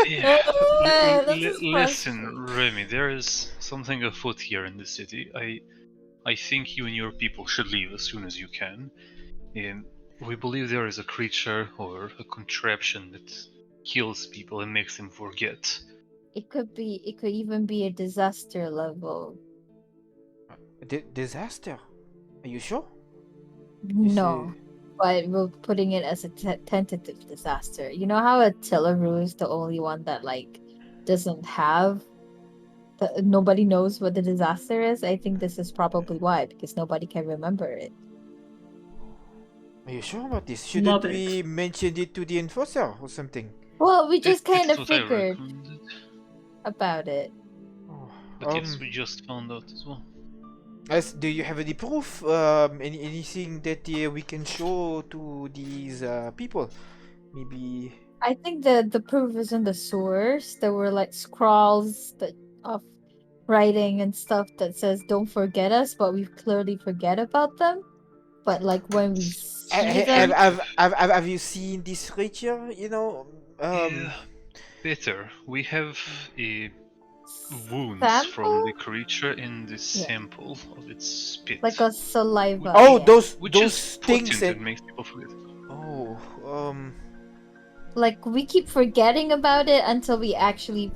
B: Yeah.
C: This is
B: Listen, Remy, there is something afoot here in the city. I think you and your people should leave as soon as you can. And we believe there is a creature or a contraption that kills people and makes them forget.
C: It could even be a disaster level.
A: Disaster? Are you sure?
C: No. But we're putting it as a tentative disaster. You know how Tilaru is the only one that doesn't have nobody knows what the disaster is? I think this is probably why, because nobody can remember it.
A: Are you sure about this? Shouldn't we mention it to the enforcer or something?
C: Well, we just kind
B: It's
C: of
B: what I
C: figured
B: recommended.
C: about it.
B: But yes, we just found out as well.
A: Do you have any proof? Anything that we can show to these people? Maybe.
C: I think the proof is in the source. There were scrawls of writing and stuff that says "Don't forget us," but we clearly forget about them. But when we see them,
A: have you seen this creature?
B: Yeah, better. We have wounds
C: sample?
B: from the creature in the sample of its spit.
C: Like a saliva.
A: Oh,
C: yeah.
A: those
B: things
A: things
B: that makes people forget.
A: Oh,
C: we keep forgetting about it until we actually,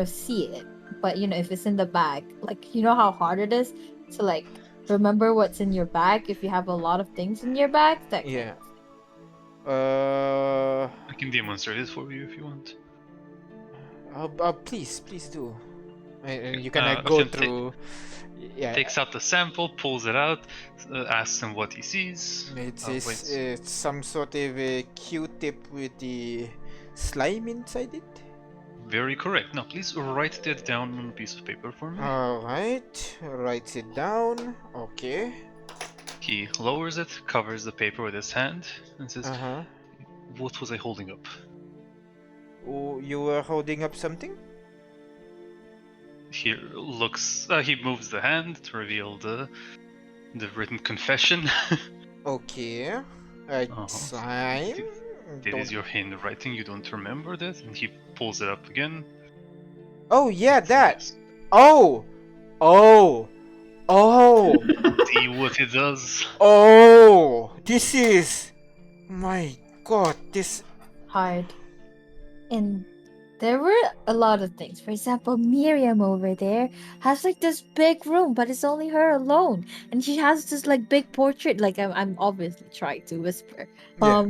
C: see it. But if it's in the bag, how hard it is to remember what's in your bag if you have a lot of things in your bag. That
A: yeah.
B: I can demonstrate it for you if you want.
A: Please do. And you can go through. Yeah.
B: Takes out the sample, pulls it out, asks him what he sees.
A: It's some sort of a Q-tip with the slime inside it.
B: Very correct. Now, please write that down on a piece of paper for me.
A: Alright, writes it down. Okay.
B: He lowers it, covers the paper with his hand, and says,
A: Uh-huh.
B: What was I holding up?
A: Oh, you were holding up something?
B: He looks. He moves the hand to reveal the written confession.
A: Okay. Slime.
B: That is your handwriting. You don't remember that, and he pulls it up again.
A: Oh yeah, that.
B: Yes.
A: Oh.
B: See what it does.
A: Oh, this is. My God, this.
C: hard. And there were a lot of things. For example, Miriam over there has this big room, but it's only her alone, and she has this big portrait. I'm obviously trying to whisper.
A: Yeah.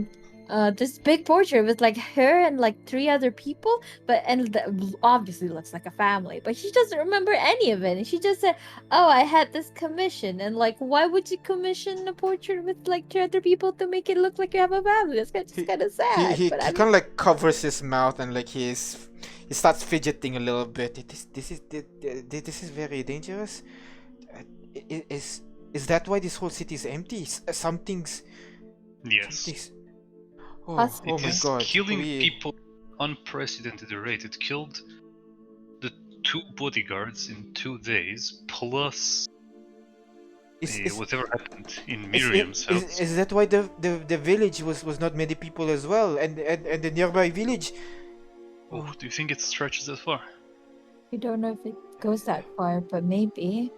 C: this big portrait with like her and like 3 other people, but obviously looks like a family. But she doesn't remember any of it, and she just said, "Oh, I had this commission," and like, why would you commission a portrait with like 3 other people to make it look like you have a family? That's just kind of sad.
A: He
C: But I
A: kind
C: mean,
A: of like covers his mouth and like he starts fidgeting a little bit. This is very dangerous. Uh, i- is is that why this whole city is empty? Something's
B: Yes.
A: Oh
C: Possibly.
A: my
B: It is
A: god.
B: killing people unprecedented rate. It killed the 2 bodyguards in 2 days, plus whatever happened in Miriam's house.
A: Is that why the village was not many people as well, and the nearby village?
B: Oh, do you think it stretches that far?
C: I don't know if it goes that far, but maybe.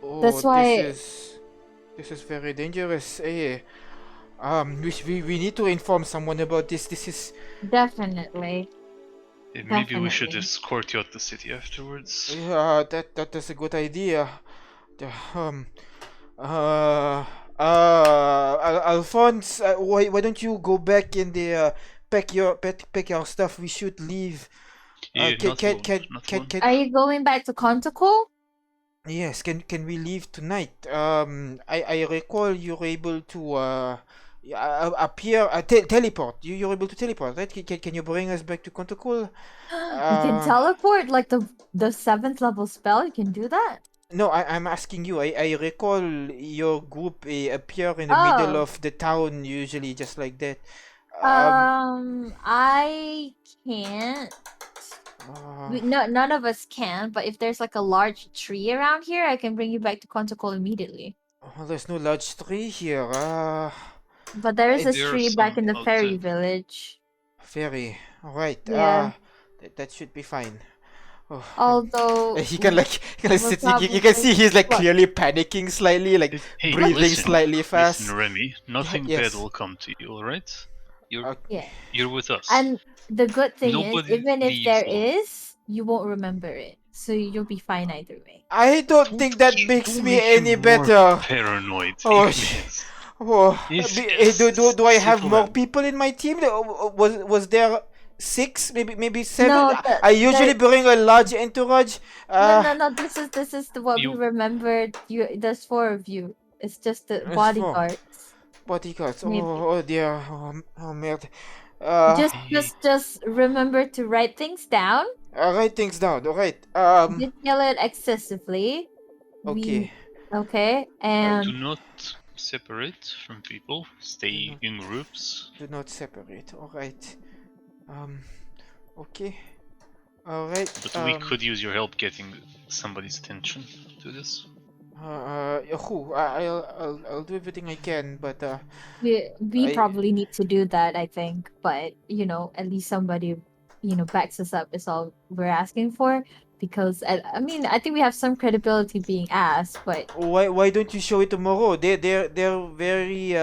A: Oh,
C: That's why.
A: this is very dangerous. We need to inform someone about this. This is
C: Definitely.
B: Maybe we should
C: Definitely.
B: escort you out the city afterwards.
A: yeah, that's a good idea. The, uh, Alphonse, why don't you go back and pack your stuff? We should leave.
B: Yeah, not alone, not alone.
C: Are you going back to Contacle?
A: Yes, can we leave tonight? I recall you're able to appear teleport. You're able to teleport, right? Can you bring us back to Contacool?
C: You can teleport like the 7th level spell. You can do that.
A: No, I'm asking you. I recall your group appear in the middle
C: Oh.
A: of the town usually, just like that.
C: I can't. None of us can. But if there's like a large tree around here, I can bring you back to Contacle immediately.
A: There's no large tree here.
C: But there is a
B: There are
C: tree back in
B: some
C: the fairy
B: outside.
C: village.
A: Fairy. Alright.
C: Yeah.
A: That should be fine. Oh,
C: Although
A: he can like
C: we'll
A: sit. You can see he's like
C: What?
A: clearly panicking slightly, like
B: Hey,
A: breathing
B: listen,
A: slightly fast.
B: Listen, Remy, nothing
A: Yes.
B: bad will come to you, alright?
C: Yeah.
B: You're with us.
C: And the good thing
B: Nobody
C: is, even if
B: leaves
C: there
B: alone.
C: is, you won't remember it. So you'll be fine either way.
A: I don't think that makes
B: Don't
A: me
B: make him
A: any
B: more
A: better.
B: Paranoid.
A: Oh,
B: Ignis.
A: do I have more
B: Superman.
A: people in my team? Was there 6, maybe 7?
C: No,
A: I usually bring a large entourage.
C: No. This is what we
B: You-
C: remembered. There's 4 of you. It's just the
A: There's 4.
C: bodyguards.
A: Bodyguards.
C: Maybe.
A: Oh dear. Oh merde.
C: Just remember to write things down.
A: Write things down. Alright.
C: Don't yell it excessively.
A: Okay.
C: Okay.
B: Do
C: And
B: not separate from people. Stay in groups.
A: Do not separate. Alright. Okay. Alright.
B: But we could use your help getting somebody's attention to this.
A: I'll do everything I can, but
C: we probably need to do that, I think. But at least somebody backs us up is all we're asking for. Because I mean, I think we have some credibility being asked, but
A: why don't you show it tomorrow? They're very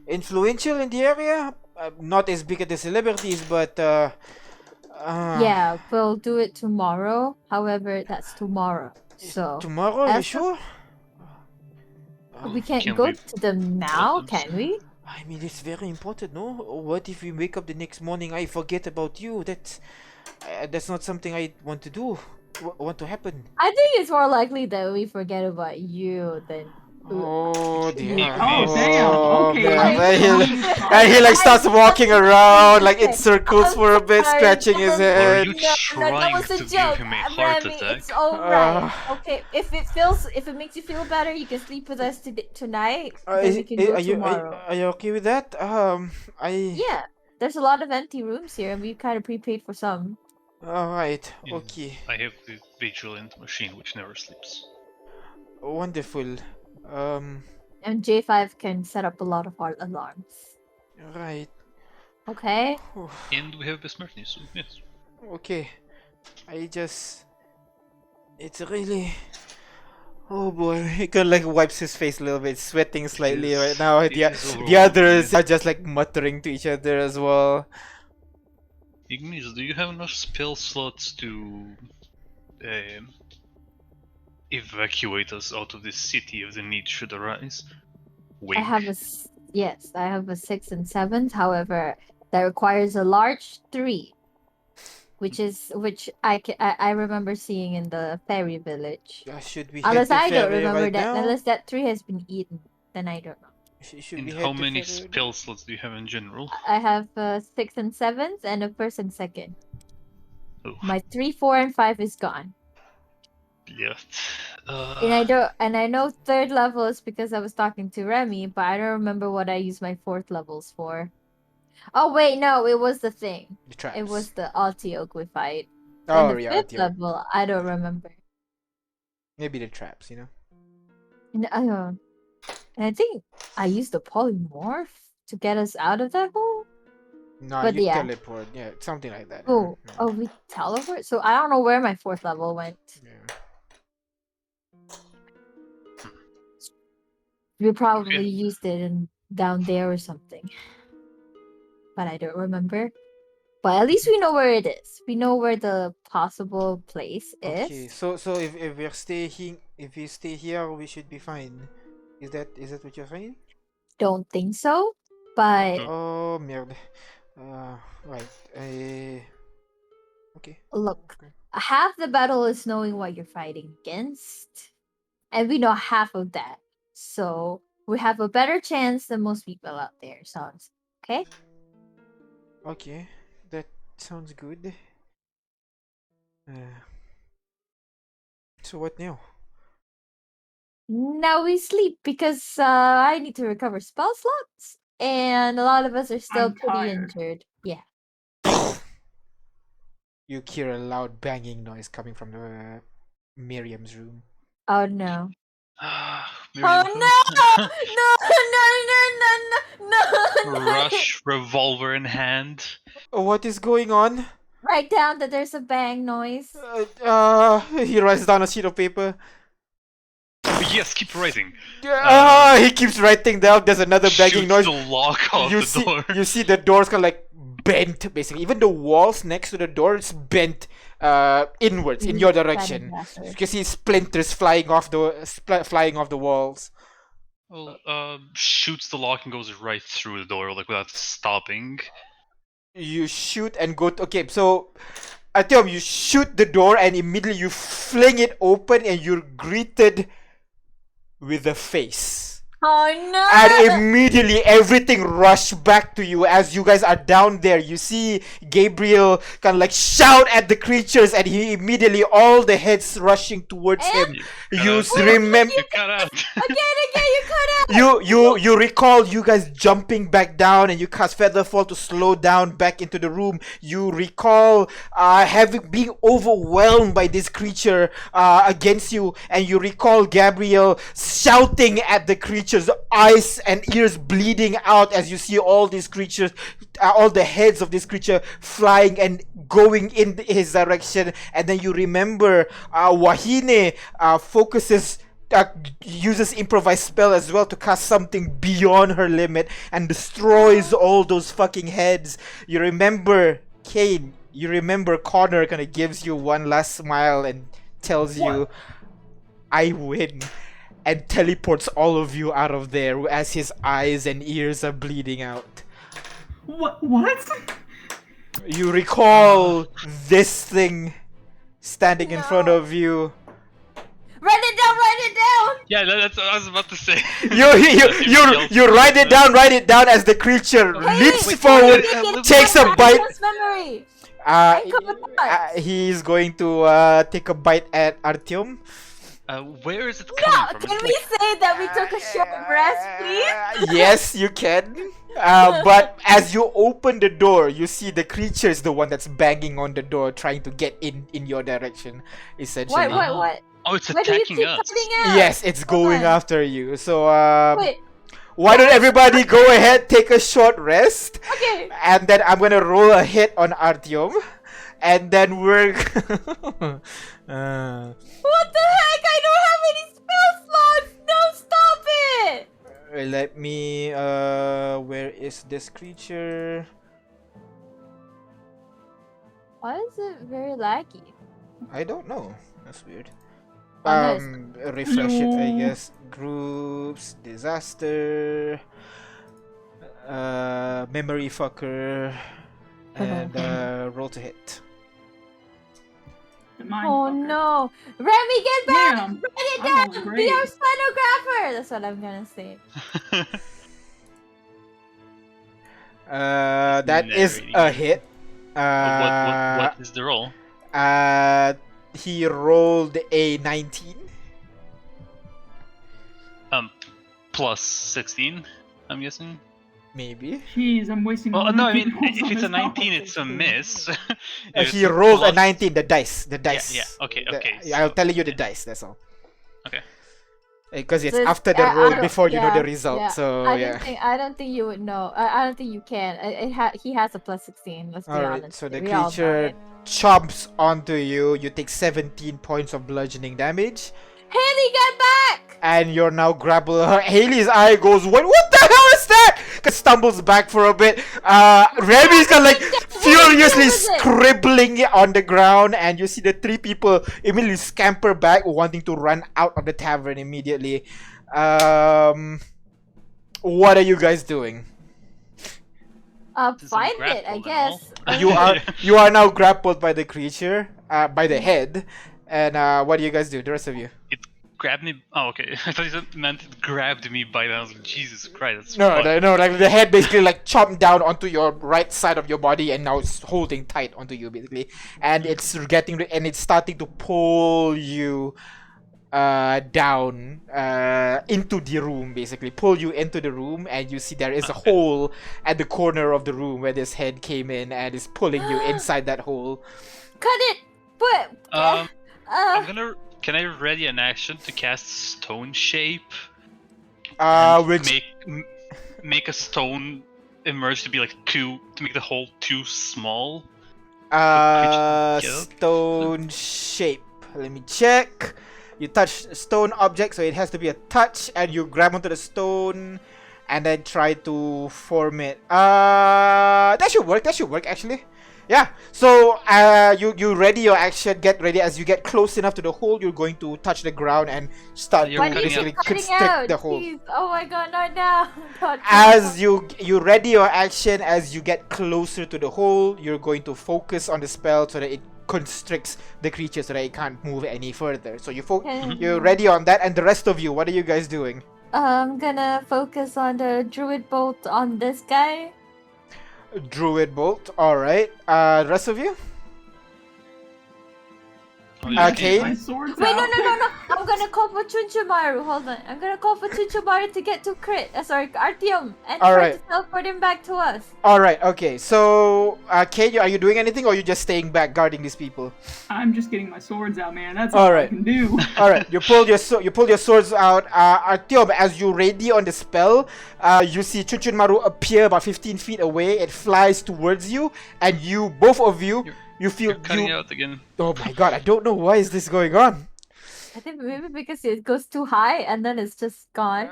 A: influential in the area. Not as big as the celebrities, but
C: yeah, we'll do it tomorrow. However, that's tomorrow. So
A: tomorrow, you
C: as of-
A: sure?
C: we can't
B: Can
C: go
B: we
C: to them now,
B: them
C: can we?
A: I mean, it's very important, no? What if we wake up the next morning, I forget about you? That's not something I want to do. Want to happen?
C: I think it's more likely that we forget about you than.
A: Oh dear.
D: Oh, damn. Okay.
A: man.
C: I-
A: And he like starts walking around like in
C: Okay.
A: circles for a bit,
C: sorry,
A: scratching his
C: Kevin.
B: Are
A: head.
B: you
C: No, that
B: trying
C: was a
B: to give
C: joke.
B: him a heart
C: Remy,
B: attack?
C: it's alright. Okay, if it makes you feel better, you can sleep with us tonight. Then we can go tomorrow.
A: Are you okay with that?
C: Yeah, there's a lot of empty rooms here, and we kind of prepaid for some.
A: Alright,
B: Yeah.
A: okay.
B: I have the vigilant machine which never sleeps.
A: Wonderful.
C: And J5 can set up a lot of alarms.
A: Right.
C: Okay?
B: And we have Besmertny, so yes.
A: Okay. It's really... Oh boy, he kind of like wipes his face a little bit, sweating slightly
B: Yes,
A: right now.
B: it
A: The
B: is
A: the
B: overall,
A: others are just like muttering to each other as well.
B: Ignis, do you have enough spell slots to evacuate us out of this city if the need should arise?
C: I
B: Wink.
C: have Yes, I have a 6 and 7. However, that requires a large 3, which I remember seeing in the fairy village.
A: Should we head
C: Unless
A: to
C: I don't
A: ferry
C: remember
A: right
C: that.
A: now?
C: Unless that 3 has been eaten, then I don't know.
A: Should
B: And
A: we
B: how
A: head to
B: many
A: ferry right
B: spell slots do you have in general?
C: I have 6 and 7s and a 1st and 2nd.
B: Oh,
C: My 3, 4, and 5 is gone.
B: yeah.
C: And I know 3rd level is because I was talking to Remy, but I don't remember what I used my 4th levels for. Oh wait, no, it was the thing.
A: The traps.
C: It was the Altioke we fight.
A: Oh,
C: And the
A: yeah,
C: 5th
A: Artyom.
C: level, I don't remember.
A: Maybe the traps, you know?
C: And I think I used the polymorph to get us out of that hole.
A: No,
C: But
A: you
C: yeah.
A: teleport. Yeah, something like that.
C: Oh, we teleport? So I don't know where my 4th level went.
A: Yeah.
C: We probably
B: Okay.
C: used it down there or something. But I don't remember. But at least we know where it is. We know where the possible place
A: Okay,
C: is.
A: so if we stay here, we should be fine. Is that what you're saying?
C: Don't think so. But
A: Oh, merde. Right. Okay.
C: look,
A: Okay.
C: half the battle is knowing what you're fighting against. And we know half of that. So we have a better chance than most people out there. Sounds okay?
A: Okay, that sounds good. So what now?
C: Now we sleep because I need to recover spell slots. And a lot of us are still
D: I'm
C: pretty
D: tired.
C: injured. Yeah.
A: You hear a loud banging noise coming from the Miriam's room.
C: Oh no.
B: Miriam,
C: Oh no! No!
B: Rush, revolver in hand.
A: Oh, what is going on?
C: Write down that there's a bang noise.
A: He writes down a sheet of paper.
B: Yes, keep writing.
A: He keeps writing down. There's another banging
B: Shoots
A: noise.
B: the lock off the door.
A: You see the door's kind of like bent, basically. Even the walls next to the door is bent inwards in your direction. You can see splinters flying off the walls.
B: Well, shoots the lock and goes right through the door, like without stopping.
A: You shoot and go. Okay, so Artyom, you shoot the door and immediately you fling it open and you're greeted with a face.
C: Oh no!
A: And immediately everything rushed back to you as you guys are down there. You see Gabriel kind of like shout at the creatures, and he immediately all the heads rushing towards him. You remember?
B: You cut out.
C: Again, you cut out.
A: You recall you guys jumping back down, and you cast Featherfall to slow down back into the room. You recall having being overwhelmed by this creature against you, and you recall Gabriel shouting at the creatures, eyes and ears bleeding out as you see all these creatures, all the heads of this creature flying and going in his direction. And then you remember Wahine focuses. Uses improvised spell as well to cast something beyond her limit and destroys all those fucking heads. You remember Kane. You remember Connor kind of gives you one last smile and tells you, "I win," and teleports all of you out of there as his eyes and ears are bleeding out.
D: What?
A: You recall this thing standing in front of you.
C: Write it down!
B: Yeah, that's what I was about to say.
A: You write it down as the creature leaps forward, takes a bite.
C: Memory.
A: He's going to take a bite at Artyom.
B: Where is it coming from?
C: Can we say that we took a short rest, please?
A: Yes, you can. But as you open the door, you see the creature is the one that's banging on the door, trying to get in your direction. Essentially.
C: What?
B: Oh, it's
C: Why do you
B: attacking
C: keep
B: us.
C: cutting out?
A: Yes, it's going after you. So
C: Wait.
A: why don't everybody go ahead, take a short rest,
C: Okay.
A: and then I'm gonna roll a hit on Artyom, and then we're.
C: What the heck? I don't have any spell slots! No, stop it!
A: Let me. Where is this creature?
C: Why is it very laggy?
A: I don't know. That's weird.
C: Oh,
A: Refresh it, I guess. Groups, disaster. Memory fucker, and roll to hit.
D: The mind
C: Oh
D: fucker.
C: no! Remy, get back!
D: Damn.
C: Write it
D: I'm
C: down!
D: all
C: Be
D: great.
C: our stenographer! That's what I'm gonna say.
A: That is a hit.
B: What is the roll?
A: He rolled a 19.
B: Plus 16, I'm guessing.
A: Maybe.
D: Jeez, I'm wasting
B: Well,
D: all
B: no,
D: my
B: I mean,
D: rolls
B: if
D: on
B: it's a
D: this now.
B: 19, it's a miss.
A: He rolled a
B: plus-
A: 19. The dice.
B: Yeah. Okay.
A: I'll
B: So,
A: tell you the dice. That's all.
B: Okay.
A: Because it's
C: So
A: after the
C: I
A: roll
C: don't-
A: before you know the
C: yeah,
A: result.
C: yeah.
A: So
C: I don't think you would know. I don't think you can. He has a plus 16. Let's be
A: Alright,
C: honest.
A: so the
C: We all know
A: creature
C: it.
A: chomps onto you. You take 17 points of bludgeoning damage.
C: Haley, get back!
A: And you're now grappled. Haley's eye goes, what the hell is that? Stumbles back for a bit. Remy's got like furiously scribbling on the ground, and you see the three people immediately scamper back, wanting to run out of the tavern immediately. What are you guys doing?
B: Since I'm
C: Find it, I
B: grappled and
C: guess.
A: You are now grappled by the creature, by the head. And what do you guys do? The rest of you?
B: It grabbed me. Oh, okay. I thought you meant it grabbed me by the. I was like, Jesus Christ, that's
A: No,
B: fucked.
A: no, like the head basically like chomped down onto your right side of your body, and now it's holding tight onto you basically, and it's it's starting to pull you down into the room, basically pull you into the room, and you see there is a hole at the corner of the room where this head came in and is pulling you inside that hole.
C: Cut it! But
B: I'm gonna. Can I ready an action to cast Stone Shape?
A: Which
B: Make a stone emerge to be like to make the hole too small.
A: stone shape. Let me check. You touch a stone object, so it has to be a touch, and you grab onto the stone and then try to form it. That should work actually. Yeah. So you ready your action, get ready. As you get close enough to the hole, you're going to touch the ground and start
B: You're
A: to
B: cutting
A: basically
B: out.
A: constrict the hole.
C: Jeez. Oh my god, not now. God,
A: As you ready your action, as you get closer to the hole, you're going to focus on the spell so that it constricts the creature so that it can't move any further. So you're ready on that, and the rest of you, what are you guys doing?
C: I'm gonna focus on the druid bolt on this guy.
A: Druid bolt. All right. Rest of you. Okay.
D: My sword's
C: Wait,
D: out.
C: no. I'm gonna call for Chunchumaru. Hold on. I'm gonna call for Chunchumaru to get to crit. Sorry, Artyom. And try
A: Alright.
C: to teleport him back to us.
A: All right. Okay. So, Kate, are you doing anything, or are you just staying back guarding these people?
D: I'm just getting my swords out, man. That's
A: All
D: all I
A: right.
D: can do.
A: All right. You pull your swords out. Artyom, as you ready on the spell, you see Chunchunmaru appear about 15 feet away. It flies towards you, and both of you, you feel
B: You're cutting out again.
A: Oh my god! I don't know why is this going on.
C: I think maybe because it goes too high and then it's just gone.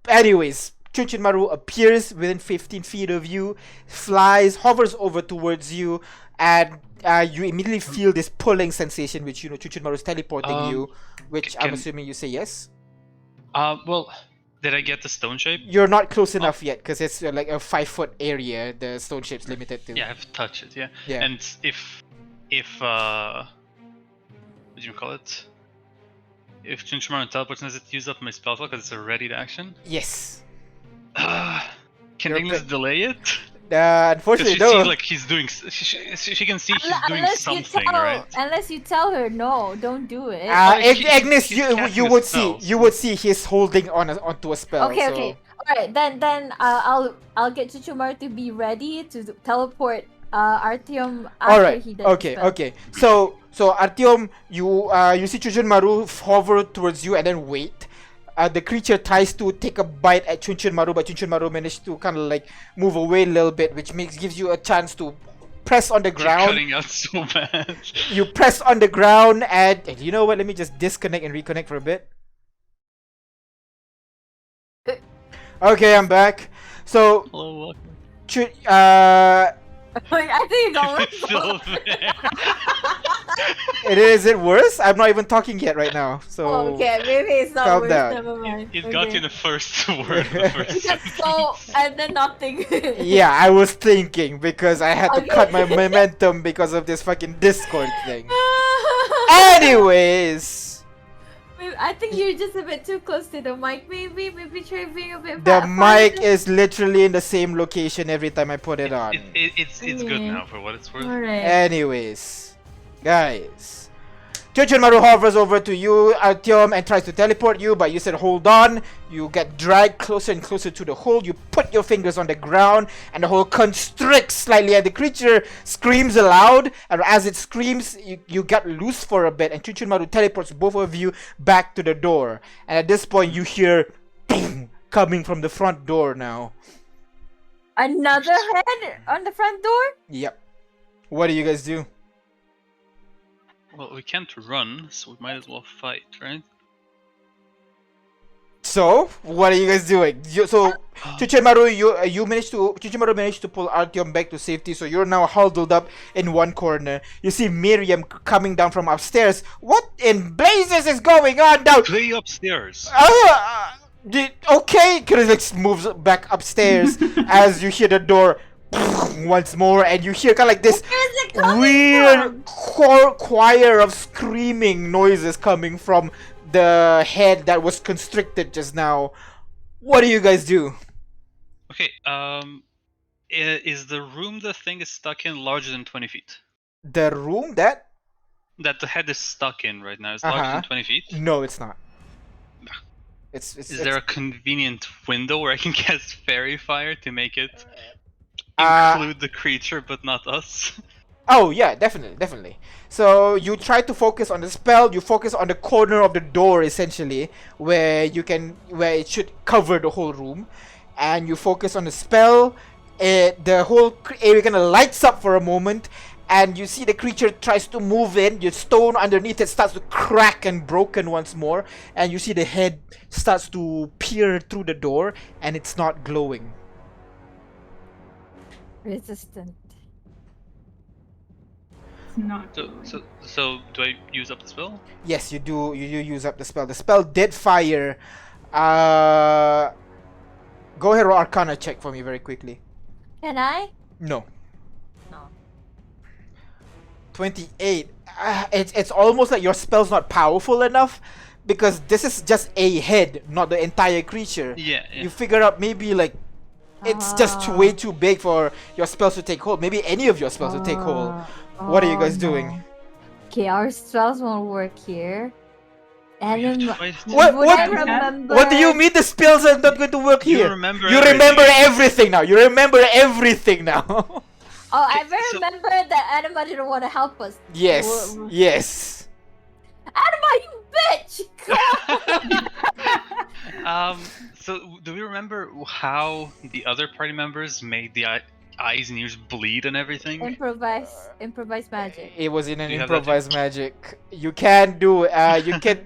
A: Anyways, Chunchunmaru appears within 15 feet of you, hovers over towards you, and you immediately feel this pulling sensation, which Chunchunmaru is teleporting you, which I'm assuming you say yes.
B: Well, did I get the Stone Shape?
A: You're not close enough yet, because it's like a 5-foot area. The stone shape's limited to.
B: Yeah, I have to touch it. Yeah.
A: Yeah.
B: And if what do you call it? If Chunchumaru teleports, does it use up my spell slot because it's a ready action?
A: Yes.
B: Can
A: You're
B: Ignis delay it?
A: Unfortunately,
B: Because she
A: no.
B: sees like he's doing. She can see he's doing
C: Unless
B: something,
C: you tell,
B: right?
C: Unless you tell her no, don't do it.
A: Agnes,
B: he's
A: you
B: casting a
A: would
B: spell,
A: see. You would see he's holding onto a spell.
C: Okay,
A: so.
C: okay. Alright, then I'll get Chuchumar to be ready to teleport Artyom after
A: Alright,
C: he does the
A: okay,
C: spell.
A: okay. So Artyom, you see Chunchunmaru hover towards you and then wait. The creature tries to take a bite at Chunchunmaru, but Chunchunmaru managed to kind of like move away a little bit, which gives you a chance to press on the
B: You're
A: ground.
B: cutting out so bad.
A: You press on the ground, and you know what? Let me just disconnect and reconnect for a bit. Okay, I'm back. So
B: Hello,
C: Like, I think it got
B: It's still
C: worse.
B: there.
A: Is it worse? I'm not even talking yet right now. So
C: Oh, okay, maybe it's not
A: calm
C: worse.
A: down.
C: Never mind.
B: It got
C: Okay.
B: in the first word, the first
C: Because
B: sentence.
C: so, and then nothing.
A: yeah, I was thinking because I had to
C: Okay.
A: cut my momentum because of this fucking Discord thing. Anyways,
C: I think you're just a bit too close to the mic. Maybe try being a bit.
A: the mic
C: farther.
A: is literally in the same location every time I put it on.
B: It's good now for what it's worth.
C: Alright.
A: Anyways, guys. Maru hovers over to you, Artyom, and tries to teleport you, but you said hold on. You get dragged closer and closer to the hole. You put your fingers on the ground, and the hole constricts slightly, and the creature screams aloud. And as it screams, you get loose for a bit, and Maru teleports both of you back to the door. And at this point, you hear boom coming from the front door now.
C: Another head on the front door?
A: Yep. What do you guys do?
B: Well, we can't run, so we might as well fight, right?
A: So, what are you guys doing? Chichimaru, Chichimaru managed to pull Artyom back to safety, so you're now huddled up in one corner. You see Miriam coming down from upstairs. What in blazes is going on down?
B: Play upstairs.
A: Okay, Krillix moves back upstairs as you hear the door once more, and you hear kind of like this
C: Where is it coming
A: weird
C: from?
A: choir of screaming noises coming from the head that was constricted just now. What do you guys do?
B: Okay, is the room the thing is stuck in larger than 20 feet?
A: The room that?
B: That the head is stuck in right now is larger than 20 feet?
A: No, it's not.
B: Is there a convenient window where I can cast fairy fire to make it include the creature but not us?
A: Oh yeah, definitely. So you try to focus on the spell. You focus on the corner of the door essentially, where it should cover the whole room, and you focus on the spell. The whole area kind of lights up for a moment, and you see the creature tries to move in. Your stone underneath it starts to crack and broken once more, and you see the head starts to peer through the door, and it's not glowing.
C: Resistant.
D: It's not.
B: So do I use up the spell?
A: Yes, you do. You use up the spell. The spell did fire. Go ahead, roll Arcana check for me very quickly.
C: Can I?
A: No.
C: No.
A: 28. It's almost like your spell's not powerful enough, because this is just a head, not the entire creature.
B: Yeah.
A: You figure out maybe like it's just way too big for your spells to take hold. Maybe any of your spells to take hold. What are you guys doing?
C: Okay, our spells won't work here. And
B: We have
C: then
B: to fight.
A: What-
C: would
A: what-
C: I remember?
A: What do you mean the spells are not going to work
B: You
A: here?
B: remember
A: You remember
B: everything.
A: everything now. You remember everything now.
C: Oh, I
B: Okay, so-
C: remember that Anima didn't want to help us.
A: Yes.
C: Wha-
A: Yes.
C: Anima, you bitch!
B: So do we remember how the other party members made the eyes and ears bleed and everything?
C: Improvise magic.
A: It was in an
B: Do you have that
A: improvised magic. You can do it.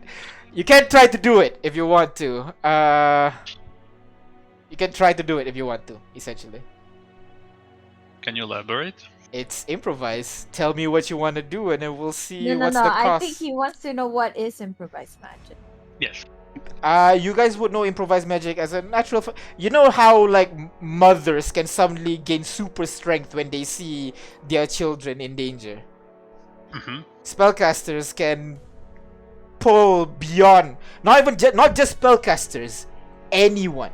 A: You can try to do it if you want to. You can try to do it if you want to. Essentially,
B: Can you elaborate?
A: it's improvised. Tell me what you want to do, and then we'll see
C: No,
A: what's the
C: I
A: cost.
C: think he wants to know what is improvised magic.
B: Yes.
A: You guys would know improvised magic as a natural. You know how like mothers can suddenly gain super strength when they see their children in danger.
B: Mm-hmm.
A: Spellcasters can pull beyond. Not just spellcasters. Anyone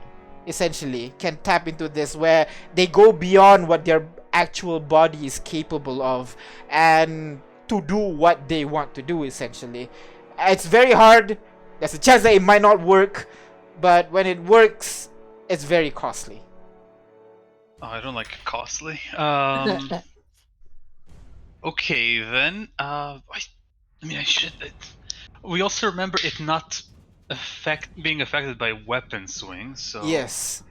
A: essentially can tap into this, where they go beyond what their actual body is capable of, and to do what they want to do. Essentially, it's very hard. There's a chance that it might not work, but when it works, it's very costly.
B: Oh, I don't like costly. Okay then. I mean, I should. We also remember it not being affected by weapon swing. So
A: Yes.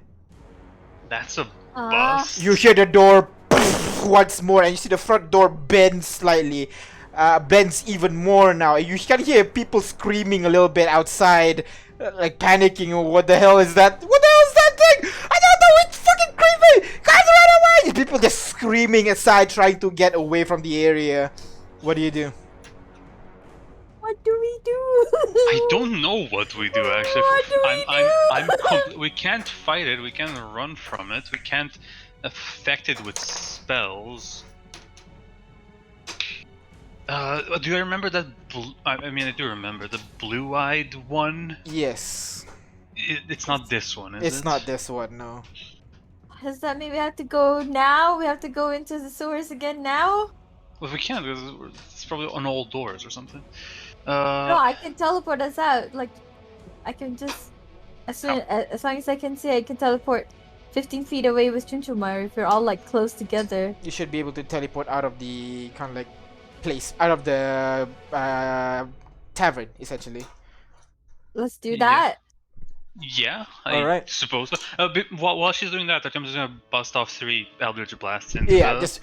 B: that's a
C: Ah.
B: bust.
A: You hear the door once more, and you see the front door bend slightly. Bends even more now. You can hear people screaming a little bit outside, like panicking. What the hell is that? What the hell is that thing? I don't know. It's fucking creepy. Guys, run away! people just screaming aside, trying to get away from the area. What do you do?
C: What do we do?
B: I don't know what we do actually.
C: What do we
B: We can't fight it. We can't run from it. We can't affect it with spells. Do I remember that? I mean, I do remember the blue-eyed one.
A: Yes.
B: It's not this one, is it?
A: It's not this one, no.
C: Does that mean we have to go now? We have to go into the sewers again now?
B: Well, we can't because it's probably on all doors or something.
C: No, I can teleport us out. Like, I can just as long as I can see, I can teleport 15 feet away with Chunchumar if we're all like close together.
A: You should be able to teleport out of the kind of like place, out of the tavern, essentially.
C: Let's do that.
B: Yeah,
A: Alright.
B: suppose. While she's doing that, I'm just gonna bust off 3 Eldritch Blasts and
A: Yeah, just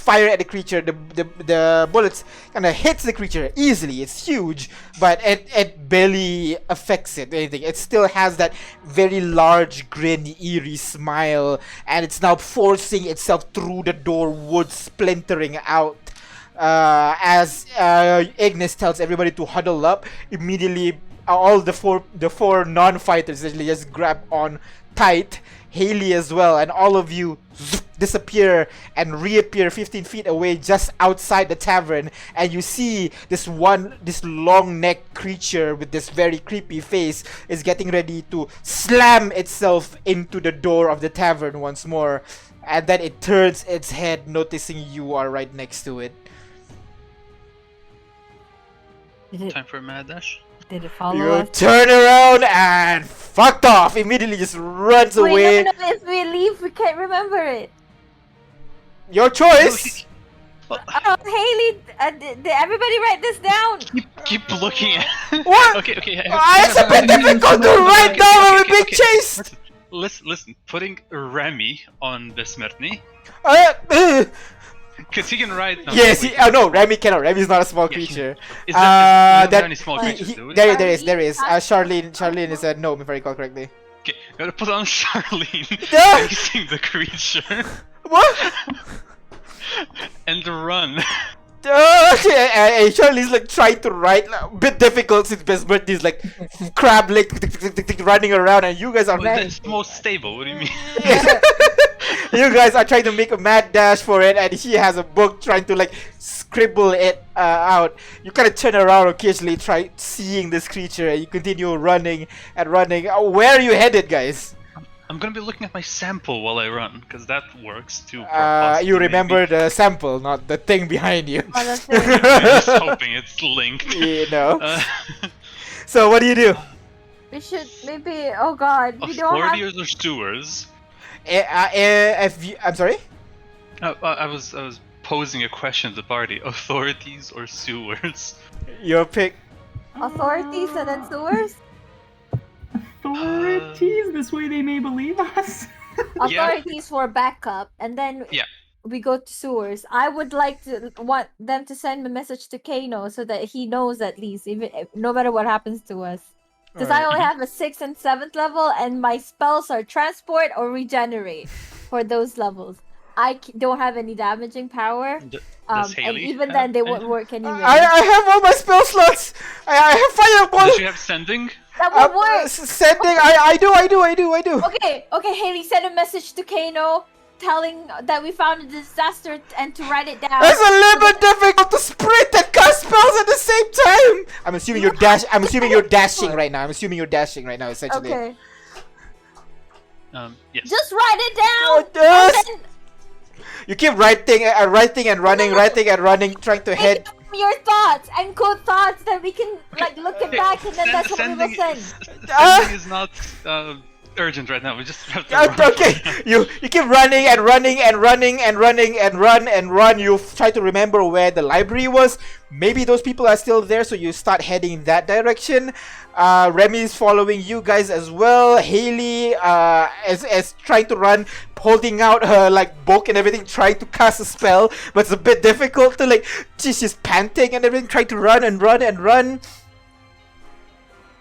A: fire at the creature. The bullets kind of hits the creature easily. It's huge, but it barely affects it. Anything. It still has that very large grin, eerie smile, and it's now forcing itself through the door, wood splintering out. As Ignis tells everybody to huddle up, immediately all the four non-fighters actually just grab on tight. Haley as well, and all of you disappear and reappear 15 feet away just outside the tavern, and you see this long necked creature with this very creepy face is getting ready to slam itself into the door of the tavern once more, and then it turns its head, noticing you are right next to it.
B: Time for a mad dash.
C: Did it follow
A: You
C: us?
A: turn around and fucked off. Immediately just runs away.
C: No, if we leave, we can't remember it.
A: Your choice.
C: Oh, Haley, did everybody write this down?
B: Keep looking at.
A: What?
B: Okay.
A: It's a bit difficult to write down when we're being chased.
B: Listen. Putting Remy on the Smertny. Because he can ride. No,
A: Yes,
B: wait.
A: no, Remy cannot. Remy's not a small
B: Yeah,
A: creature.
B: Is there any small
A: he-
B: creatures?
A: he-
B: do we?
A: there is. Charlene is a gnome, if I recall correctly.
B: Okay, gotta put on Charlene
A: Yeah.
B: facing the creature
A: What?
B: and run.
A: Okay, Charlie's like trying to ride, a bit difficult since Besmert is like crab leg running around, and you guys are
B: Well, that's the most stable. What do you mean?
A: you guys are trying to make a mad dash for it, and he has a book trying to like scribble it out. You kind of turn around occasionally, try seeing this creature, and you continue running and running. Where are you headed, guys?
B: I'm gonna be looking at my sample while I run, because that works too.
A: You remember the sample, not the thing behind you.
C: Oh, that's right.
B: I'm just hoping it's linked.
A: You know.
B: Uh,
A: So what do you do?
C: We should maybe. Oh God, we don't have.
B: authorities or sewers?
A: I'm sorry.
B: I was posing a question to the party. Authorities or sewers?
A: Your pick.
C: Authorities and then sewers?
D: Authorities, this way they may believe us.
C: Authorities for backup, and then
B: Yeah.
C: we go to sewers. I would like to want them to send a message to Kano so that he knows at least, even no matter what happens to us. Because I only have a 6th and 7th level, and my spells are transport or regenerate for those levels. I don't have any damaging power.
B: Does
C: And
B: Haley
C: even
B: have
C: then, they
B: any?
C: won't work anyway.
A: I have all my spell slots. I have fireball.
B: Does she have sending?
C: That would work.
A: Sending. I do.
C: Okay, Haley, send a message to Kano telling that we found a disaster and to write it down.
A: It's a little bit difficult to sprint and cast spells at the same time. I'm assuming you're dashing right now. Essentially.
C: Okay,
B: Yes.
C: just write it down.
A: Yes.
C: And then
A: You keep writing and running, trying to head.
C: make up your thoughts and good thoughts that we can like look it back, and then that's what we will send.
B: Sending is not urgent right now. We just have to. Run.
A: Okay, you keep running and running. You try to remember where the library was. Maybe those people are still there, so you start heading in that direction. Remy is following you guys as well. Haley is trying to run, holding out her like book and everything, trying to cast a spell, but it's a bit difficult to like. She's panting and everything, trying to run.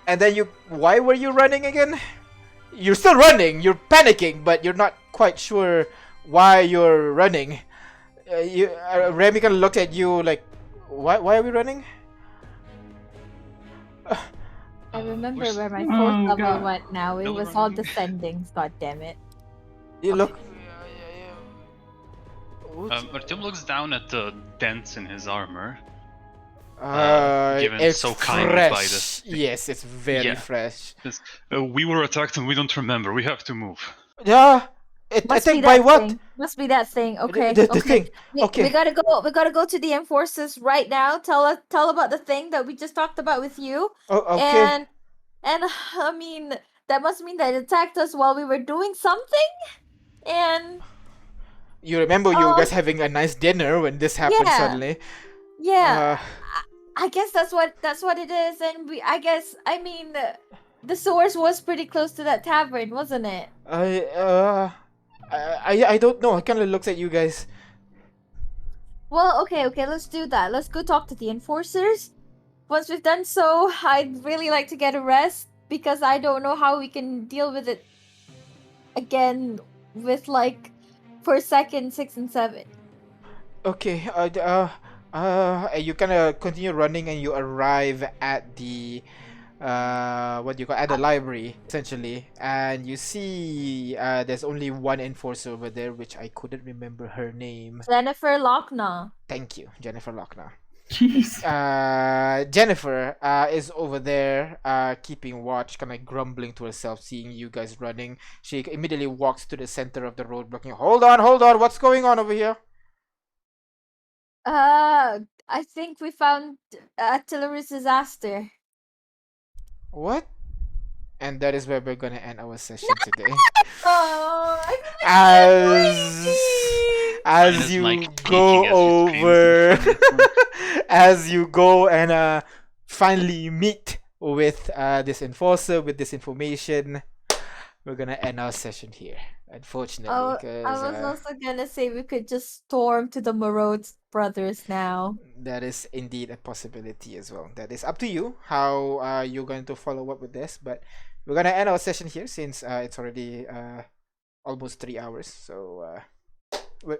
A: And then why were you running again? You're still running. You're panicking, but you're not quite sure why you're running. Remy kind of looked at you like, why are we running?
C: I remember
B: We're
C: where my
D: Oh,
C: fourth level
D: God.
C: went now. It
B: Still
C: was all
B: running.
C: descendings, god damn it.
A: You look.
B: Artyom looks down at the dents in his armor. Given
A: It's
B: so kindly by
A: fresh.
B: the-
A: Yes, it's very
B: Yeah.
A: fresh.
B: We were attacked and we don't remember. We have to move.
A: Yeah. I
C: Must be
A: think by
C: that
A: what?
C: thing. Must be that thing. Okay.
A: The
C: okay.
A: thing.
C: We
A: Okay.
C: gotta go. We gotta go to the enforcers right now. Tell about the thing that we just talked about with you.
A: Oh, okay.
C: And I mean that must mean that it attacked us while we were doing something. And
A: You remember you guys having a nice dinner when this happened
C: yeah.
A: suddenly.
C: yeah, I guess that's what it is. And I mean the source was pretty close to that tavern, wasn't it?
A: I don't know. I kind of looks at you guys.
C: Well, okay, let's do that. Let's go talk to the enforcers. Once we've done so, I'd really like to get a rest because I don't know how we can deal with it again with like for second 6 and 7.
A: Okay. You kind of continue running and you arrive at the what do you call at the library essentially, and you see there's only one enforcer over there, which I couldn't remember her name.
C: Jennifer Lochner.
A: Thank you, Jennifer Lochner.
D: Jeez.
A: Jennifer is over there keeping watch, kind of grumbling to herself, seeing you guys running. She immediately walks to the center of the road, blocking. Hold on, what's going on over here?
C: I think we found artillery disaster.
A: What? And that is where we're gonna end our session today.
C: Oh,
A: as you go over, as you go and finally meet with this enforcer with this information, we're gonna end our session here. Unfortunately,
C: I was also gonna say we could just storm to the Morodes brothers now.
A: That is indeed a possibility as well. That is up to you how you're going to follow up with this, but we're gonna end our session here since it's already almost 3 hours. So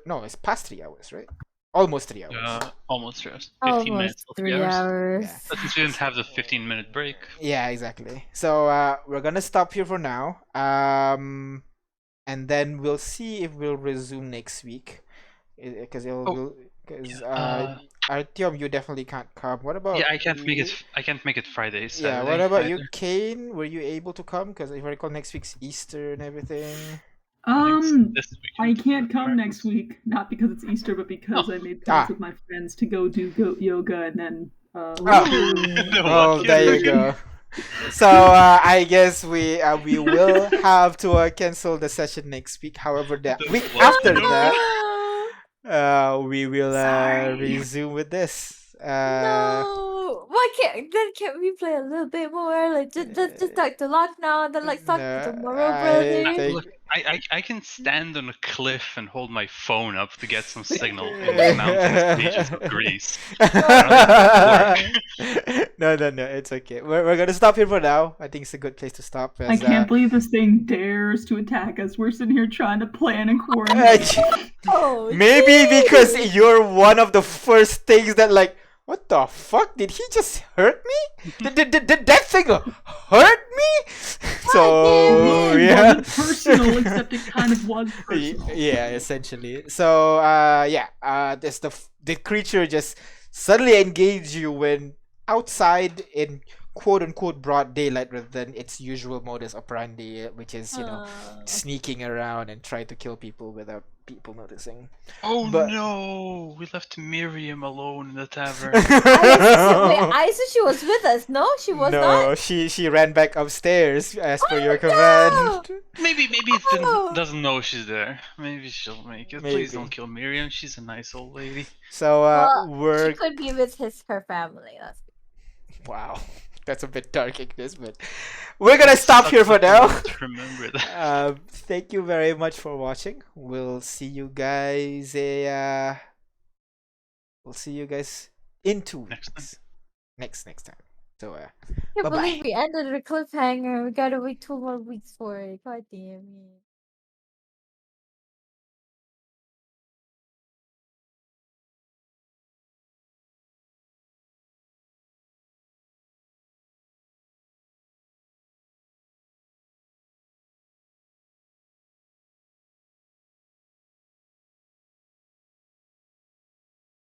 A: no, it's past 3 hours, right? Almost 3 hours.
B: Almost 3 hours. 15
C: Almost
B: minutes.
C: 3 hours.
A: Yeah.
B: But since we didn't have the 15-minute break.
A: Yeah, exactly. So we're gonna stop here for now. And then we'll see if we'll resume next week. Because Artyom, you definitely can't come. What about?
B: Yeah, I can't make
A: you?
B: it. I can't make it Friday.
A: Yeah.
B: Saturday,
A: What about you,
B: either.
A: Kane? Were you able to come? Because if I recall, next week's Easter and everything.
B: This
D: I
B: weekend.
D: can't come next week, not because it's Easter, but because I made plans with my friends to go do goat yoga and then.
A: Oh, there you go. So I guess we will have to cancel the session next week. However, the week after that, we will resume with this.
C: No, why can't we play a little bit more? Like just talk to Lock now, and then like talk to the Moro brothers.
B: Look, I can stand on a cliff and hold my phone up to get some signal in the mountain stages of Greece.
A: No, it's okay. We're gonna stop here for now. I think it's a good place to stop.
D: I can't believe this thing dares to attack us. We're sitting here trying to plan and coordinate.
A: Maybe because you're one of the first things that like, what the fuck? Did he just hurt me? Did that thing hurt me? So
D: It
A: yeah,
D: wasn't personal, except it kind of was personal.
A: Yeah, essentially. So this the creature just suddenly engaged you when outside in quote unquote broad daylight rather than its usual modus operandi, which is sneaking around and try to kill people without people noticing.
B: No, we left Miriam alone in the tavern.
C: I said she was with us. No, she was not.
A: No, she ran back upstairs as per your command.
B: Maybe it doesn't know she's there. Maybe she'll make it.
A: Maybe.
B: Please don't kill Miriam. She's a nice old lady.
A: So
C: she could be with her family.
A: Wow. That's a bit dark, Ignis, but we're gonna stop here for now.
B: Remember that.
A: Thank you very much for watching. We'll see you guys in 2 weeks. Next time. So
C: I can't believe we ended a cliffhanger. We gotta wait 2 more weeks for it. God damn it.